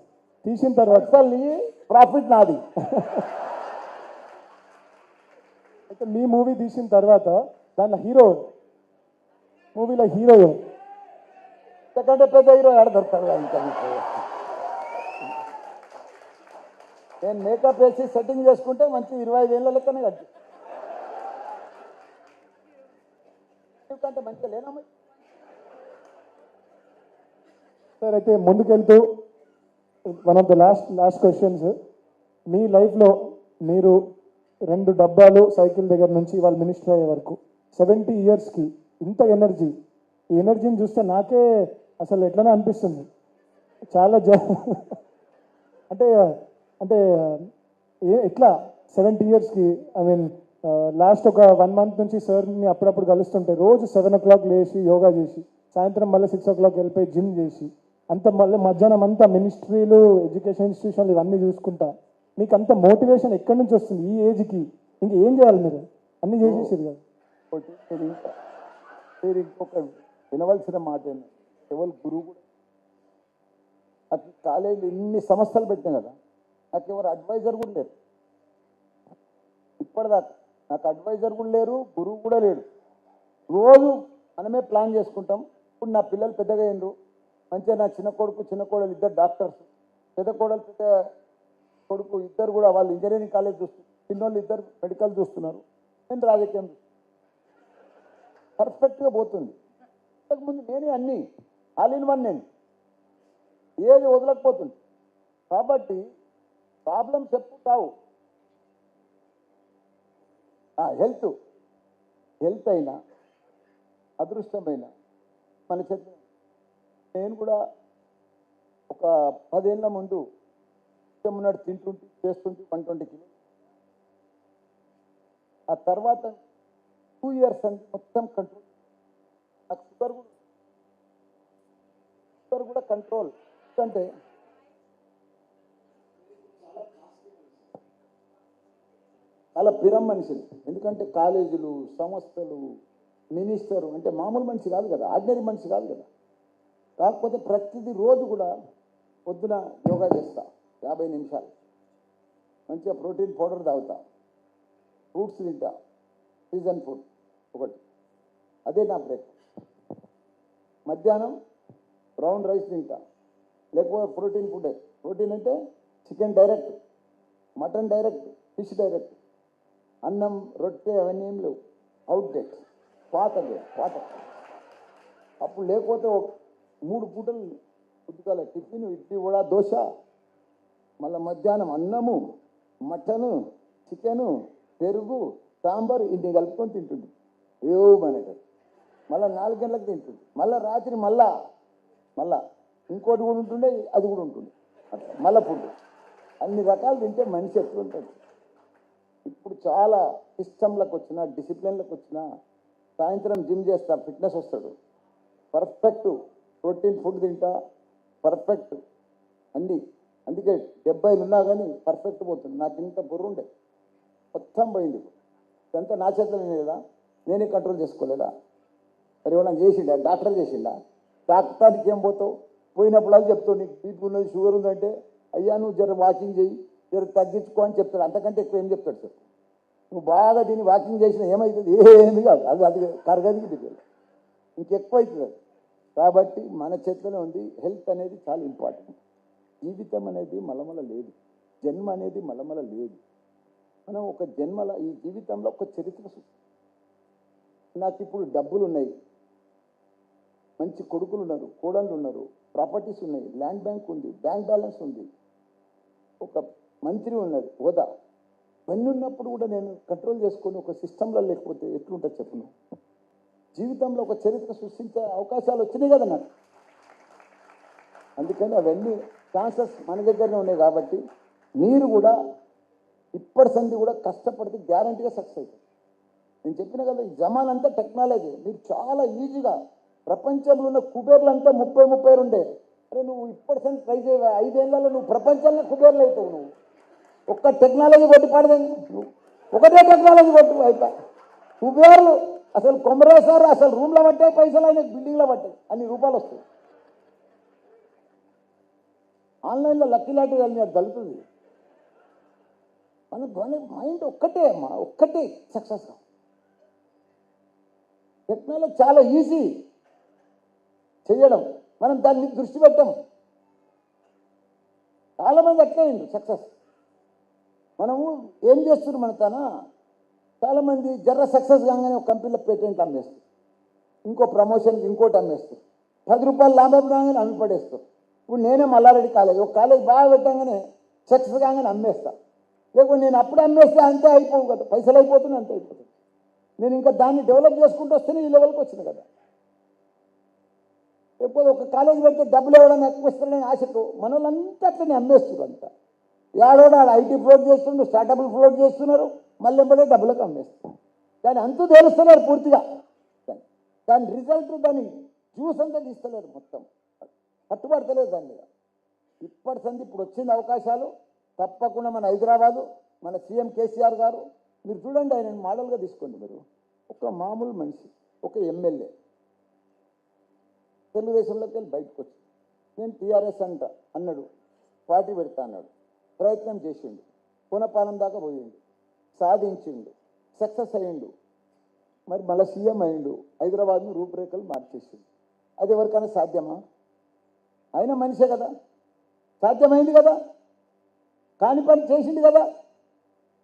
తీసిన తర్వాత ప్రాఫిట్ నాది. అయితే మీ మూవీ తీసిన తర్వాత దాంట్లో హీరో, మూవీలో హీరో ఎందుకంటే పెద్ద హీరో ఎక్కడ దొరుకుతారు ఇంకా మీకు. నేను మేకప్ వేసి సెట్టింగ్ చేసుకుంటే మంచి 25 ఏళ్ళ లెక్కనే కట్టి ఎందుకంటే మంచిగా లేనమ్మా. సార్ అయితే ముందుకెళ్తూ one of the last questions, మీ లైఫ్లో మీరు 2 డబ్బాలు సైకిల్ దగ్గర నుంచి వాళ్ళు మినిస్టర్ అయ్యే వరకు 70 ఇయర్స్కి ఇంత ఎనర్జీ, ఈ ఎనర్జీని చూస్తే నాకే అసలు ఎట్లనే అనిపిస్తుంది. చాలా అంటే అంటే ఎట్లా 70 ఇయర్స్కి, ఐ మీన్ లాస్ట్ ఒక 1 మంత్ నుంచి సార్ని అప్పుడప్పుడు కలుస్తుంటే రోజు 7 o'clock లేచి యోగా చేసి, సాయంత్రం మళ్ళీ 6 o'clock వెళ్ళిపోయి జిమ్ చేసి, అంత మళ్ళీ మధ్యాహ్నం అంతా మినిస్ట్రీలు, ఎడ్యుకేషన్ ఇన్స్టిట్యూషన్లు ఇవన్నీ చూసుకుంటా, మీకు అంత మోటివేషన్ ఎక్కడి నుంచి వస్తుంది ఈ ఏజ్కి? ఇంకేం చేయాలి మీరు? అన్నీ చేసేసారు కదా. మీరు ఇంకొక వినవలసిన మాట ఏంటంటే, ఎవరు గురువు కూడా నాకు కాలేజీలో ఇన్ని సంస్థలు పెట్టినా కదా, నాకు ఎవరు అడ్వైజర్ కూడా లేరు ఇప్పటిదాకా. నాకు అడ్వైజర్ కూడా లేరు, గురువు కూడా లేడు. రోజు మనమే ప్లాన్ చేసుకుంటాం. ఇప్పుడు నా పిల్లలు పెద్దగా అయినరు, మంచిగా నా చిన్న కొడుకు చిన్న కోడలు ఇద్దరు డాక్టర్స్, పెద్ద కోడలు పెద్ద కొడుకు ఇద్దరు కూడా వాళ్ళు ఇంజనీరింగ్ కాలేజ్ చూస్తున్నారు, చిన్నోళ్ళు ఇద్దరు మెడికల్ చూస్తున్నారు, నేను రాజకీయం పర్ఫెక్ట్గా పోతుంది. ఇంతకుముందు నేనే అన్నీ ఆల్ ఇన్ వన్, నేను ఏది వదలకపోతుంది. కాబట్టి ప్రాబ్లమ్స్ ఎప్పుడు రావు. హెల్త్ అయినా అదృష్టమైన మన చేతి. నేను కూడా ఒక 10 ఏళ్ళ ముందు ఉన్నట్టు తింటుంటే చేస్తుంటే 120 కిలో. ఆ తర్వాత 2 years అండి మొత్తం కంట్రోల్. నాకు షుగర్ కూడా కంట్రోల్. అంటే చాలా పిరం మనిషిని. ఎందుకంటే కాలేజీలు, సంస్థలు, మినిస్టరు అంటే మామూలు మనిషి కాదు కదా, ఆర్డినరీ మనిషి కాదు కదా. కాకపోతే ప్రతిదీ రోజు కూడా పొద్దున యోగా చేస్తా 50 నిమిషాలు, మంచిగా ప్రోటీన్ పౌడర్ తాగుతా, ఫ్రూట్స్ తింటా, సీజన్ ఫుడ్ ఒకటి, అదే నా బ్రేక్. మధ్యాహ్నం బ్రౌన్ రైస్ తింటా, లేకపోతే ప్రోటీన్ ఫుడ్. ప్రోటీన్ అంటే chicken direct, mutton direct, fish direct. అన్నం, రొట్టె అవన్నీ ఏం లేవు, అవుట్డేట్, పాత. అప్పుడు లేకపోతే 3 పూటలు పుట్టుకాల టిఫిన్, ఇడ్లీ, వడ, దోశ, మళ్ళీ మధ్యాహ్నం అన్నము, మటను, చికెను, పెరుగు, సాంబార్ ఇన్ని కలుపుకొని తింటుంది ఏమనేది. మళ్ళీ 4 గంటలకు తింటుంది. మళ్ళీ రాత్రి మళ్ళా ఇంకోటి కూడా ఉంటుండే, అది కూడా ఉంటుంది. మళ్ళీ ఫుడ్ అన్ని రకాలు తింటే మనిషి ఎట్లుంటుంది. ఇప్పుడు చాలా సిస్టంలకు వచ్చిన, డిసిప్లిన్లకు వచ్చిన, సాయంత్రం జిమ్ చేస్తా, ఫిట్నెస్ వస్తాడు, పర్ఫెక్ట్ ప్రోటీన్ ఫుడ్ తింటా, పర్ఫెక్ట్ అన్నీ. అందుకే 70 ఉన్నా కానీ పర్ఫెక్ట్ పోతుంది. నాకు ఇంత బుర్ర ఉండే మొత్తం పోయింది. ఇదంతా నా చేతిలో లేదా, నేనే కంట్రోల్ చేసుకోలేదా? మరి ఏమన్నా చేసిండా? డాక్టర్ చేసిండా? డాక్టర్కి ఏం పోతావు? పోయినప్పుడు అది చెప్తావు, నీకు బీపీ ఉన్నది, షుగర్ ఉందంటే, అయ్యా నువ్వు జర వాకింగ్ చేయి, జర తగ్గించుకో అని చెప్తాడు. అంతకంటే ఎక్కువ ఏం చెప్తాడు సార్? నువ్వు బాగా దీన్ని వాకింగ్ చేసినా ఏమవుతుంది? ఏమి కాదు, అది కరగదికి దిగదు, ఇంకెక్కువ అవుతుంది అది. కాబట్టి మన చేతిలోనే ఉంది. హెల్త్ అనేది చాలా ఇంపార్టెంట్. జీవితం అనేది మలమల లేదు, జన్మ అనేది మలమల లేదు. మనం ఒక జన్మల ఈ జీవితంలో ఒక చరిత్ర. నాకు ఇప్పుడు డబ్బులు ఉన్నాయి, మంచి కొడుకులు ఉన్నారు, కోడళ్ళు ఉన్నారు, ప్రాపర్టీస్ ఉన్నాయి, ల్యాండ్ బ్యాంక్ ఉంది, బ్యాంక్ బ్యాలెన్స్ ఉంది, ఒక మంత్రి ఉన్నది, హోదా. ఇవన్నీ ఉన్నప్పుడు కూడా నేను కంట్రోల్ చేసుకొని ఒక సిస్టంలో లేకపోతే ఎట్లుంటుంది చెప్పను? జీవితంలో ఒక చరిత్ర సృష్టించే అవకాశాలు వచ్చినాయి కదా నాకు. అందుకని అవన్నీ ఛాన్సెస్ మన దగ్గరనే ఉన్నాయి. కాబట్టి మీరు కూడా ఇప్పటి సంది కూడా కష్టపడితే గ్యారంటీగా సక్సెస్ అవుతుంది. నేను చెప్పిన కదా, ఈ జమాన్ అంతా టెక్నాలజీ. మీరు చాలా ఈజీగా ప్రపంచంలో ఉన్న కుబేర్లంతా 30 ఉండే. అరే నువ్వు ఇప్పటి సంది ట్రై చేయ, 5 ఏళ్ళలో నువ్వు ప్రపంచంలో కుబేర్లు అవుతావు. నువ్వు ఒక్క టెక్నాలజీ కొట్టి పాడదని, నువ్వు ఒకటే టెక్నాలజీ కొట్టు అయిపోయి కుబేర్లు. అసలు కొమరేశ్వర్ అసలు రూమ్లో పట్టాయి పైసలు, అయినా బిల్డింగ్లో పట్టాయి, అన్ని రూపాయలు వస్తాయి. ఆన్లైన్లో లక్కీ లాంటి వెళ్ళి దళుతుంది. మన మైండ్ ఒక్కటే అమ్మా, ఒక్కటే సక్సెస్. టెక్నాలజీ చాలా ఈజీ చేయడం, మనం దాన్ని దృష్టి పెట్టాం. చాలామంది అట్లే అయింది సక్సెస్. మనము ఏం చేస్తున్నారు మన తన, చాలామంది జర్ర సక్సెస్ కాగానే ఒక కంపెనీలో పేటెంట్ అమ్మేస్తారు, ఇంకో ప్రమోషన్కి ఇంకోటి అమ్మేస్తారు, 10 రూపాయలు లాభం కాగానే అమ్మి పడేస్తారు. ఇప్పుడు నేనే మల్లారెడ్డి కాలేజ్, ఒక కాలేజ్ బాగా పెట్టగానే సక్సెస్ కాగానే అమ్మేస్తా. లేకపోతే నేను అప్పుడు అమ్మేస్తే అంతే అయిపోవు కదా, పైసలు అయిపోతుంది, అంతే అయిపోతుంది. నేను ఇంకా దాన్ని డెవలప్ చేసుకుంటూ వస్తేనే ఈ లెవెల్కి వచ్చింది కదా. లేకపోతే ఒక కాలేజ్ పెడితే డబ్బులు ఇవ్వడం ఎక్కువ ఇస్తారని ఆశకు మన వాళ్ళంతా అట్లనే అమ్మేస్తున్నారు. అంతా ఏడోడు ఆడ ఐటీ ఫ్లోట్ చేస్తుండ్రు, స్టార్టప్లు ఫ్లోట్ చేస్తున్నారు, మళ్ళీ ఎంబడే డబ్బులకు అమ్మేస్తారు. దాన్ని అంతూ తెలుస్తున్నారు పూర్తిగా, దాని రిజల్ట్ దాని జ్యూస్ అంతా తీస్తలేరు, మొత్తం పట్టుబడతలేదు దాని మీద. ఇప్పటి సంది ఇప్పుడు వచ్చింది అవకాశాలు. తప్పకుండా మన హైదరాబాదు, మన సీఎం కేసీఆర్ గారు, మీరు చూడండి, ఆయన మోడల్గా తీసుకోండి. మీరు ఒక మామూలు మనిషి, ఒక ఎమ్మెల్యే, తెలుగుదేశంలోకి వెళ్ళి బయటకు వచ్చి నేను టీఆర్ఎస్ అన్నాడు, పార్టీ పెడతా అన్నాడు, ప్రయత్నం చేసిండు, పునపాలన దాకా పోయిండు, సాధించిండు, సక్సెస్ అయ్యిండు. మరి మళ్ళీ సీఎం అయ్యిండు, హైదరాబాద్ను రూపురేఖలు మార్చేసిండు. అది ఎవరికైనా సాధ్యమా? ఆయన మనిషే కదా, సాధ్యమైంది కదా, కాని పని చేసిండు కదా.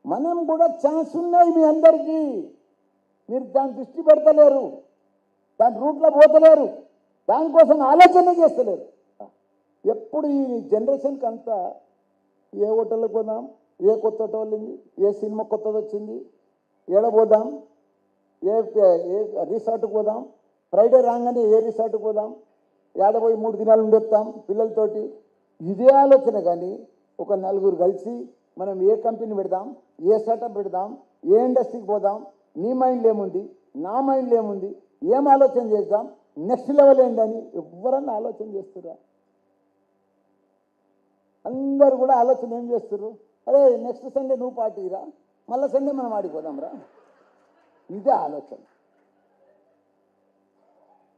మనం కూడా ఛాన్స్ ఉన్నాయి మీ అందరికీ. మీరు దాని దృష్టి పెడతలేరు, దాని రూట్లో పోతలేరు, దానికోసం ఆలోచన చేస్తలేరు. ఎప్పుడు ఈ జనరేషన్కి అంతా ఏ హోటల్కి పోదాం, ఏ కొత్త హోటల్ ఉంది, ఏ సినిమా కొత్తది వచ్చింది, ఏడబోదాం, ఏ రిసార్ట్కి పోదాం, ఫ్రైడే రాగానే ఏ రిసార్ట్కి పోదాం, ఏడబోయి 3 దినాలు ఉండొస్తాం పిల్లలతోటి. ఇదే ఆలోచన. కానీ ఒక 4 కలిసి మనం ఏ కంపెనీ పెడదాం, ఏ సెటప్ పెడదాం, ఏ ఇండస్ట్రీకి పోదాం, నీ మైండ్లో ఏముంది, నా మైండ్లో ఏముంది, ఏం ఆలోచన చేద్దాం, నెక్స్ట్ లెవెల్ ఏంటని ఎవరన్నా ఆలోచన చేస్తురా? అందరూ కూడా ఆలోచన ఏం చేస్తున్నారు? అరే నెక్స్ట్ సండే నువ్వు పార్టీరా, మళ్ళీ సండే మనం ఆడిపోదాం రా. ఇదే ఆలోచన.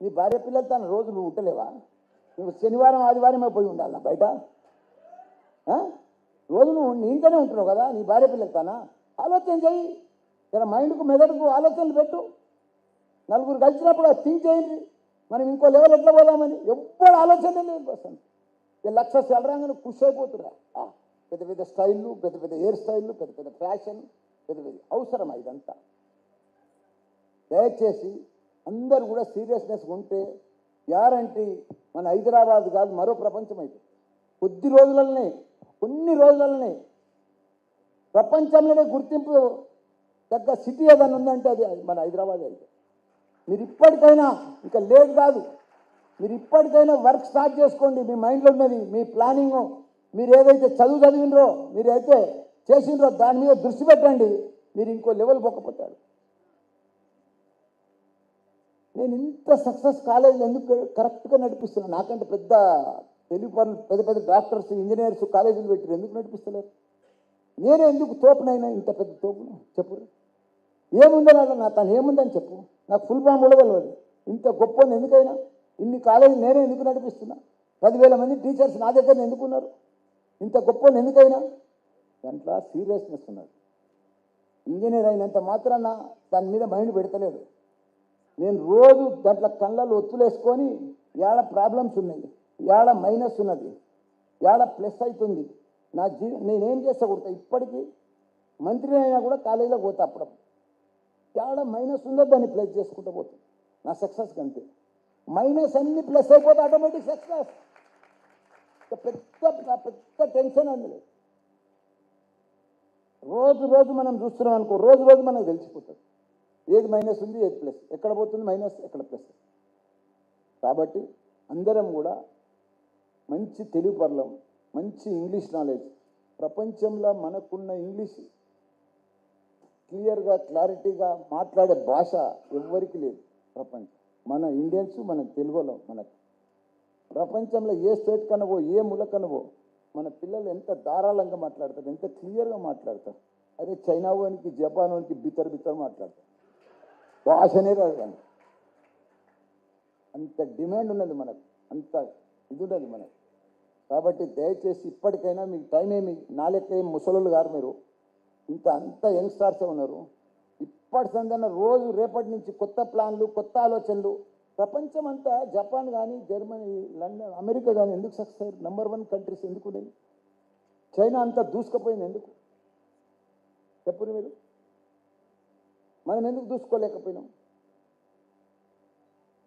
నీ భార్య పిల్లలతో రోజు నువ్వు ఉండలేవా? నువ్వు శనివారం ఆదివారమే పోయి ఉండాలా బయట? రోజు నువ్వు నీ ఇంట్లోనే ఉంటున్నావు కదా, నీ భార్య పిల్లలతోనా? ఆలోచన చెయ్యి, జర మైండ్కు మెదడుకు ఆలోచనలు పెట్టు. 4 కలిసినప్పుడు థింక్ చేయండి, మనం ఇంకో లెవెల్ ఎట్లా పోదామని. ఎప్పుడు ఆలోచన లేదు అసలు. 1,00,000 సెలరాగానే ఖుషి అయిపోతున్నా. పెద్ద పెద్ద స్టైళ్ళు, పెద్ద పెద్ద హెయిర్ స్టైళ్ళు, పెద్ద పెద్ద ఫ్యాషన్, పెద్ద పెద్ద అవసరమా ఇదంతా? దయచేసి అందరూ కూడా సీరియస్నెస్ ఉంటే గ్యారంటీ మన హైదరాబాద్ కాదు, మరో ప్రపంచం అయితే కొన్ని రోజులనే ప్రపంచంలోనే గుర్తింపు తగ్గ సిటీ ఏదైనా ఉందంటే అది మన హైదరాబాద్ అయితే. మీరు ఇప్పటికైనా, ఇంకా లేదు కాదు, మీరు ఇప్పటికైనా వర్క్ స్టార్ట్ చేసుకోండి. మీ మైండ్లో ఉన్నది, మీ ప్లానింగ్, మీరు ఏదైతే చదివినరో, మీరు అయితే చేసినరో దాని మీద దృష్టి పెట్టండి. మీరు ఇంకో లెవెల్ పోకపోతారు. నేను ఇంత సక్సెస్ కాలేజీలు ఎందుకు కరెక్ట్గా నడిపిస్తున్నాను? నాకంటే పెద్ద తెలుగు పనులు, పెద్ద పెద్ద డాక్టర్స్, ఇంజనీర్స్ కాలేజీలు పెట్టి ఎందుకు నడిపిస్తలేరు? నేనే ఎందుకు తోపునైనా, ఇంత పెద్ద తోపును చెప్పు. ఏముందని అలా నా తను ఏముందని చెప్పు. నాకు ఫుల్ ఫామ్ కూడా తెలియదు. ఇంత గొప్ప ఎందుకైనా ఇన్ని కాలేజీలు నేనే ఎందుకు నడిపిస్తున్నా? 10,000 మంది టీచర్స్ నా దగ్గర ఎందుకున్నారు? ఇంత గొప్ప ఎందుకైనా? దాంట్లో సీరియస్నెస్ ఉన్నది. ఇంజనీర్ అయినంత మాత్రాన దాని మీద మైండ్ పెడతలేదు. నేను రోజు దాంట్లో కళ్ళలో ఒత్తులేసుకొని ఏడ ప్రాబ్లమ్స్ ఉన్నాయి, ఏడ మైనస్ ఉన్నది, ఏడ ప్లస్ అవుతుంది, నేనేం చేస్తా కొడతా. ఇప్పటికీ మంత్రి అయినా కూడా కాలేజీలో పోతా, అప్పుడప్పుడు ఏడ మైనస్ ఉందో దాన్ని ప్లస్ చేసుకుంటూ పోతుంది. నా సక్సెస్ కంటే మైనస్ అన్ని ప్లస్ అయిపోతే ఆటోమేటిక్ సక్సెస్. పెద్ద టెన్షన్ అందులో. రోజు మనం చూస్తున్నాం అనుకో, రోజు మనకు తెలిసిపోతుంది ఏది మైనస్ ఉంది, ఏది ప్లస్, ఎక్కడ పోతుంది మైనస్, ఎక్కడ ప్లస్. కాబట్టి అందరం కూడా మంచి తెలుగు పర్లం, మంచి ఇంగ్లీష్ నాలెడ్జ్, ప్రపంచంలో మనకున్న ఇంగ్లీష్ క్లియర్గా క్లారిటీగా మాట్లాడే భాష ఎవ్వరికి లేదు ప్రపంచం. మన ఇండియన్స్, మన తెలుగులో మనకు ప్రపంచంలో ఏ స్టేట్ కనవో ఏ మూలకనవో మన పిల్లలు ఎంత ధారాళంగా మాట్లాడతారు, ఎంత క్లియర్గా మాట్లాడతారు. అదే చైనా వానికి, జపాన్ వానికి బిత్తర మాట్లాడతారు, భాషనే రాదు కానీ. అంత డిమాండ్ ఉన్నది మనకు, అంత ఇది ఉన్నది మనకు. కాబట్టి దయచేసి ఇప్పటికైనా మీకు టైం ఏమి, నాలెక్క ఏం ముసలోళ్ళు గారు మీరు, అంత యంగ్స్టార్సే ఉన్నారు. ఇప్పటి సందన రోజు రేపటి నుంచి కొత్త ప్లాన్లు, కొత్త ఆలోచనలు. ప్రపంచం అంతా జపాన్ కానీ, జర్మనీ, లండన్, అమెరికా కానీ ఎందుకు సక్సెస్ అయ్యారు? నెంబర్ 1 కంట్రీస్ ఎందుకు ఉండేది? చైనా అంతా దూసుకుపోయింది ఎందుకు? చెప్పరు మీరు. మనం ఎందుకు దూసుకోలేకపోయినాం?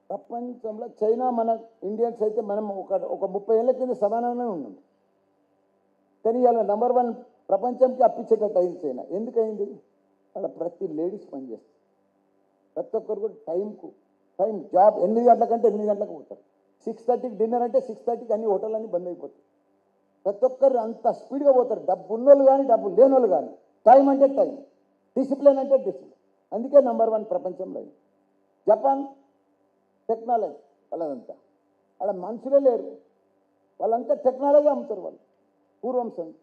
ప్రపంచంలో చైనా, మన ఇండియన్స్ అయితే మనం ఒక 30 ఏళ్ళ కింద సమానంగానే ఉన్నాం. కానీ ఇవాళ నెంబర్ 1 ప్రపంచంకి అప్పించేటట్టు అయింది చైనా. ఎందుకయింది? వాళ్ళ ప్రతి లేడీస్ పనిచేస్తారు, ప్రతి ఒక్కరు కూడా టైం జాబ్ 8 గంటల కంటే 8 గంటలకు పోతారు. 6:30కి డిన్నర్ అంటే 6:30కి అన్ని హోటళ్ళన్నీ బంద్ అయిపోతాయి. ప్రతి ఒక్కరు అంత స్పీడ్గా పోతారు. డబ్బు ఉన్నోళ్ళు కానీ, డబ్బు లేని వాళ్ళు కానీ. టైం అంటే టైం, డిసిప్లిన్ అంటే డిసిప్లిన్. అందుకే నెంబర్ 1 ప్రపంచంలో. జపాన్ టెక్నాలజీ వాళ్ళదంతా, వాళ్ళ మనుషులే లేరు, వాళ్ళంతా టెక్నాలజీ అమ్ముతారు వాళ్ళు పూర్వం సంగతి.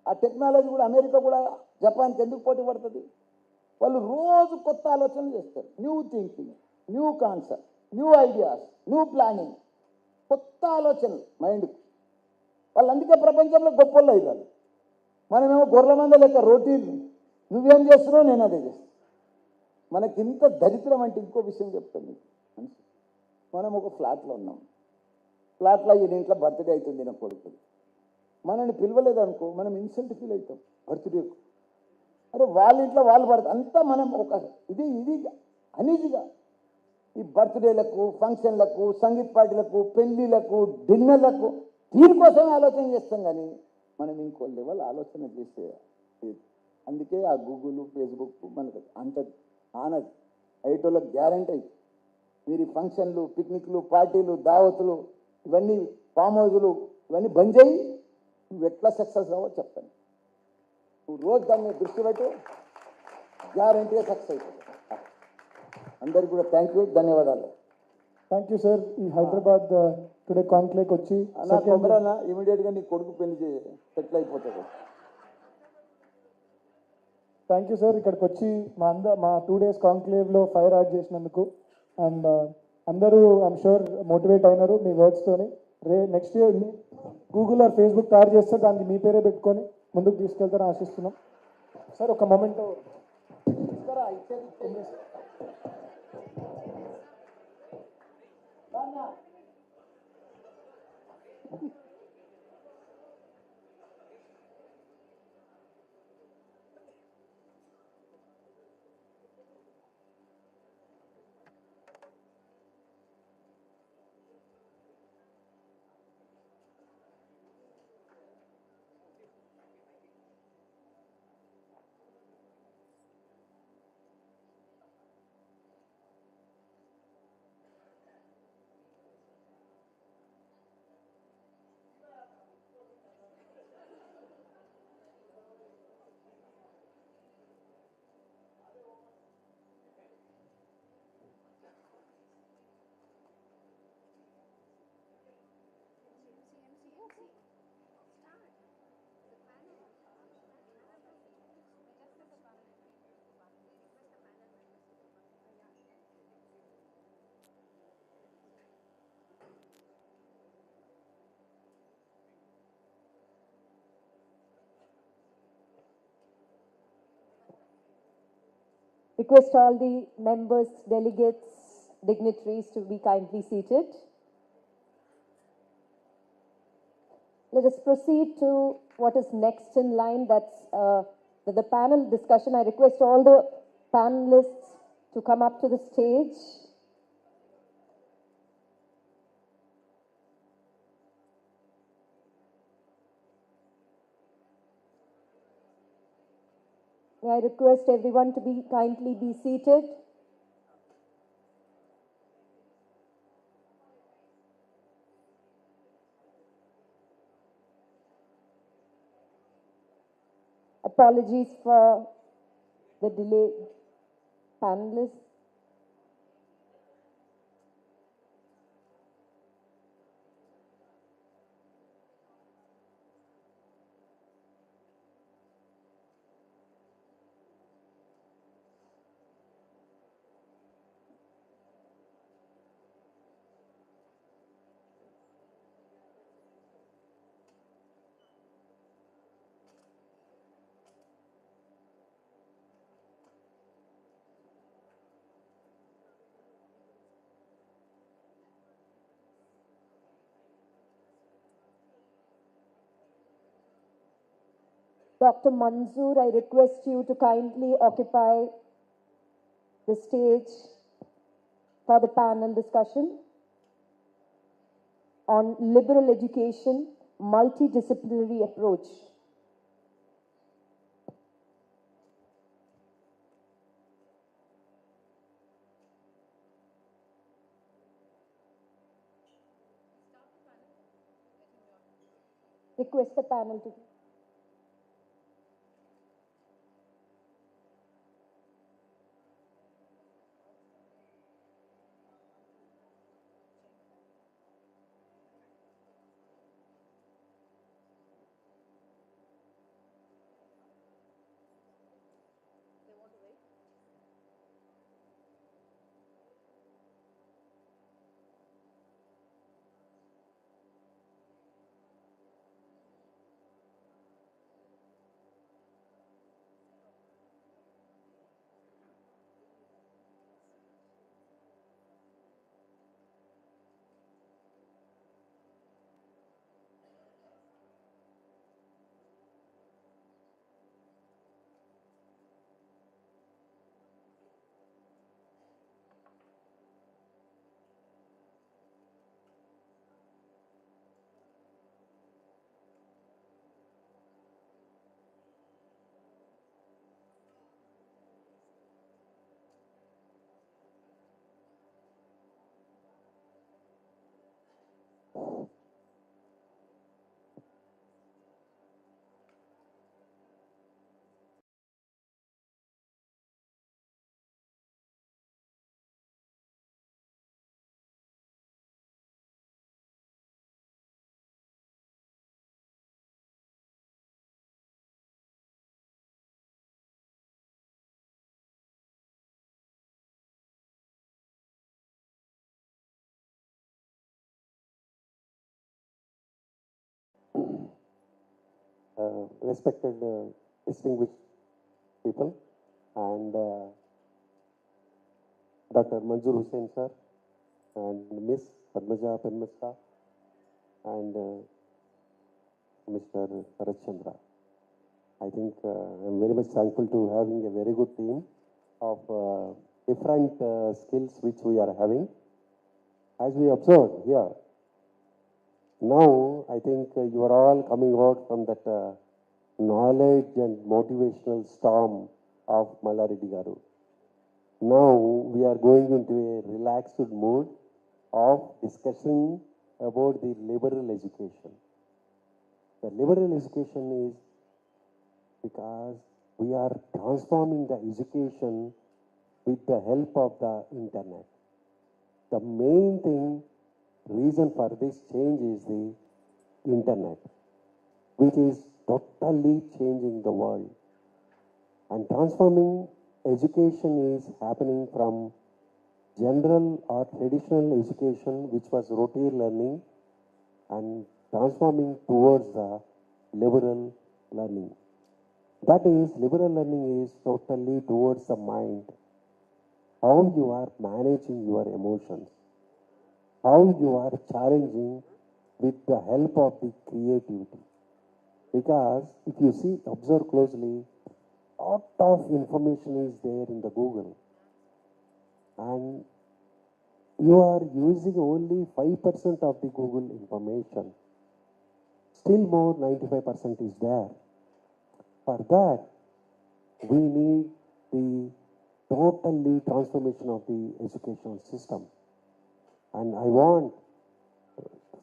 ఆ టెక్నాలజీ కూడా అమెరికా కూడా జపాన్కి ఎందుకు పోటీ పడుతుంది? వాళ్ళు రోజు కొత్త ఆలోచనలు చేస్తారు. New thinking, new concept, new ideas, new planning, కొత్త ఆలోచనలు మైండ్కు. వాళ్ళు అందుకే ప్రపంచంలో గొప్పలు అయ్యారు. మనమేమో గొర్రెల మంద లెక్క రోటీలు, నువ్వేం చేస్తున్నావు నేను అదే చేస్తాను. మనకింత దరిద్రం అంటే ఇంకో విషయం చెప్తాను మీకు. మనం ఒక ఫ్లాట్లో ఉన్నాం. ఫ్లాట్లో ఈ ఇంట్లో బర్త్డే అవుతుంది నా కొడుకు, మనల్ని పిలవలేదనుకో మనం ఇన్సల్ట్ ఫీల్ అవుతాం బర్త్డేకు. అరే వాళ్ళ ఇంట్లో వాళ్ళు పడతారు అంతా. మనం ఒక ఇది అనీజీగా ఈ బర్త్డేలకు, ఫంక్షన్లకు, సంగీత్ పార్టీలకు, పెళ్ళిళ్ళకు, డిన్నర్లకు దీనికోసమే ఆలోచన చేస్తాం. కానీ మనం ఇంకో లెవెల్ ఆలోచన చేసే. అందుకే ఆ గూగుల్, ఫేస్బుక్ మనకు అంత ఆనది ఐటోళ్ళకి గ్యారంటీ అయ్యి. మీరు ఈ ఫంక్షన్లు, పిక్నిక్లు, పార్టీలు, దావతులు, ఇవన్నీ ఫామ్ హౌజులు ఇవన్నీ బంద్ చేయి. నువ్వు ఎట్లా సక్సెస్ అవ్వో చెప్తాను. నువ్వు రోజు దాన్ని దృష్టి పెట్టు, గ్యారంటీగా సక్సెస్ అయిపోతుంది. అందరికీ కూడా థ్యాంక్ యూ, ధన్యవాదాలు. Thank you sir. ఈ హైదరాబాద్ టుడే కాన్క్లేవ్కి వచ్చి కొబ్బరన్నా ఇమీడియట్గా నీ కొడుకు పెళ్లి సెటిల్ అయిపోతుంది. Thank you sir. ఇక్కడికి వచ్చి మా 2 days కాన్క్లేవ్లో ఫైర్ యాడ్ చేసినందుకు. అండ్ అందరూ ఐమ్ షూర్ మోటివేట్ అయినారు మీ వర్డ్స్తోని. Next year Google or Facebook తయారు చేస్తే దానికి మీ పేరే పెట్టుకొని ముందుకు తీసుకెళ్తారని ఆశిస్తున్నాం. సార్ ఒక moment request all the members, delegates, dignitaries to be kindly seated. Let us proceed to what is next in line. That's the panel discussion. I request all the panelists to come up to the stage. May I request everyone to kindly be seated. Apologies for the delay. Panelists. Dr. Manzoor, I request you to kindly occupy the stage for the panel discussion on liberal education, multidisciplinary approach. Request the panel to. Respected distinguished people and Dr. Manzoor Hussain sir and Miss Padmaja Penmasta and Mr. Bharat Chandra. I think I'm very much thankful to having a very good team of different skills which we are having. As we observed here, now I think you are all coming out from that knowledge and motivational storm of Mallareddy Garu. Now we are going into a relaxed mood of discussing about the liberal education. The liberal education is because we are transforming the education with the help of the internet. The main reason for this change is the internet, which is totally changing the world. And transforming education is happening from general or traditional education, which was rote learning, and transforming towards the liberal learning. That is, liberal learning is totally towards the mind, how you are managing your emotions, how you are challenging with the help of the creativity. Because if you see, observe closely, lot of information is there in the Google, and you are using only 5% of the Google information. Still more 95% is there. For that, we need the totally transformation of the educational system. And I want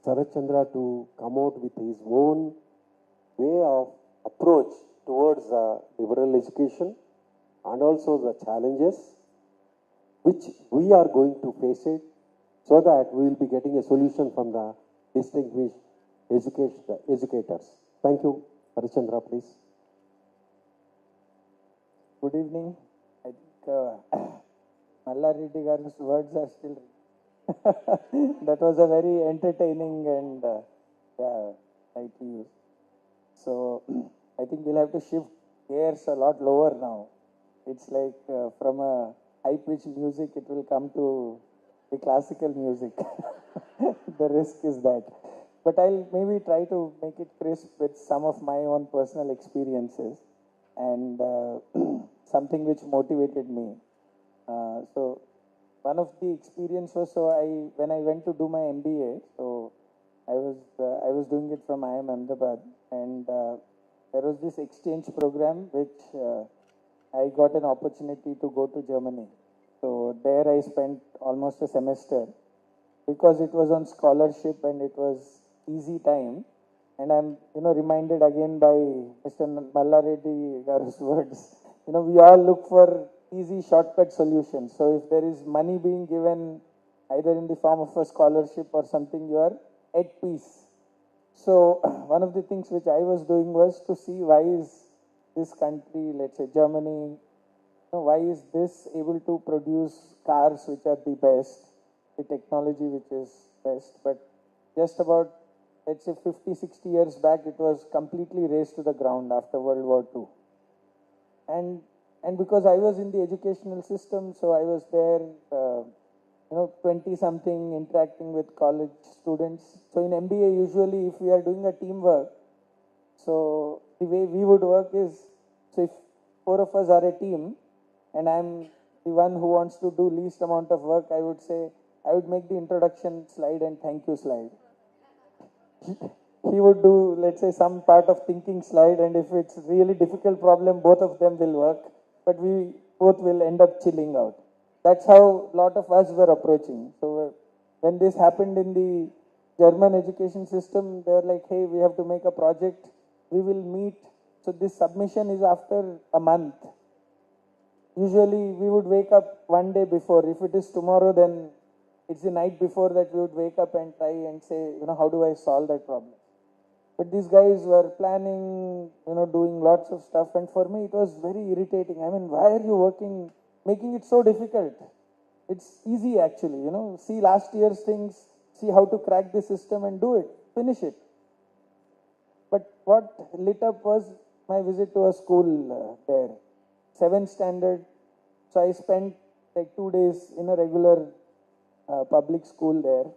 Sarat Chandra to come out with his own way of approach towards liberal education and also the challenges which we are going to face it, so that we will be getting a solution from the distinguished educators. Thank you. Harichandra, please. Good evening. I think Mallareddy Garu's words are still. That was a very entertaining and right to use. So I think we'll have to shift gears a lot lower now. It's like from a high-pitched music, it will come to the classical music. The risk is that. But I'll maybe try to make it crisp with some of my own personal experiences and something which motivated me. So one of the experience was, when I went to do my MBA, so I was doing it from IIM Ahmedabad, and there was this exchange program which I got an opportunity to go to Germany. So there I spent almost a semester because it was on scholarship and it was easy time. And I'm reminded again by Mr. Mallareddy Garu's words. We all look for easy shortcut solutions. So if there is money being given either in the form of a scholarship or something, you are at peace. So one of the things which I was doing was to see why is this country, let's say Germany, why is this able to produce cars which are the best, the technology which is best, but just about, let's say 50, 60 years back, it was completely razed to the ground after World War II. And because I was in the educational system, so I was there, 20-something interacting with college students. So in MBA, usually if we are doing a teamwork, so the way we would work is, so if 4 of us are a team, and I'm the one who wants to do least amount of work, I would say, I would make the introduction slide and thank you slide. He would do, let's say, some part of thinking slide, and if it's really difficult problem, both of them will work, but we both will end up chilling out. That's how a lot of us were approaching. So when this happened in the German education system, they're like, hey, we have to make a project, we will meet. So this submission is after a month. Usually we would wake up one day before. If it is tomorrow, then it's the night before that we would wake up and try and say, how do I solve that problem? But these guys were planning, doing lots of stuff. And for me, it was very irritating. I mean, why are you working, making it so difficult? It's easy actually, see last year's things, see how to crack the system and do it, finish it. But what lit up was my visit to a school there, 7th standard. So I spent like 2 days in a regular public school there.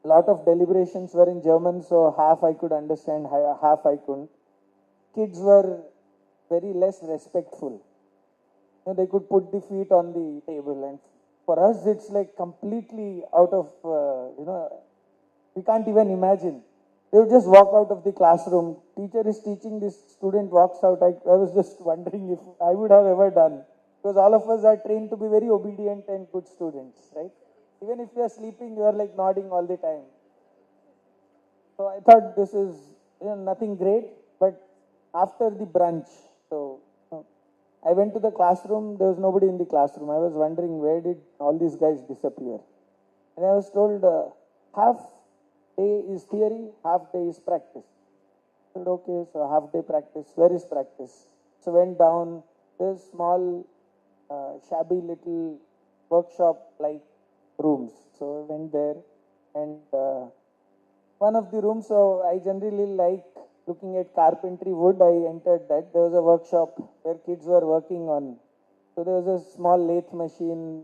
A lot of deliberations were in German, so half I could understand, half I couldn't. Kids were very less respectful. They could put the feet on the table, and for us it's like completely out of, we can't even imagine. They would just walk out of the classroom. Teacher is teaching, this student walks out. I was just wondering if I would have ever done. Because all of us are trained to be very obedient and good students, right? Even if you are sleeping, you are like nodding all the time. So I thought this is nothing great, but after the brunch, so I went to the classroom, there was nobody in the classroom. I was wondering where did all these guys disappear. And I was told half day is theory, half day is practice. I said, okay, so half day practice, where is practice? So went down, there's small, shabby little workshop like rooms. So I went there, and one of the rooms, so I generally like looking at carpentry wood. I entered that. There was a workshop where kids were working on. So there was a small lathe machine,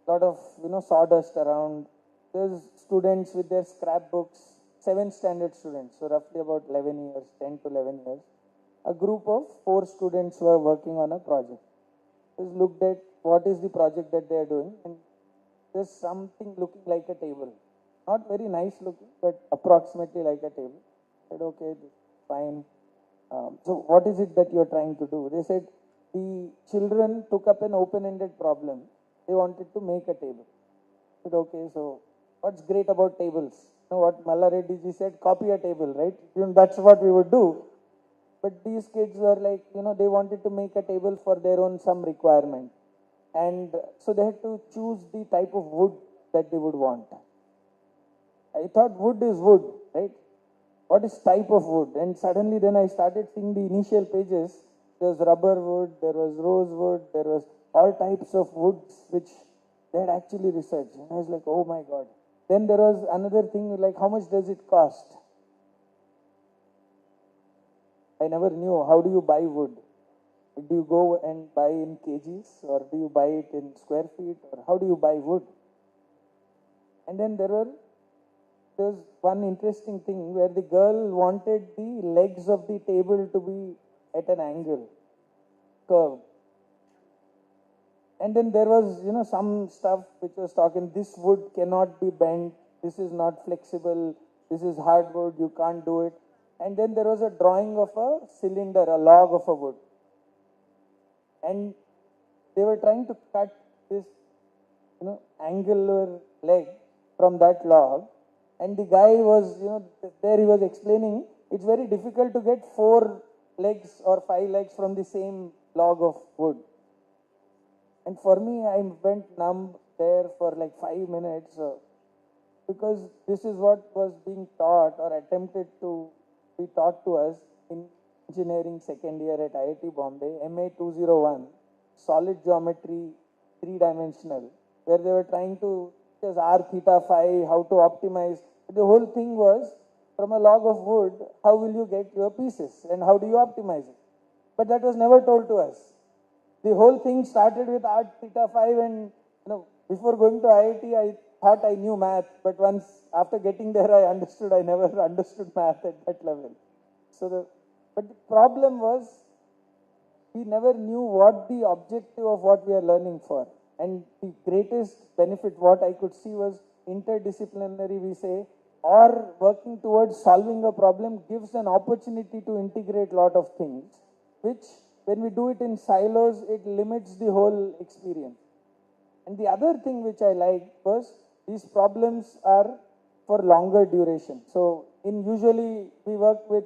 lot of sawdust around. There's students with their scrapbooks, 7th standard students, so roughly about 11 years, 10 to 11 years. A group of 4 students were working on a project. Just looked at what is the project that they are doing, and there's something looking like a table. Not very nice looking, but approximately like a table. I said, okay, fine. So what is it that you're trying to do? They said, the children took up an open-ended problem. They wanted to make a table. I said, okay, so what's great about tables? What Mallareddy ji said, copy a table, right? That's what we would do. but these kids were like, they wanted to make a table for their own some requirement. And so they had to choose the type of wood that they would want. I thought wood is wood, right? What is type of wood? And suddenly then I started seeing the initial pages. There was rubber wood, there was rosewood, there was all types of woods which they had actually researched. And I was like, oh my God. Then there was another thing like, how much does it cost? I never knew. How do you buy wood? Do you go and buy in kgs, or do you buy it in square feet, or how do you buy wood? And then there's one interesting thing where the girl wanted the legs of the table to be at an angle, curved. And then there was, some stuff which was talking, this wood cannot be bent, this is not flexible, this is hardwood, you can't do it. And then there was a drawing of a cylinder, a log of a wood. And they were trying to cut this, angular leg from that log. And the guy was, there he was explaining, it's very difficult to get 4 legs or 5 legs from the same log of wood. And for me, I went numb there for like 5 minutes because this is what was being taught or attempted to be taught to us in engineering second year at IIT Bombay, MA 201, solid geometry, 3-dimensional, where they were trying to teach us R theta phi, how to optimize. The whole thing was, from a log of wood, how will you get your pieces and how do you optimize it? But that was never told to us. The whole thing started with R theta phi, and before going to IIT, I thought I knew math, but once after getting there, I understood I never understood math at that level. But the problem was, we never knew what the objective of what we are learning for. And the greatest benefit, what I could see, was interdisciplinary, we say, or working towards solving a problem gives an opportunity to integrate a lot of things, which when we do it in silos, it limits the whole experience. And the other thing which I liked was, these problems are for longer duration. So usually we work with,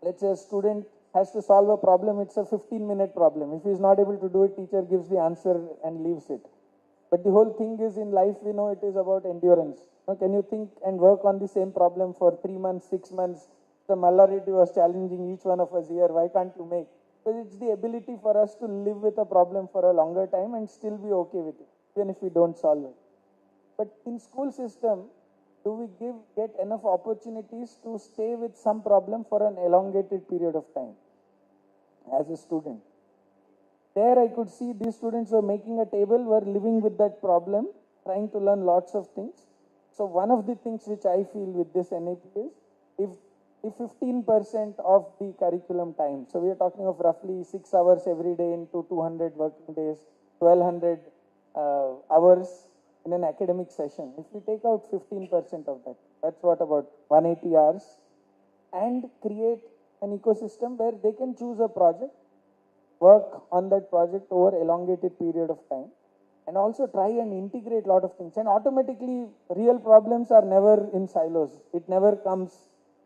let's say a student has to solve a problem, it's a 15-minute problem. If he's not able to do it, teacher gives the answer and leaves it. But the whole thing is, in life, we know it is about endurance. Can you think and work on the same problem for 3 months, 6 months? The Mallarity was challenging each one of us here, why can't you make? Because it's the ability for us to live with a problem for a longer time and still be okay with it, even if we don't solve it. But in school system, do we get enough opportunities to stay with some problem for an elongated period of time as a student? There I could see these students were making a table, were living with that problem, trying to learn lots of things. So one of the things which I feel with this NAP is, if 15% of the curriculum time, so we are talking of roughly 6 hours every day into 200 working days, 1200 hours in an academic session. If we take out 15% of that, that's what, about 180 hours, and create an ecosystem where they can choose a project, work on that project over elongated period of time, and also try and integrate a lot of things. And automatically, real problems are never in silos. It never comes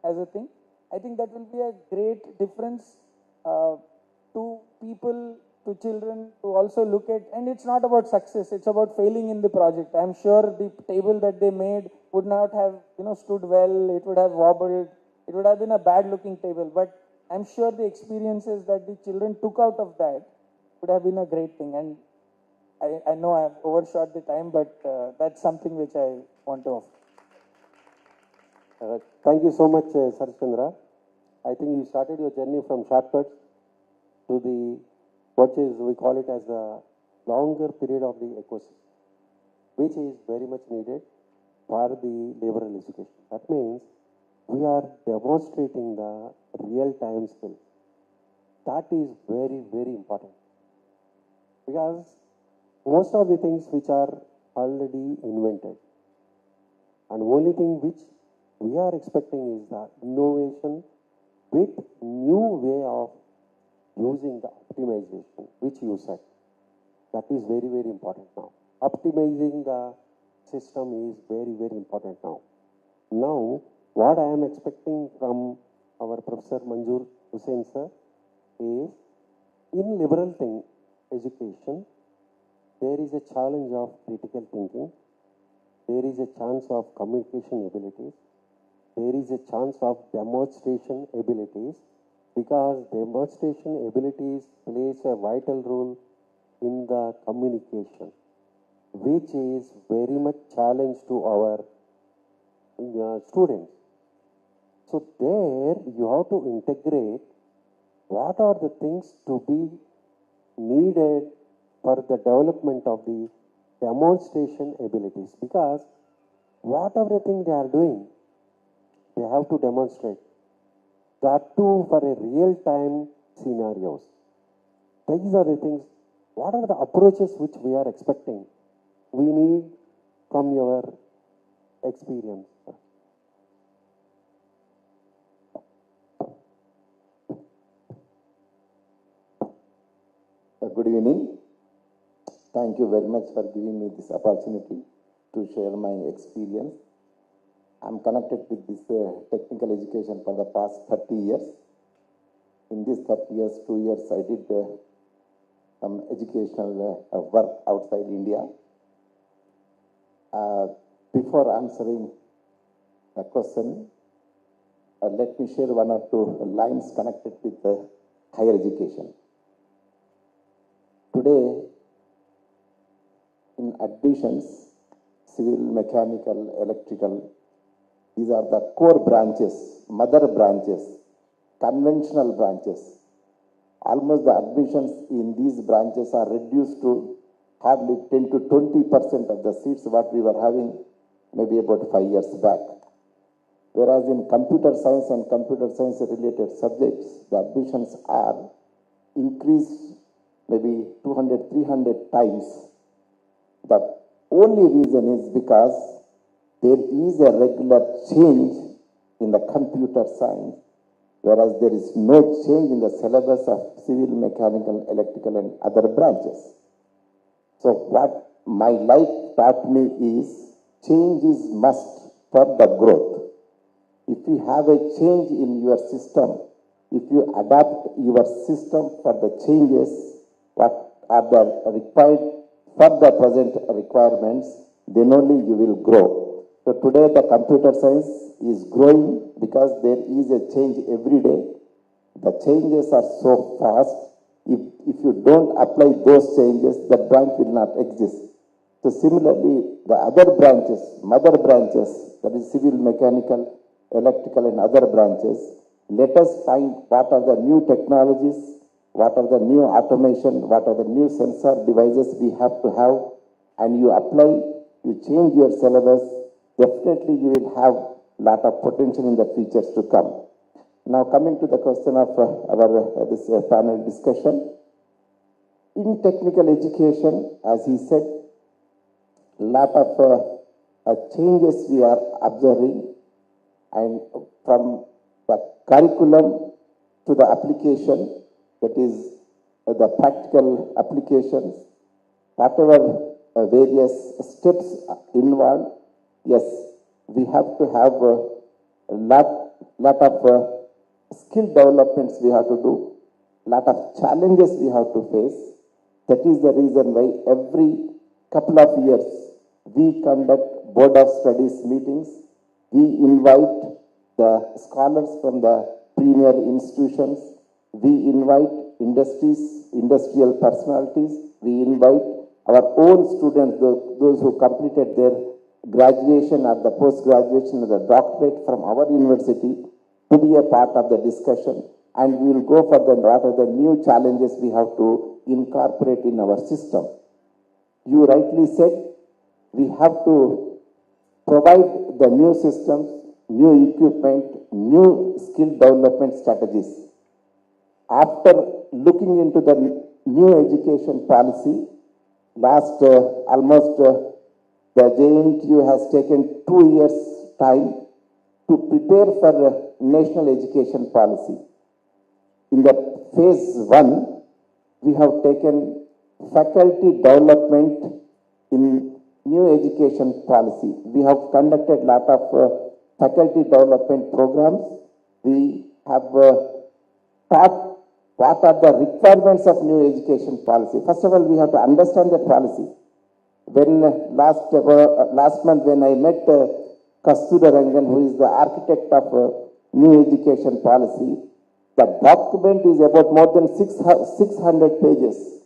as a thing. I think that will be a great difference to people, to children, to also look at, and it's not about success, it's about failing in the project. I'm sure the table that they made would not have, stood well, it would have wobbled, it would have been a bad looking table, but I'm sure the experiences that the children took out of that would have been a great thing. And I know I've overshot the time, but that's something which I want to offer. Thank you so much, Sarchandra. I think you started your journey from shortcuts to the, we call it as the longer period of the ecosystem, which is very much needed for the laboral education. That means we are demonstrating the real-time skills. That is very, very important. Because most of the things which are already invented, and only thing which we are expecting is the innovation with new way of using the optimization, which you said. That is very, very important now. Optimizing the system is very, very important now. Now, what I am expecting from our Professor Manjur Hussain sir, is in liberal education, there is a challenge of critical thinking, there is a chance of communication abilities, there is a chance of demonstration abilities, because demonstration abilities plays a vital role in the communication, which is very much challenge to our students. So there you have to integrate what are the things to be needed for the development of the demonstration abilities, because whatever thing they are doing, they have to demonstrate. That too for a real-time scenarios. These are the things, what are the approaches which we are expecting? We need from your experience. Good evening. Thank you very much for giving me this opportunity to share my experience. I'm connected with this technical education for the past 30 years. In these 30 years, 2 years, I did some educational work outside India. Before answering the question, let me share one or two lines connected with higher education. Today, in admissions, civil, mechanical, electrical, these are the core branches, mother branches, conventional branches. Almost the admissions in these branches are reduced to hardly 10 to 20% of the seats what we were having maybe about 5 years back. Whereas in computer science and computer science related subjects, the admissions are increased maybe 200, 300 times. The only reason is because there is a regular change in the computer science, whereas there is no change in the syllabus of civil, mechanical, electrical and other branches. So what my life taught me is change is must for the growth. If you have a change in your system, if you adapt your system for the changes, what are the required for the present requirements, then only you will grow. So today the computer science is growing because there is a change every day. The changes are so fast. If you don't apply those changes, the branch will not exist. So similarly, the other branches, mother branches, that is civil, mechanical, electrical and other branches, let us find what are the new technologies, what are the new automation, what are the new sensor devices we have to have, and you apply, you change your syllabus, definitely you will have lot of potential in the futures to come. Now coming to the question of our this panel discussion. In technical education, as he said, lot of changes we are observing, and from the curriculum to the application, that is the practical applications, whatever various steps involved, yes, we have to have a lot of skill developments we have to do, lot of challenges we have to face. That is the reason why every couple of years we conduct board of studies meetings. We invite the scholars from the premier institutions. We invite industries, industrial personalities. We invite our own students, those who completed their graduation or the post-graduation or the doctorate from our university, to be a part of the discussion. And we will go for what are the new challenges we have to incorporate in our system. You rightly said, we have to provide the new systems, new equipment, new skill development strategies. After looking into the new education policy, last almost the JNTU has taken 2 years time to prepare for the national education policy. In the phase 1, we have taken faculty development in new education policy. We have conducted lot of faculty development programs. We have taught what are the requirements of new education policy. First of all, we have to understand that policy. When last month when I met Kastura Rangan, who is the architect of new education policy, the document is about more than 600 pages.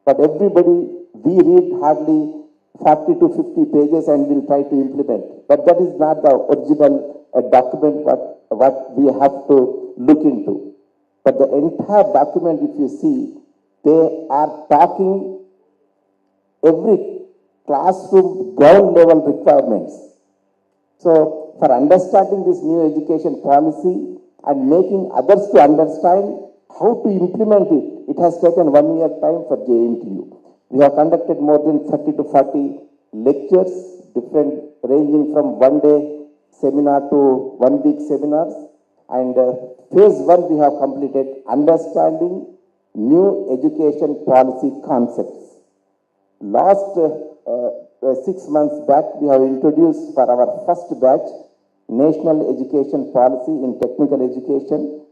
But everybody, we read hardly 40 to 50 pages and will try to implement. But that is not the original document what we have to look into. But the entire document, if you see, they are talking every classroom ground level requirements. So for understanding this new education policy and making others to understand how to implement it, it has taken 1 year time for JNTU. We have conducted more than 30 to 40 lectures, different ranging from 1 day seminar to 1 week seminars. And phase 1 we have completed, understanding new education policy concepts. Last 6 months back, we have introduced for our first batch, National Education Policy in Technical Education.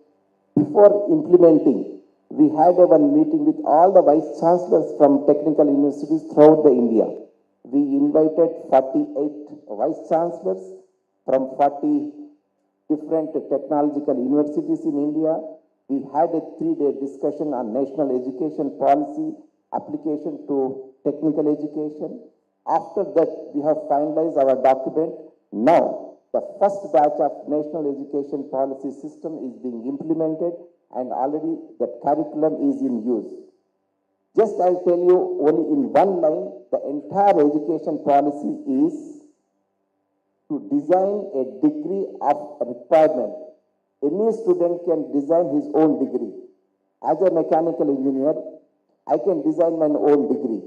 Before implementing, we had one meeting with all the vice chancellors from technical universities throughout the India. We invited 48 vice chancellors from 40 different technological universities in India. We had a 3-day discussion on national education policy application to technical education. After that, we have finalized our document. Now, the first batch of national education policy system is being implemented and already the curriculum is in use. Just I'll tell you only in one line, the entire education policy is to design a degree of requirement. Any student can design his own degree. As a mechanical engineer, I can design my own degree.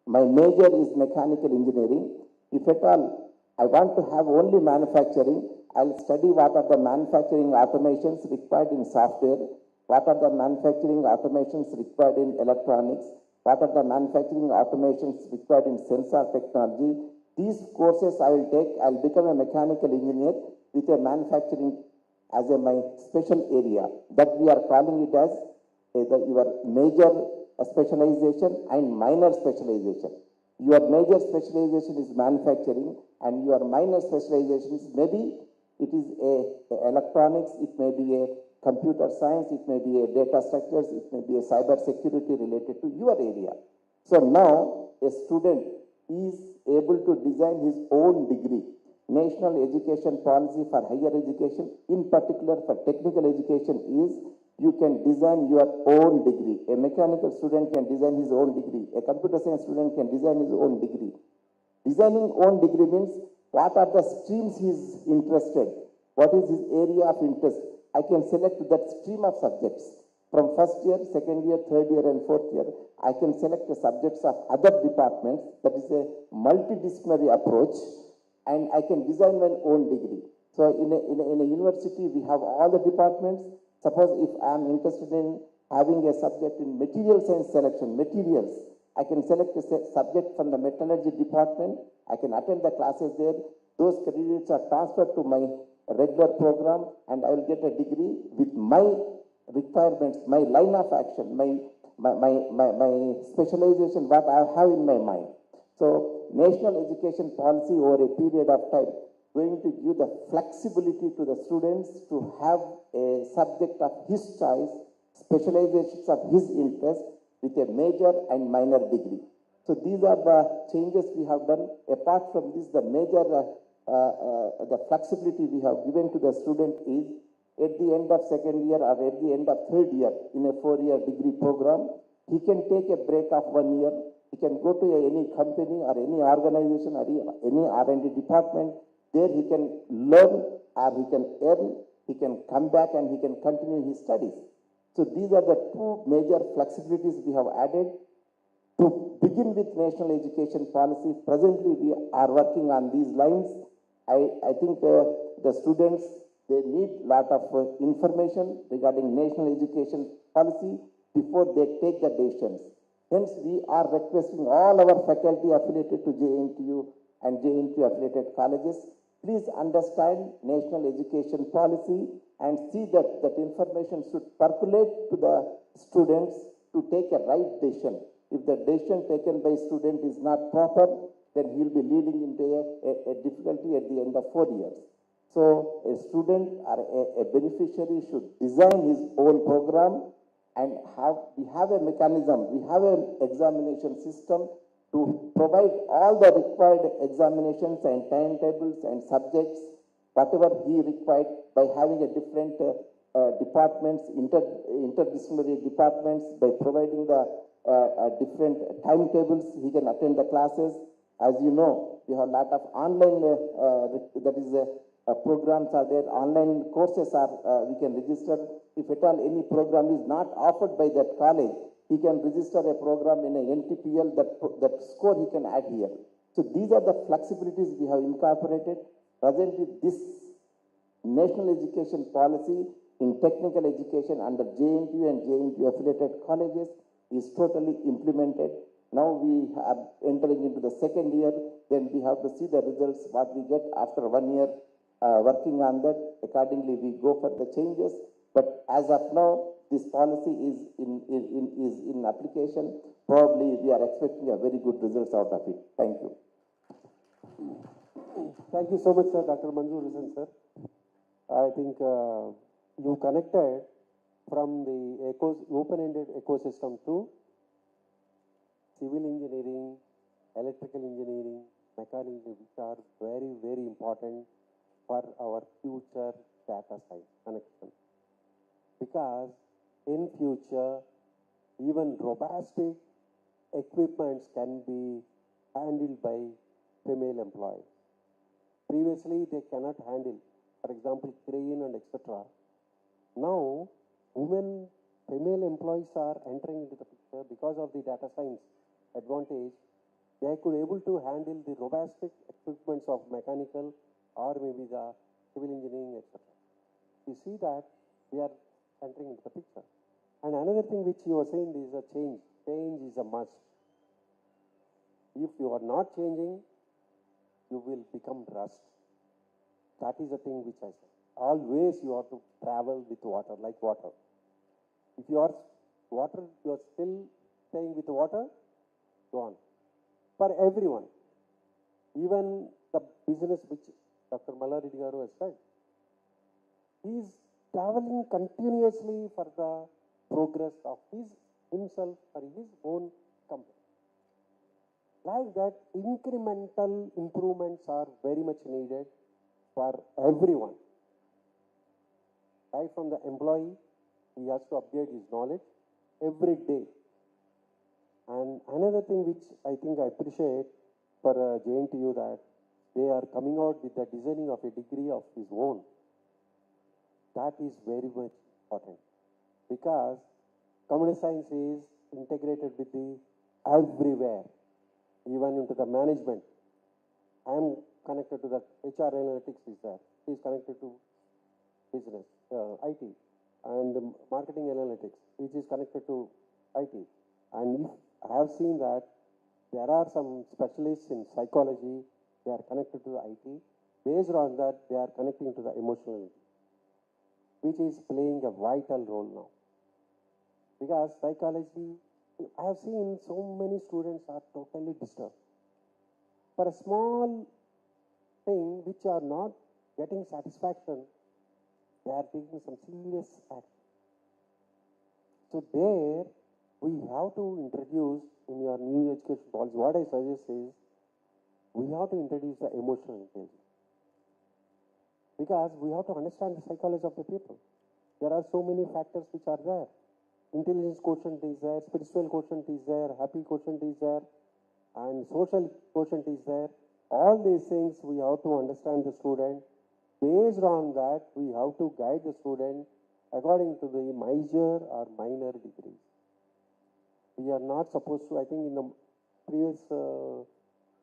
My major is mechanical engineering. If at all I want to have only manufacturing, I'll study what are the manufacturing automations required in software, what are the manufacturing automations required in electronics, what are the manufacturing automations required in sensor technology. These courses I will take, I'll become a mechanical engineer with a manufacturing as my special area. That we are calling it as your major specialization and minor specialization. Your major specialization is manufacturing and your minor specialization is maybe it is electronics, it may be a computer science, it may be a data structures, it may be a cyber security related to your area. So now a student is able to design his own degree. National education policy for higher education, in particular for technical education, is you can design your own degree. A mechanical student can design his own degree. A computer science student can design his own degree. Designing own degree means what are the streams he is interested, what is his area of interest. I can select that stream of subjects. From first year, second year, third year and fourth year, I can select the subjects of other departments. That is a multidisciplinary approach, and I can design my own degree. So in a university, we have all the departments. Suppose if I am interested in having a subject in material science selection, materials, I can select a subject from the metallurgy department. I can attend the classes there. Those credits are transferred to my regular program and I will get a degree with my requirements, my line of action, my specialization, what I have in my mind. So national education policy over a period of time going to give the flexibility to the students to have a subject of his choice, specializations of his interest with a major and minor degree. So these are the changes we have done. Apart from this, the major the flexibility we have given to the student is at the end of second year or at the end of third year in a 4-year degree program, he can take a break of 1 year. He can go to any company or any organization or any R&D department. There he can learn or he can earn, he can come back and he can continue his studies. So these are the two major flexibilities we have added. To begin with national education policy, presently we are working on these lines. I think the students, they need a lot of information regarding national education policy before they take the decisions. Hence, we are requesting all our faculty affiliated to JNTU and JNTU affiliated colleges, please understand national education policy and see that that information should percolate to the students to take a right decision. If the decision taken by student is not proper, then he will be leading into a difficulty at the end of 4 years. So a student or a beneficiary should design his own program and we have a mechanism, we have an examination system to provide all the required examinations and timetables and subjects, whatever he required, by having a different departments, interdisciplinary departments, by providing the different timetables, he can attend the classes. As you know, we have a lot of online, programs are there, online courses are, we can register. If at all any program is not offered by that college, he can register a program in a NTPL, that score he can add here. So these are the flexibilities we have incorporated. Presently, this national education policy in technical education under JNTU and JNTU affiliated colleges is totally implemented. Now we are entering into the second year, then we have to see the results, what we get after 1 year working on that. Accordingly, we go for the changes. But as of now, this policy is in application. Probably we are expecting a very good results out of it. Thank you. Thank you so much, sir, Dr. Manzoor Hussain, sir. I think you connected from the open-ended ecosystem to civil engineering, electrical engineering, mechanical, which are very, very important for our future data science connection. Because in future, even robustic equipments can be handled by female employees. Previously, they cannot handle, for example, crane and etc. Now, female employees are entering into the picture because of the data science advantage. They could able to handle the robustic equipments of mechanical or maybe the civil engineering, etc. You see that we are entering into the picture. And another thing which you are saying is a change. Change is a must. If you are not changing, you will become rust. That is the thing which I say. Always you have to travel with water, like water. If you are water, you are still staying with water, go on. For everyone, even the business which Dr. Mallareddy Garu has said, he is traveling continuously for the progress of himself or his own company. Like that, incremental improvements are very much needed for everyone. Right from the employee, he has to upgrade his knowledge every day. And another thing which I think I appreciate for JNTU, that they are coming out with the designing of a degree of his own. That is very much important, because computer science is integrated with the everywhere, even into the management. I am connected to the HR analytics is there. He is connected to business, IT, and marketing analytics, which is connected to IT. And if I have seen that there are some specialists in psychology, they are connected to the IT. Based on that, they are connecting to the emotional, which is playing a vital role now. Because psychology, I have seen so many students are totally disturbed. For a small thing which are not getting satisfaction, they are taking some serious action. So there, we have to introduce in your new education policy, what I suggest is, we have to introduce the emotional intelligence. Because we have to understand the psychology of the people. There are so many factors which are there. Intelligence quotient is there, spiritual quotient is there, happy quotient is there, and social quotient is there. All these things we have to understand the student. Based on that, we have to guide the student according to the major or minor degrees. We are not supposed to, I think in the previous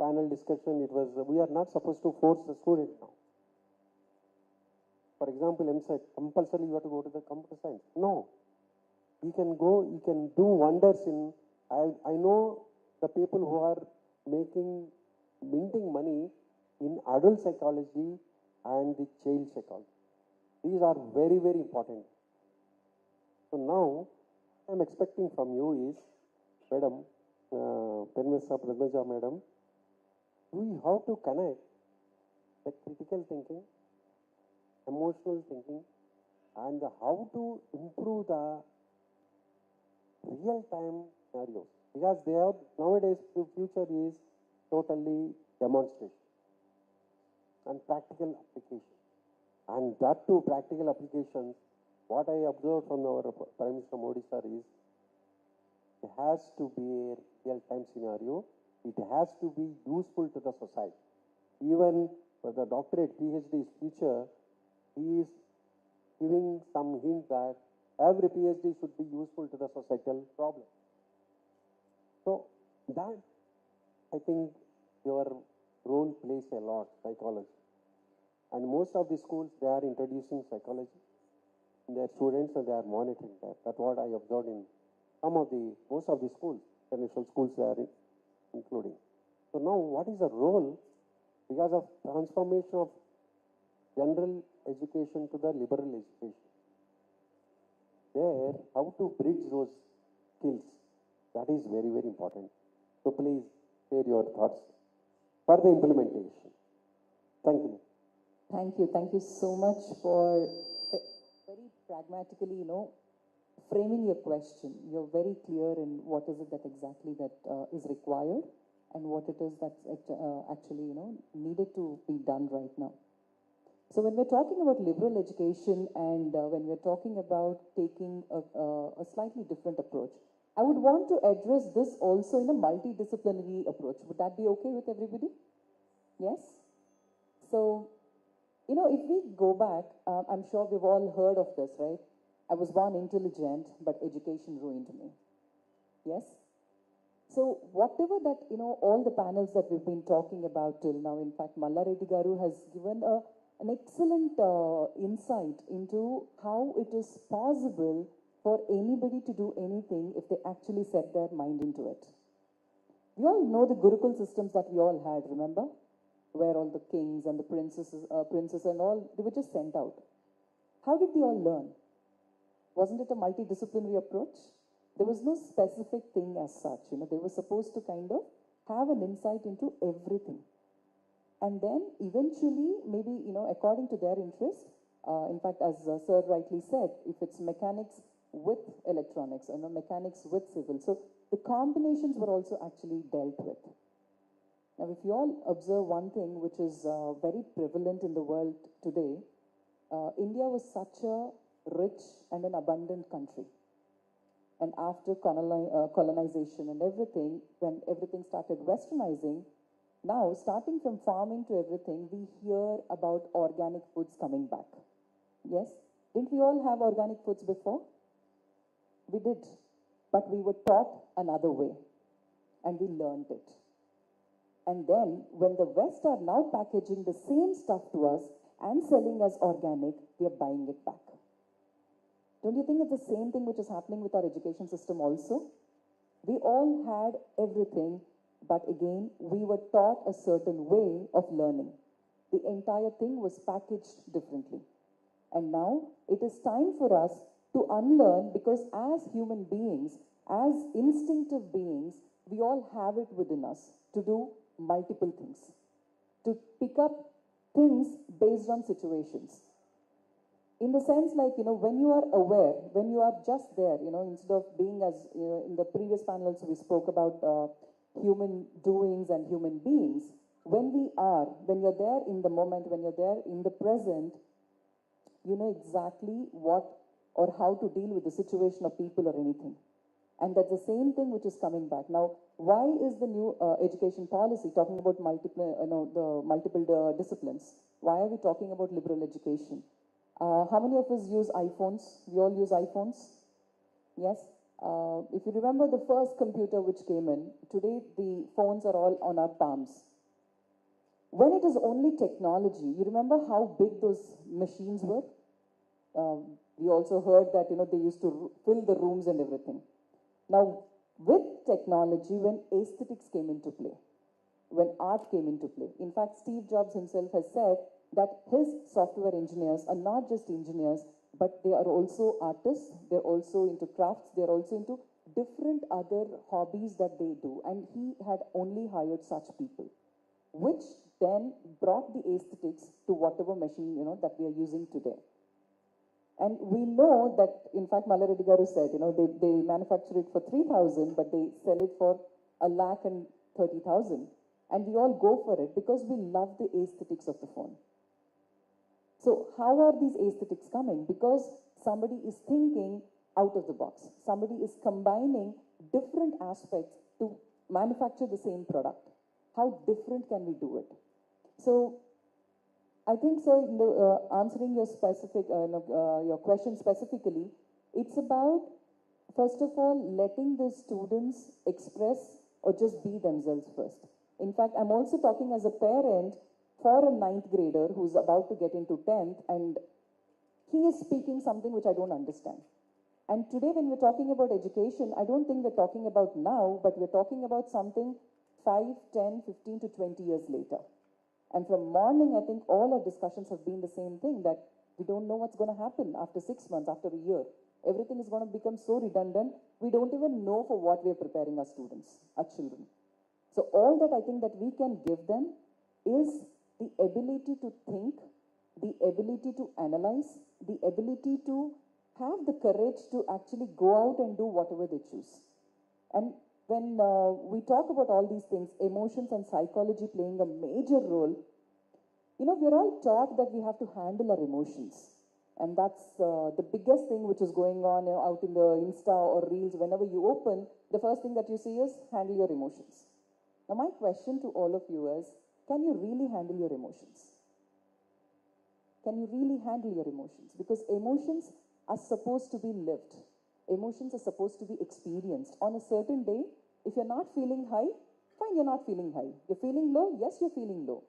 panel discussion, it was, we are not supposed to force the student now. For example, MSET, compulsory you have to go to the computer science. No. He can go, he can do wonders in, I know the people who are minting money in adult psychology and the child psychology. These are very, very important. So now, I'm expecting from you is, Madam, Penmesa Pradnaja Madam, we have to connect the critical thinking, emotional thinking, and how to improve the real-time scenarios. Because they have, nowadays, the future is totally demonstration and practical application. And that too, practical applications, what I observed from our Prime Minister Modi sir is, it has to be a real-time scenario. It has to be useful to the society. Even for the doctorate, PhD's future, he is giving some hint that every PhD should be useful to the societal problem. So that, I think, your role plays a lot, psychology. And most of the schools, they are introducing psychology in their students and they are monitoring that. That's what I observed in most of the schools, international schools they are including. So now what is the role, because of transformation of general education to the liberal education? There, how to bridge those skills, that is very, very important. So please share your thoughts for the implementation. Thank you. Thank you so much for very pragmatically, framing your question. You're very clear in what is it that exactly that is required and what it is that's actually, needed to be done right now. So when we're talking about liberal education and when we're talking about taking a slightly different approach, I would want to address this also in a multidisciplinary approach. Would that be okay with everybody? Yes? So, if we go back, I'm sure we've all heard of this, right? I was born intelligent, but education ruined me. Yes? So whatever that, all the panels that we've been talking about till now, in fact, Malla Reddy Garu has given an excellent insight into how it is possible for anybody to do anything if they actually set their mind into it. We all know the Gurukul systems that we all had, remember? Where all the kings and the princesses and all, they were just sent out. How did they all learn? Wasn't it a multidisciplinary approach? There was no specific thing as such. They were supposed to kind of have an insight into everything. And then eventually, maybe, according to their interest, in fact, as Sir rightly said, if it's mechanics with electronics, mechanics with civil. So the combinations were also actually dealt with. Now, if you all observe one thing which is very prevalent in the world today, India was such a rich and an abundant country. And after colonization and everything, when everything started westernizing, now starting from farming to everything, we hear about organic foods coming back. Yes? Didn't we all have organic foods before? We did. But we were taught another way. And we learned it. And then, when the West are now packaging the same stuff to us and selling as organic, we are buying it back. Don't you think it's the same thing which is happening with our education system also? We all had everything, but again, we were taught a certain way of learning. The entire thing was packaged differently. And now, it is time for us to unlearn, because as human beings, as instinctive beings, we all have it within us to do multiple things, to pick up things based on situations. In the sense like, when you are aware, when you are just there, instead of being as, in the previous panels we spoke about human doings and human beings, when you're there in the moment, when you're there in the present, you know exactly what or how to deal with the situation of people or anything. And that's the same thing which is coming back. Now, why is the new education policy talking about multiple disciplines? Why are we talking about liberal education? How many of us use iPhones? We all use iPhones? Yes? If you remember the first computer which came in, today the phones are all on our palms. When it is only technology, you remember how big those machines were? We also heard that, they used to fill the rooms and everything. Now, with technology, when aesthetics came into play, when art came into play, in fact, Steve Jobs himself has said that his software engineers are not just engineers, but they are also artists, they're also into crafts, they're also into different other hobbies that they do. And he had only hired such people, which then brought the aesthetics to whatever machine, that we are using today. And we know that, in fact, Mallareddy Garu said, they manufacture it for 3,000, but they sell it for 1,30,000. And we all go for it because we love the aesthetics of the phone. So how are these aesthetics coming? Because somebody is thinking out of the box. Somebody is combining different aspects to manufacture the same product. How different can we do it? So I think, sir, answering your specific, your question specifically, it's about, first of all, letting the students express or just be themselves first. In fact, I'm also talking as a parent for a 9th grader who's about to get into 10th, and he is speaking something which I don't understand. And today when we're talking about education, I don't think we're talking about now, but we're talking about something 5, 10, 15 to 20 years later. And from morning, I think all our discussions have been the same thing, that we don't know what's going to happen after 6 months, after a year. Everything is going to become so redundant, we don't even know for what we're preparing our students, our children. So all that I think that we can give them is the ability to think, the ability to analyze, the ability to have the courage to actually go out and do whatever they choose. And when we talk about all these things, emotions and psychology playing a major role, we're all taught that we have to handle our emotions. And that's the biggest thing which is going on out in the Insta or Reels. Whenever you open, the first thing that you see is handle your emotions. Now, my question to all of you is, can you really handle your emotions? Can you really handle your emotions? Because emotions are supposed to be lived. Emotions are supposed to be experienced. On a certain day, if you're not feeling high, fine, you're not feeling high. You're feeling low, yes, you're feeling low.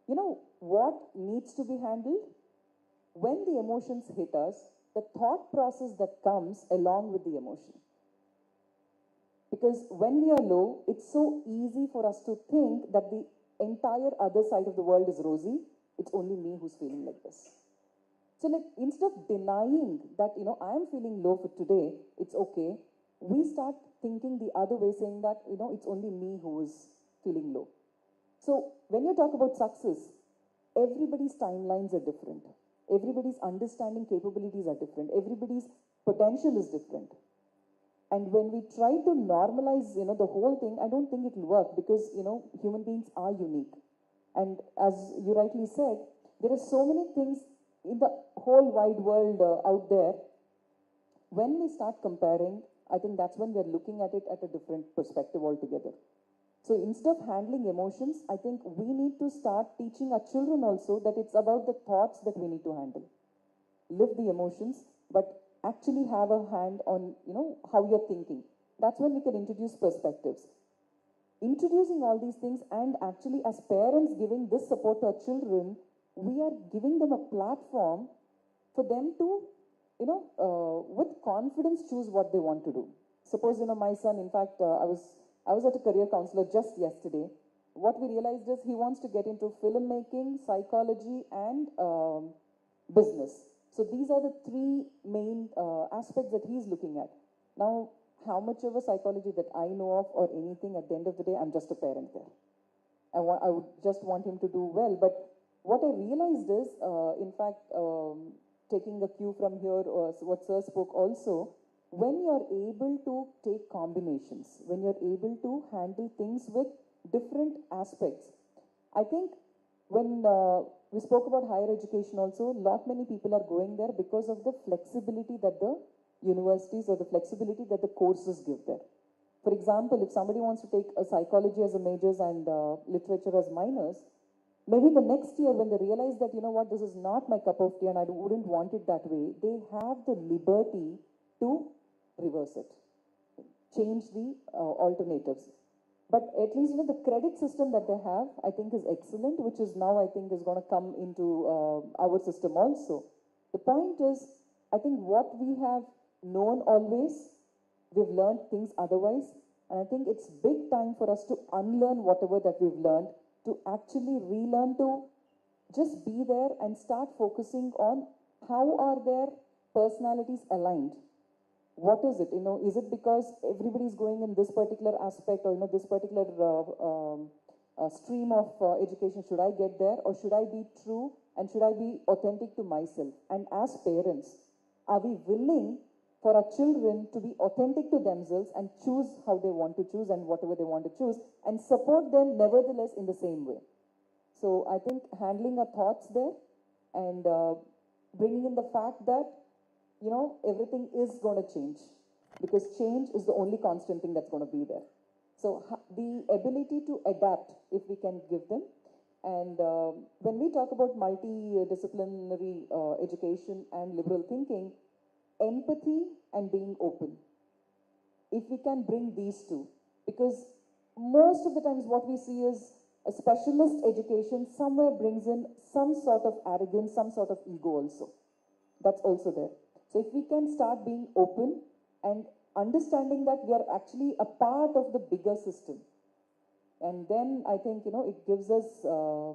You know what needs to be handled? When the emotions hit us, the thought process that comes along with the emotion. Because when we are low, it's so easy for us to think that the entire other side of the world is rosy. It's only me who's feeling like this. So instead of denying that, I am feeling low for today, it's okay, we start thinking the other way, saying that, it's only me who is feeling low. So when you talk about success, everybody's timelines are different. Everybody's understanding capabilities are different. Everybody's potential is different. And when we try to normalize, the whole thing, I don't think it will work because, human beings are unique. And as you rightly said, there are so many things in the whole wide world out there. When we start comparing, I think that's when we're looking at it at a different perspective altogether. So instead of handling emotions, I think we need to start teaching our children also that it's about the thoughts that we need to handle. Live the emotions, but actually have a hand on, how you're thinking. That's when we can introduce perspectives. Introducing all these things and actually as parents giving this support to our children, we are giving them a platform for them to, with confidence choose what they want to do. Suppose, my son, in fact, I was at a career counselor just yesterday. What we realized is he wants to get into filmmaking, psychology, and business. So these are the three main aspects that he's looking at. Now, how much of a psychology that I know of or anything, at the end of the day, I'm just a parent there. I would just want him to do well. But what I realized is, in fact, taking a cue from here, what Sir spoke also, when you're able to take combinations, when you're able to handle things with different aspects, I think when we spoke about higher education also, many people are going there because of the flexibility that the universities or the flexibility that the courses give there. For example, if somebody wants to take a psychology as a majors and literature as minors, maybe the next year when they realize that, this is not my cup of tea and I wouldn't want it that way, they have the liberty to reverse it, change the alternatives. But at least, the credit system that they have, I think is excellent, which is now, I think, is going to come into our system also. The point is, I think what we have known always, we've learned things otherwise. And I think it's big time for us to unlearn whatever that we've learned, to actually relearn to just be there and start focusing on how are their personalities aligned. What is it? Is it because everybody's going in this particular aspect or, this particular stream of education? Should I get there, or should I be true and should I be authentic to myself? And as parents, are we willing for our children to be authentic to themselves and choose how they want to choose and whatever they want to choose, and support them nevertheless in the same way? So I think handling our thoughts there and bringing in the fact that, everything is going to change, because change is the only constant thing that's going to be there. So the ability to adapt, if we can give them. And when we talk about multidisciplinary education and liberal thinking, empathy and being open, if we can bring these two, because most of the times what we see is a specialist education somewhere brings in some sort of arrogance, some sort of ego also. That's also there. So if we can start being open and understanding that we are actually a part of the bigger system, and then I think, it gives us a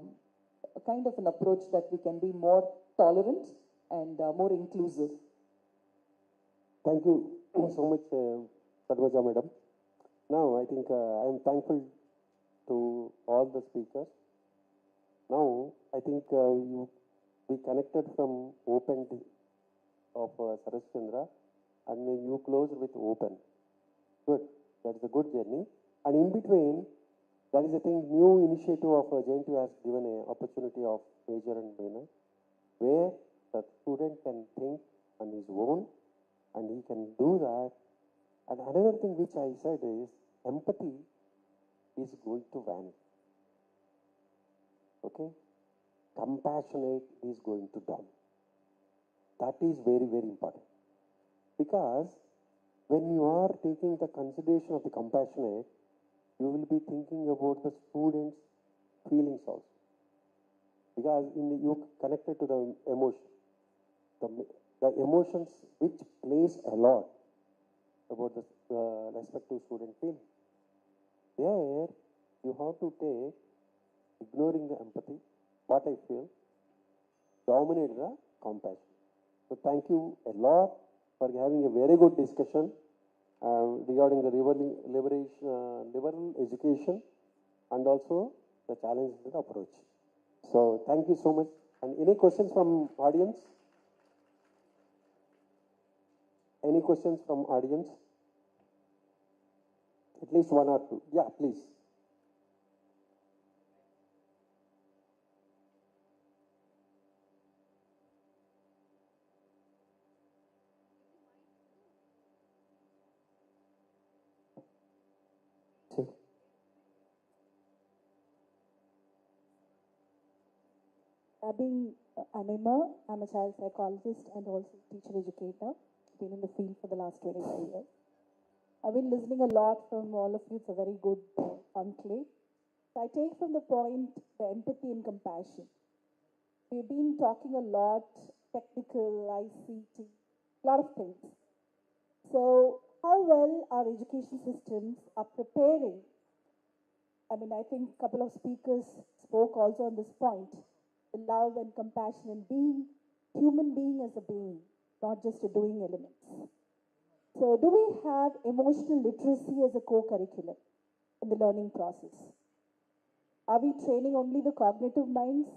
kind of an approach that we can be more tolerant and more inclusive. Thank you so much, Padmaja Madam. Now, I think I am thankful to all the speakers. Now, I think we connected from open of Saras Chandra, and then you closed with open. Good. That's a good journey. And in between, that is, I think, new initiative of JNTU has given an opportunity of major and minor, where the student can think on his own, and he can do that. And another thing which I said is, empathy is going to vanish. Okay? Compassionate is going to down. That is very, very important. Because when you are taking the consideration of the compassionate, you will be thinking about the students' feelings also. Because you connected to the emotion. The emotions which plays a lot about the respective student feeling. There, you have to take, ignoring the empathy, what I feel, dominate the compassion. So thank you a lot for having a very good discussion regarding the liberal education and also the challenges in the approach. So thank you so much. And any questions from audience? Any questions from audience? At least one or two. Yeah, please. I'm a child psychologist and also teacher educator. Been in the field for the last 25 years. I've been listening a lot from all of you. It's a very good conclave. So I take from the point the empathy and compassion. We've been talking a lot, technical, ICT, a lot of things. So how well our education systems are preparing? I think a couple of speakers spoke also on this point. The love and compassion and being human being as a being, not just a doing elements. So do we have emotional literacy as a co-curriculum in the learning process? Are we training only the cognitive minds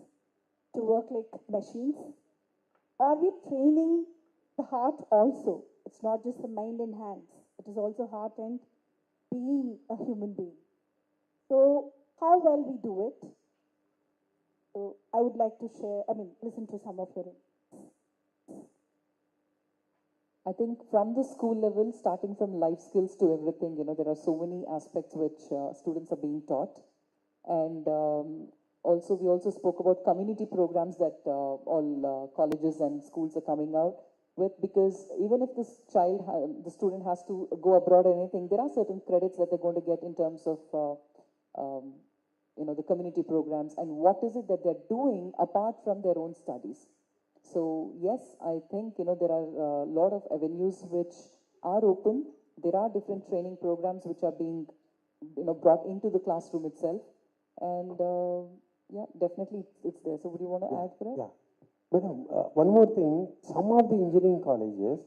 to work like machines? Are we training the heart also? It's not just the mind and hands. It is also heart and being a human being. So how well we do it? So I would like to share, listen to some of your inputs. I think from the school level, starting from life skills to everything, there are so many aspects which students are being taught. And we also spoke about community programs that all colleges and schools are coming out with, because even if this the student has to go abroad or anything, there are certain credits that they're going to get in terms of the community programs and what is it that they're doing apart from their own studies. So yes, I think, there are a lot of avenues which are open. There are different training programs which are being, brought into the classroom itself. And Yeah, definitely it's there. So would you want to add to that? Yeah. Madam, one more thing. Some of the engineering colleges,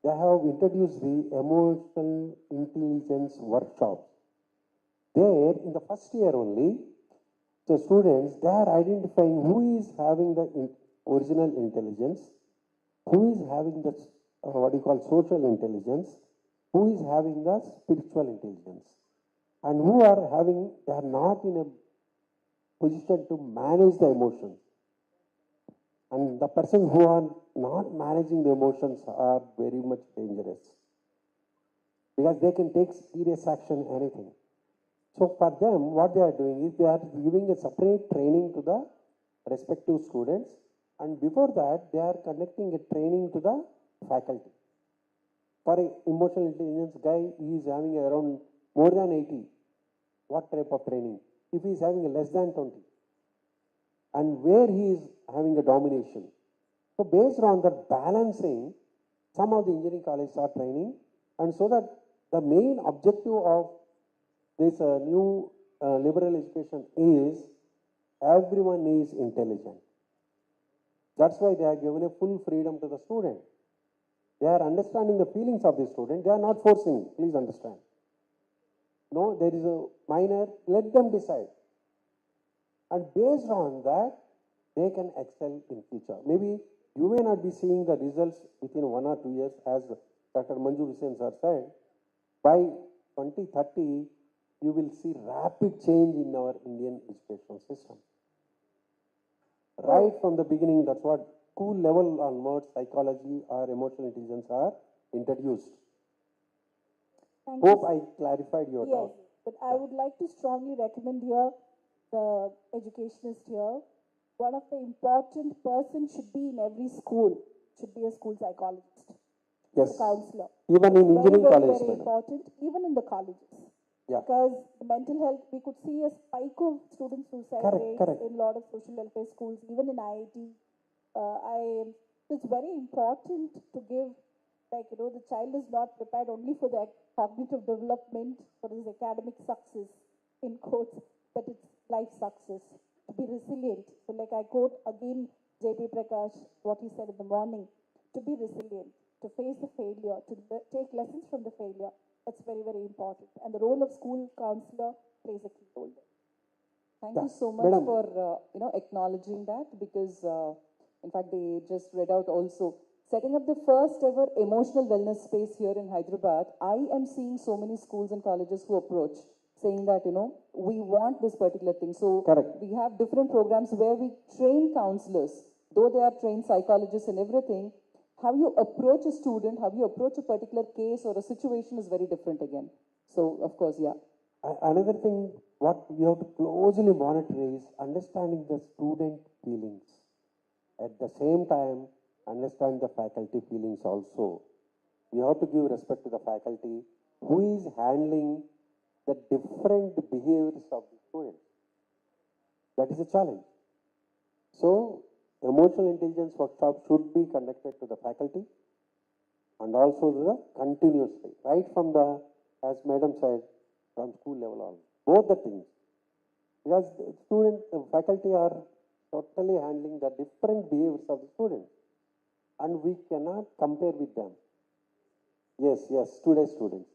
they have introduced the emotional intelligence workshops. There, in the first year only, the students, they are identifying who is having the original intelligence, who is having the, what you call social intelligence, who is having the spiritual intelligence, and who are having, they are not in a position to manage the emotions. And the persons who are not managing the emotions are very much dangerous because they can take serious action, anything. So for them, what they are doing is they are giving a separate training to the respective students, and before that, they are conducting a training to the faculty. For an emotional intelligence guy, he is having around more than 80. What type of training? If he is having a less than 20. And where he is having a domination. So based on that balancing, some of the engineering colleges are training, and so that the main objective of this new liberal education is everyone is intelligent. That's why they are given a full freedom to the student. They are understanding the feelings of the student. They are not forcing, please understand. No, there is a minor, let them decide. And based on that, they can excel in future. Maybe you may not be seeing the results within 1 or 2 years, as Dr. Manju Hussain sir said. By 2030, you will see rapid change in our Indian educational system. Right from the beginning, that's what school level onwards, psychology or emotional intelligence are introduced. Thank Hope you. I clarified your Yes, doubt. but I would like to strongly recommend here the educationist here. One of the important persons should be in every school, should be a school psychologist, Yes. a counselor. Even in engineering very, college, very madam. important, even in the colleges. Yeah. Because the mental health, we could see a spike of student suicide Correct, rates correct. in a lot of social welfare schools, even in IIT. It's very important to give, like, the child is not prepared only for their cognitive development, for his academic success, in quotes, but it's life success, to be resilient. So, like I quote again J.P. Prakash, what he said in the morning, to be resilient, to face the failure, to take lessons from the failure. That's very, very important. And the role of school counselor plays a key role there. Thank Yeah. you so much Madam. for acknowledging that, because in fact they just read out also setting up the first ever emotional wellness space here in Hyderabad. I am seeing so many schools and colleges who approach saying that we want this particular thing. So Correct. we have different programs where we train counselors, though they are trained psychologists and everything. How you approach a student, how you approach a particular case or a situation is very different again. So of course, yeah. Another thing, what we have to closely monitor is understanding the student feelings. At the same time, understand the faculty feelings also. We have to give respect to the faculty who is handling the different behaviors of the students. That is a challenge. So, emotional intelligence workshop should be conducted to the faculty and also the continuously, right from the, as Madam said, from school level on. Both the things. Because the faculty are totally handling the different behaviors of the students. And we cannot compare with them. Yes, today's students.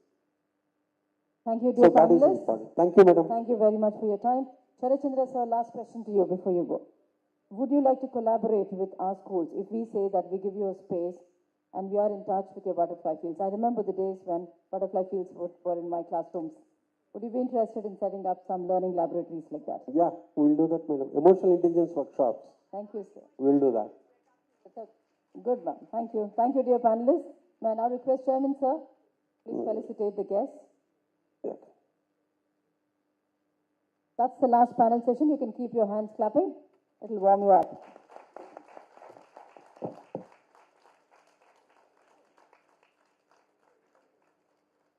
Thank you, dear So that is panelists. important. Thank you, madam. Thank you very much for your time. Charachandra sir, last question to you before you go. Would you like to collaborate with our schools if we say that we give you a space and we are in touch with your butterfly fields? I remember the days when butterfly fields were in my classrooms. Would you be interested in setting up some learning laboratories like that? Yeah, we'll do that, madam. Emotional intelligence workshops. Thank you, sir. We'll do that. Good one. Thank you. Thank you, dear panelists. May I now request Chairman, sir, please felicitate the guests. Yeah. That's the last panel session. You can keep your hands clapping. It'll warm you up.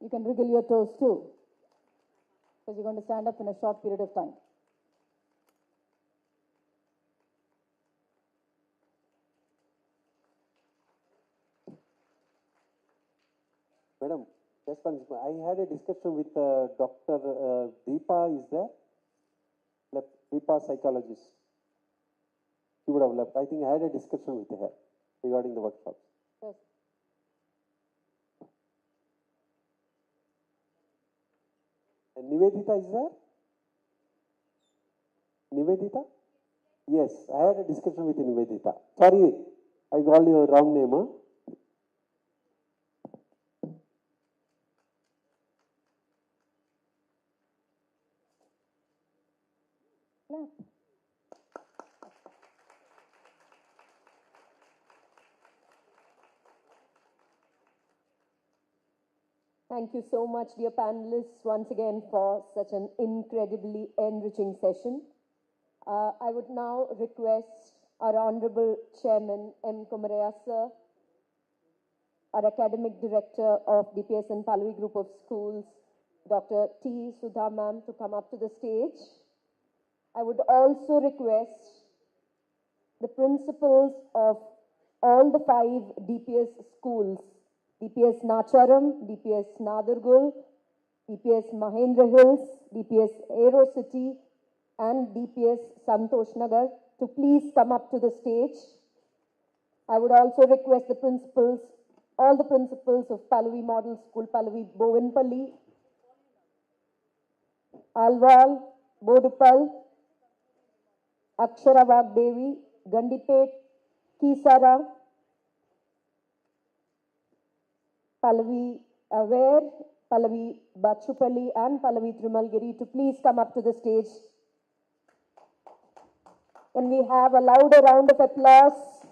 You can wriggle your toes too, because you're going to stand up in a short period of time. Madam, just one, I had a discussion with Dr. Deepa, is there? Deepa, psychologist. She would have left. I think I had a discussion with her regarding the workshops. Yes. And Nivedita is there? Nivedita? Yes, I had a discussion with Nivedita. Sorry, I called your wrong name. Huh? Clap. Thank you so much, dear panelists, once again for such an incredibly enriching session. I would now request our Honorable Chairman M. Kumaraya sir, our Academic Director of DPS and Pallavi Group of Schools, Dr. T. Sudha ma'am, to come up to the stage. I would also request the principals of all the 5 DPS schools, DPS Nacharam, DPS Nadargul, DPS Mahendra Hills, DPS Aero City, and DPS Santosh Nagar to please come up to the stage. I would also request the principals, all the principals of Pallavi Model School, Pallavi Bovenpalli, Alwal, Bodupal, Akshara Vagdevi, Gandipet, Kisara, Pallavi Aware, Pallavi Bachupalli, and Pallavi Trimalgiri to please come up to the stage. Can we have a louder round of applause?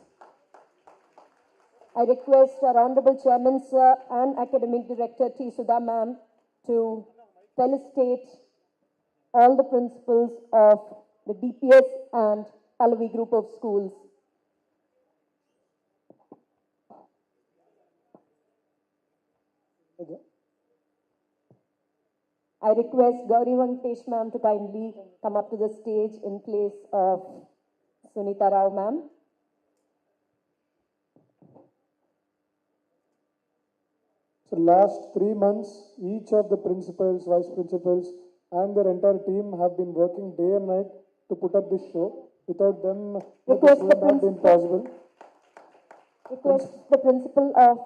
I request our Honorable Chairman sir and Academic Director T. Sudha ma'am to felicitate all the principals of the DPS and Pallavi Group of Schools. I request Gauri Venkatesh ma'am to kindly come up to the stage in place of Sunita Rao ma'am. So last 3 months, each of the principals, vice principals, and their entire team have been working day and night to put up this show. Without them, this wouldn't have been possible. Request the principal of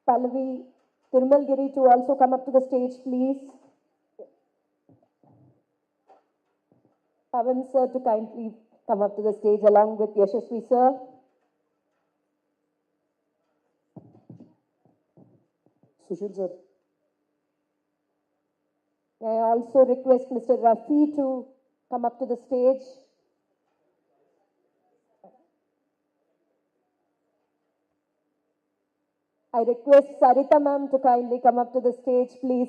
Pallavi Tirumalgiri to also come up to the stage, please. Pavan sir to kindly come up to the stage along with Yashasvi sir. Sushil sir. May I also request Mr. Rafi to come up to the stage. I request Sarita ma'am to kindly come up to the stage, please.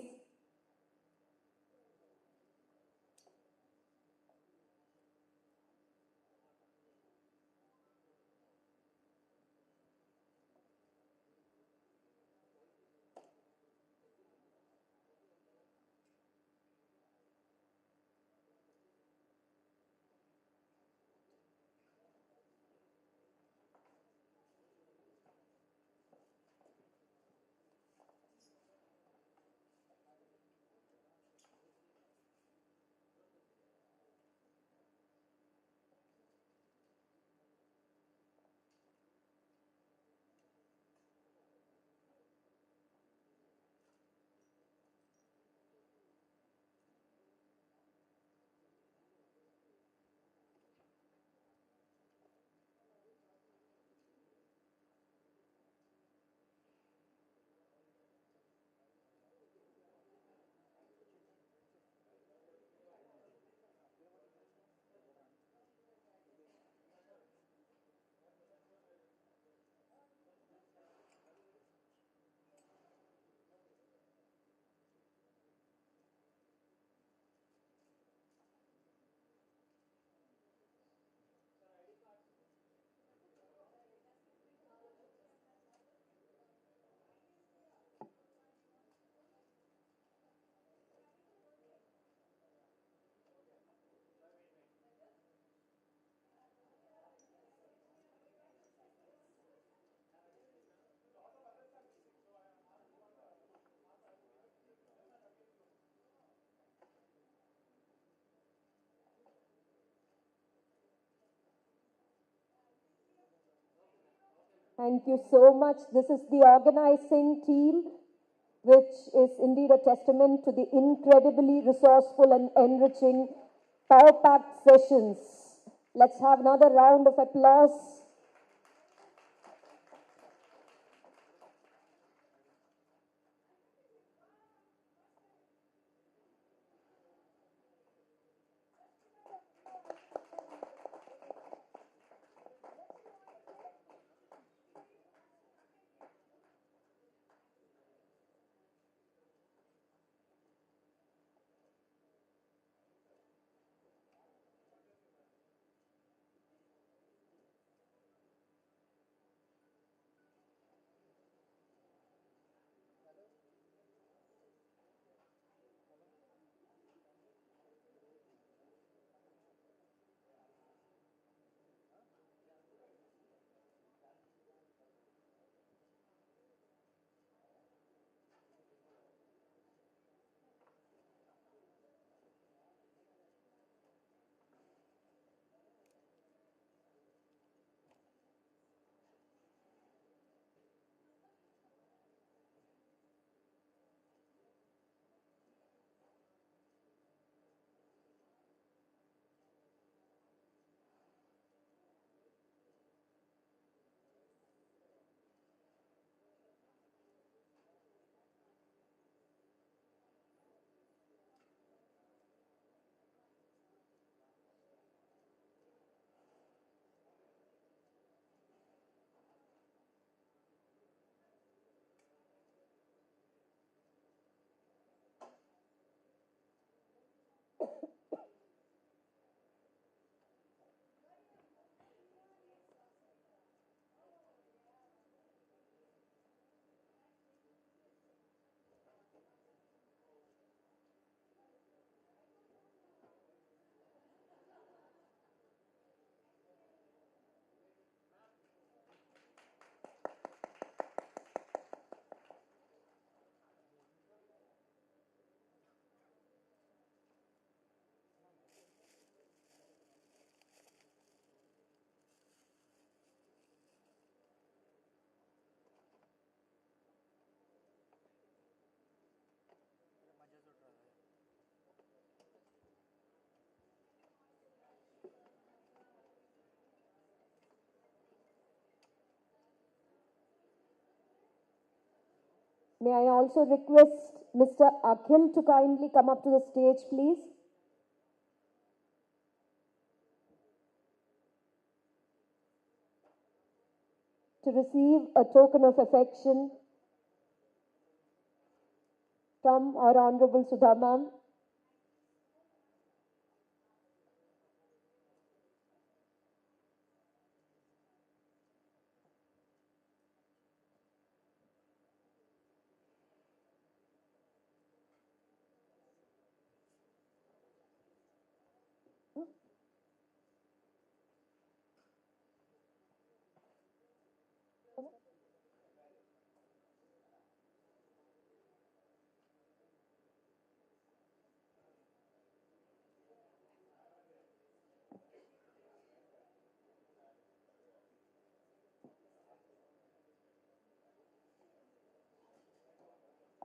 Thank you so much. This is the organizing team, which is indeed a testament to the incredibly resourceful and enriching power-packed sessions. Let's have another round of applause. May I also request Mr. Akhil to kindly come up to the stage, please? To receive a token of affection from our Honorable Sudha Ma'am.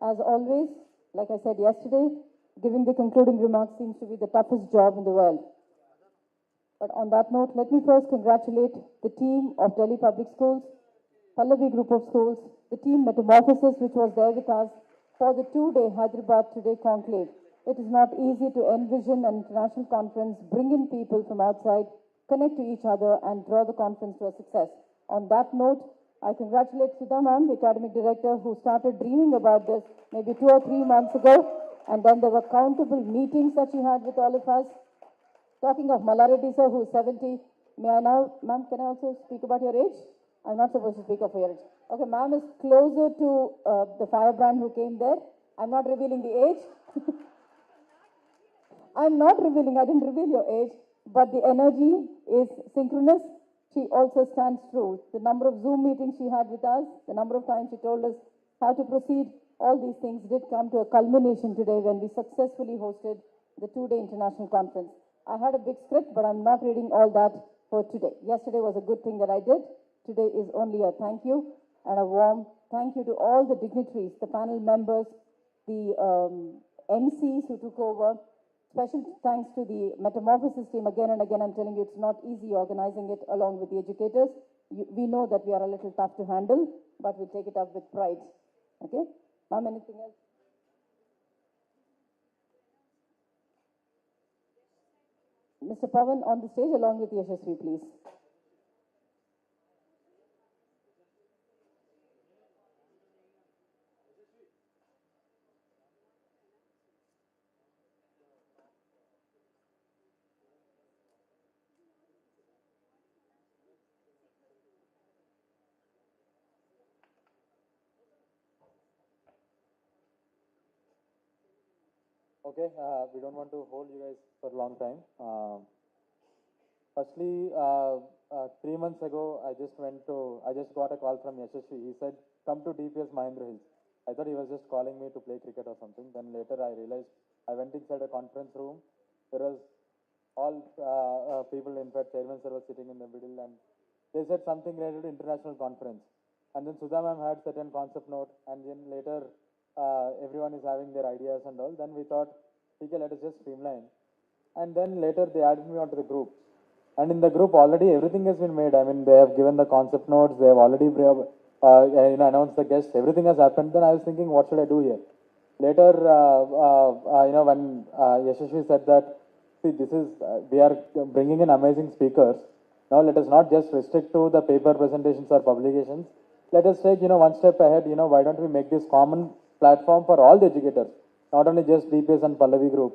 As always, like I said yesterday, giving the concluding remarks seems to be the toughest job in the world. But on that note, let me first congratulate the team of Delhi Public Schools, Pallavi Group of Schools, the team Metamorphosis, which was there with us for the two-day Hyderabad Today Conclave. It is not easy to envision an international conference, bring in people from outside, connect to each other, and draw the conference to a success. On that note, I congratulate Sudha Ma'am, the academic director, who started dreaming about this maybe 2 or 3 months ago. And then there were countable meetings that she had with all of us. Talking of Malareddy sir, who is 70, may I now, ma'am, can I also speak about your age? I'm not supposed to speak of your age. Okay, ma'am is closer to the firebrand who came there. I'm not revealing the age. I'm not revealing, I didn't reveal your age, but the energy is synchronous. She also stands true. The number of Zoom meetings she had with us, the number of times she told us how to proceed, all these things did come to a culmination today when we successfully hosted the two-day international conference. I had a big script, but I'm not reading all that for today. Yesterday was a good thing that I did. today is only a thank you and a warm thank you to all the dignitaries, the panel members, the MCs who took over. Special thanks to the Metamorphosis team again and again. I'm telling you, it's not easy organizing it along with the educators. We know that we are a little tough to handle, but we'll take it up with pride. Okay? Ma'am, anything else? Mr. Pavan on the stage along with Yashasvi, please. Okay, we don't want to hold you guys for a long time. Firstly, 3 months ago, I just got a call from Yashasvi. He said, come to DPS Mahendra Hills. I thought he was just calling me to play cricket or something. Then later I realized, I went inside a conference room. There was all people, in fact, chairman sir was sitting in the middle, and they said something related to international conference. And then Sudha ma'am had certain concept note, and then later everyone is having their ideas and all. Then we thought, okay, let us just streamline. And then later they added me onto the group. And in the group already everything has been made. I mean, they have given the concept notes, they have already announced the guests, everything has happened. Then I was thinking, what should I do here? Later, when Yashasvi said that, see, this is, we are bringing in amazing speakers. Now let us not just restrict to the paper presentations or publications. Let us take, one step ahead. Why don't we make this common platform for all the educators, not only just DPS and Pallavi group.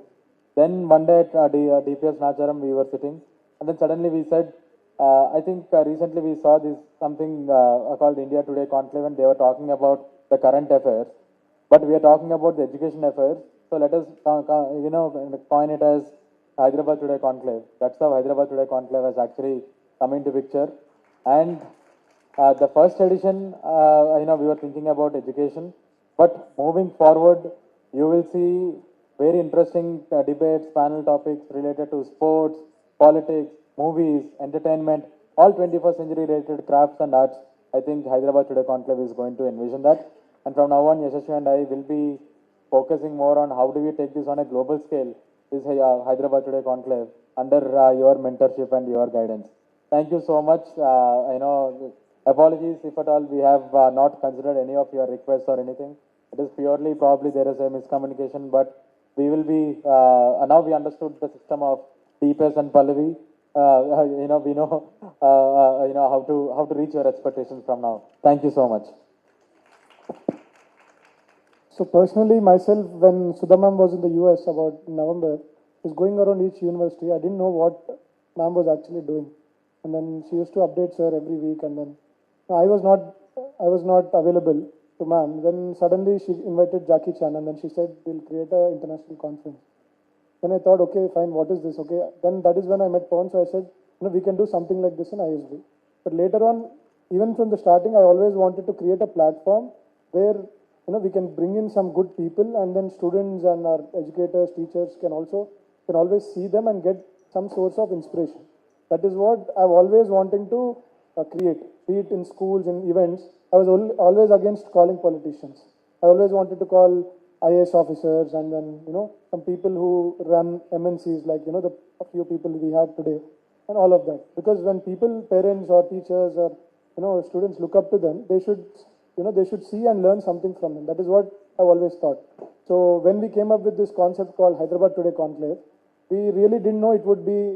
Then one day at DPS Nacharam we were sitting, and then suddenly we said, I think recently we saw this something called India Today Conclave, and they were talking about the current affairs, but we are talking about the education affairs. So let us coin it as Hyderabad Today Conclave. That's how Hyderabad Today Conclave has actually come into picture. And the first edition, we were thinking about education, but moving forward, you will see very interesting debates, panel topics related to sports, politics, movies, entertainment, all 21st century related crafts and arts. I think Hyderabad Today Conclave is going to envision that. And from now on, Yashasvi and I will be focusing more on how do we take this on a global scale, this Hyderabad Today Conclave, under your mentorship and your guidance. Thank you so much. Apologies if at all we have not considered any of your requests or anything. It is purely probably there is a miscommunication, but we will be, now we understood the system of DPS and Pallavi. We know, how to reach your expectations from now. Thank you so much. So personally, myself, when Sudha ma'am was in the US about November, was going around each university. I didn't know what ma'am was actually doing. And then she used to update sir every week, and then I was not available to ma'am. Then suddenly she invited Jackie Chan, and then she said, we'll create an international conference. Then I thought, okay, fine, what is this? Okay, then that is when I met Pawan, so I said, we can do something like this in ISB. But later on, even from the starting, I always wanted to create a platform where, we can bring in some good people, and then students and our educators, teachers can always see them and get some source of inspiration. That is what I've always wanting to create, be it in schools, in events. I was always against calling politicians. I always wanted to call IAS officers, and then, some people who run MNCs, like, a few people we have today, and all of that. Because when people, parents or teachers or, students look up to them, they should see and learn something from them. That is what I've always thought. So when we came up with this concept called Hyderabad Today Conclave, we really didn't know it would be,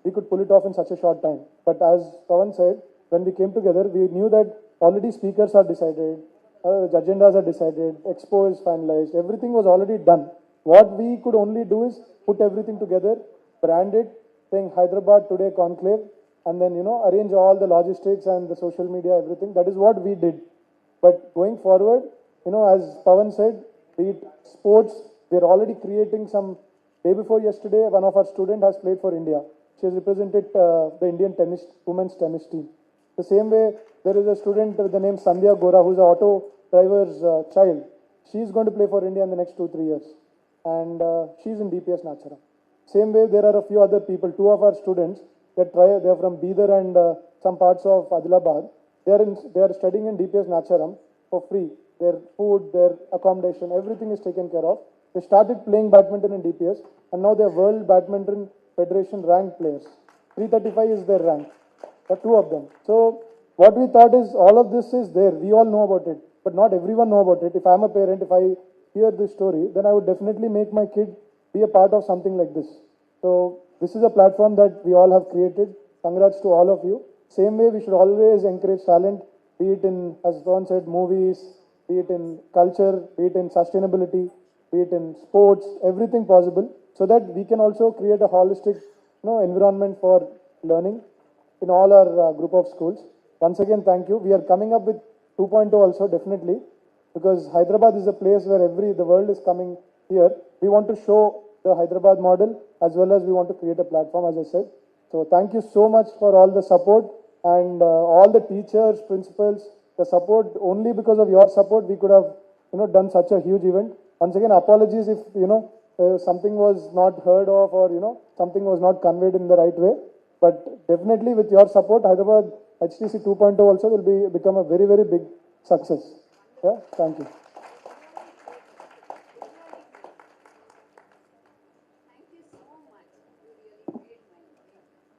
we could pull it off in such a short time. But as Pawan said, when we came together, we knew that already speakers are decided, the agendas are decided, expo is finalized, everything was already done. What we could only do is put everything together, brand it, saying Hyderabad Today Conclave, and then, arrange all the logistics and the social media, everything. That is what we did. But going forward, as Pawan said, be it sports, we are already creating some. Day before yesterday, one of our students has played for India. She has represented the Indian women's tennis team. The same way, there is a student with the name Sandhya Gora, who's an auto driver's child. She's going to play for India in the next 2-3 years. And she's in DPS Nacharam. Same way, there are a few other people. Two of our students They're from Bidar and some parts of Adilabad. They are studying in DPS Nacharam for free. Their food, their accommodation, everything is taken care of. They started playing badminton in DPS, and now they are World Badminton Federation ranked players. 335 is their rank. There are two of them. So what we thought is all of this is there. We all know about it, but not everyone know about it. If I'm a parent, if I hear this story, then I would definitely make my kid be a part of something like this. So this is a platform that we all have created. Congrats to all of you. Same way, we should always encourage talent, be it in, as Ron said, movies, be it in culture, be it in sustainability, be it in sports, everything possible, so that we can also create a holistic environment for learning in all our group of schools. Once again, thank you. We are coming up with 2.0 also, definitely, because Hyderabad is a place where the world is coming here. We want to show the Hyderabad model as well as we want to create a platform, as I said. So thank you so much for all the support and all the teachers, principals, the support. Only because of your support we could have done such a huge event. Once again, apologies if something was not heard of or something was not conveyed in the right way. But definitely with your support, Hyderabad HTC 2.0 also will become a very, very big success. Yeah, thank you.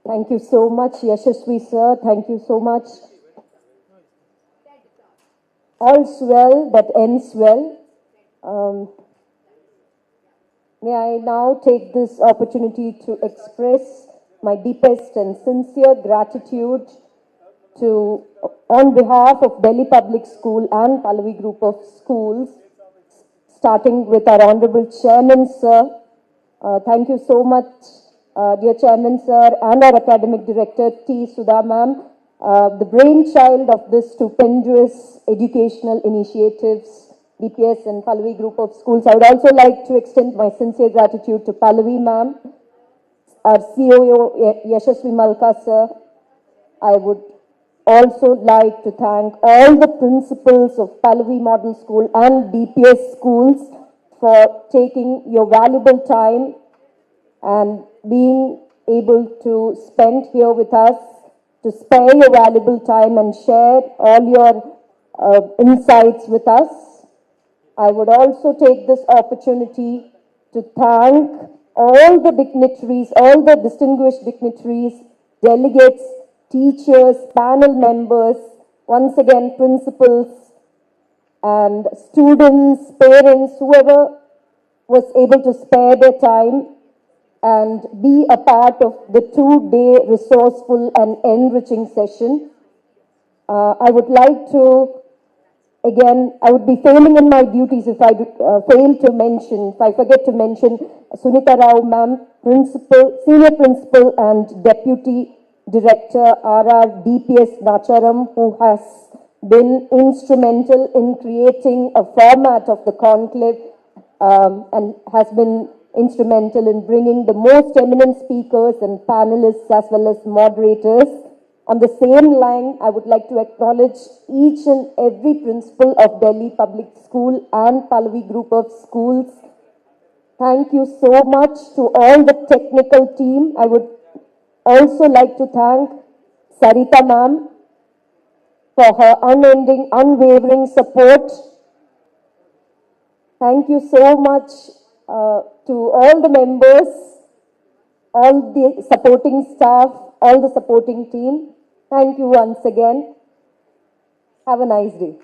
Thank you so much, Yashasvi sir. Thank you so much. All's well that ends well. May I now take this opportunity to express my deepest and sincere gratitude on behalf of Delhi Public School and Pallavi Group of Schools, starting with our Honorable Chairman, sir. Thank you so much, dear Chairman, sir, and our Academic Director, T. Sudha ma'am, the brainchild of this stupendous educational initiatives, DPS and Pallavi Group of Schools. I would also like to extend my sincere gratitude to Pallavi ma'am, our CEO, Yashasvi Malka, sir. I would also like to thank all the principals of Pallavi Model School and DPS schools for taking your valuable time and being able to spend here with us, to spare your valuable time and share all your insights with us. I would also take this opportunity to thank all the dignitaries, all the distinguished dignitaries, delegates, teachers, panel members, once again principals and students, parents, whoever was able to spare their time and be a part of the 2-day resourceful and enriching session. I would like to, again, I would be failing in my duties if I forget to mention Sunita Rao ma'am, Principal, Senior Principal and Deputy Director, RR DPS Nacharam, who has been instrumental in creating a format of the conclave and has been instrumental in bringing the most eminent speakers and panelists as well as moderators. On the same line, I would like to acknowledge each and every principal of Delhi Public School and Pallavi Group of Schools. Thank you so much to all the technical team. I would also like to thank Sarita ma'am for her unending, unwavering support. Thank you so much to all the members, all the supporting staff, all the supporting team. Thank you once again. Have a nice day.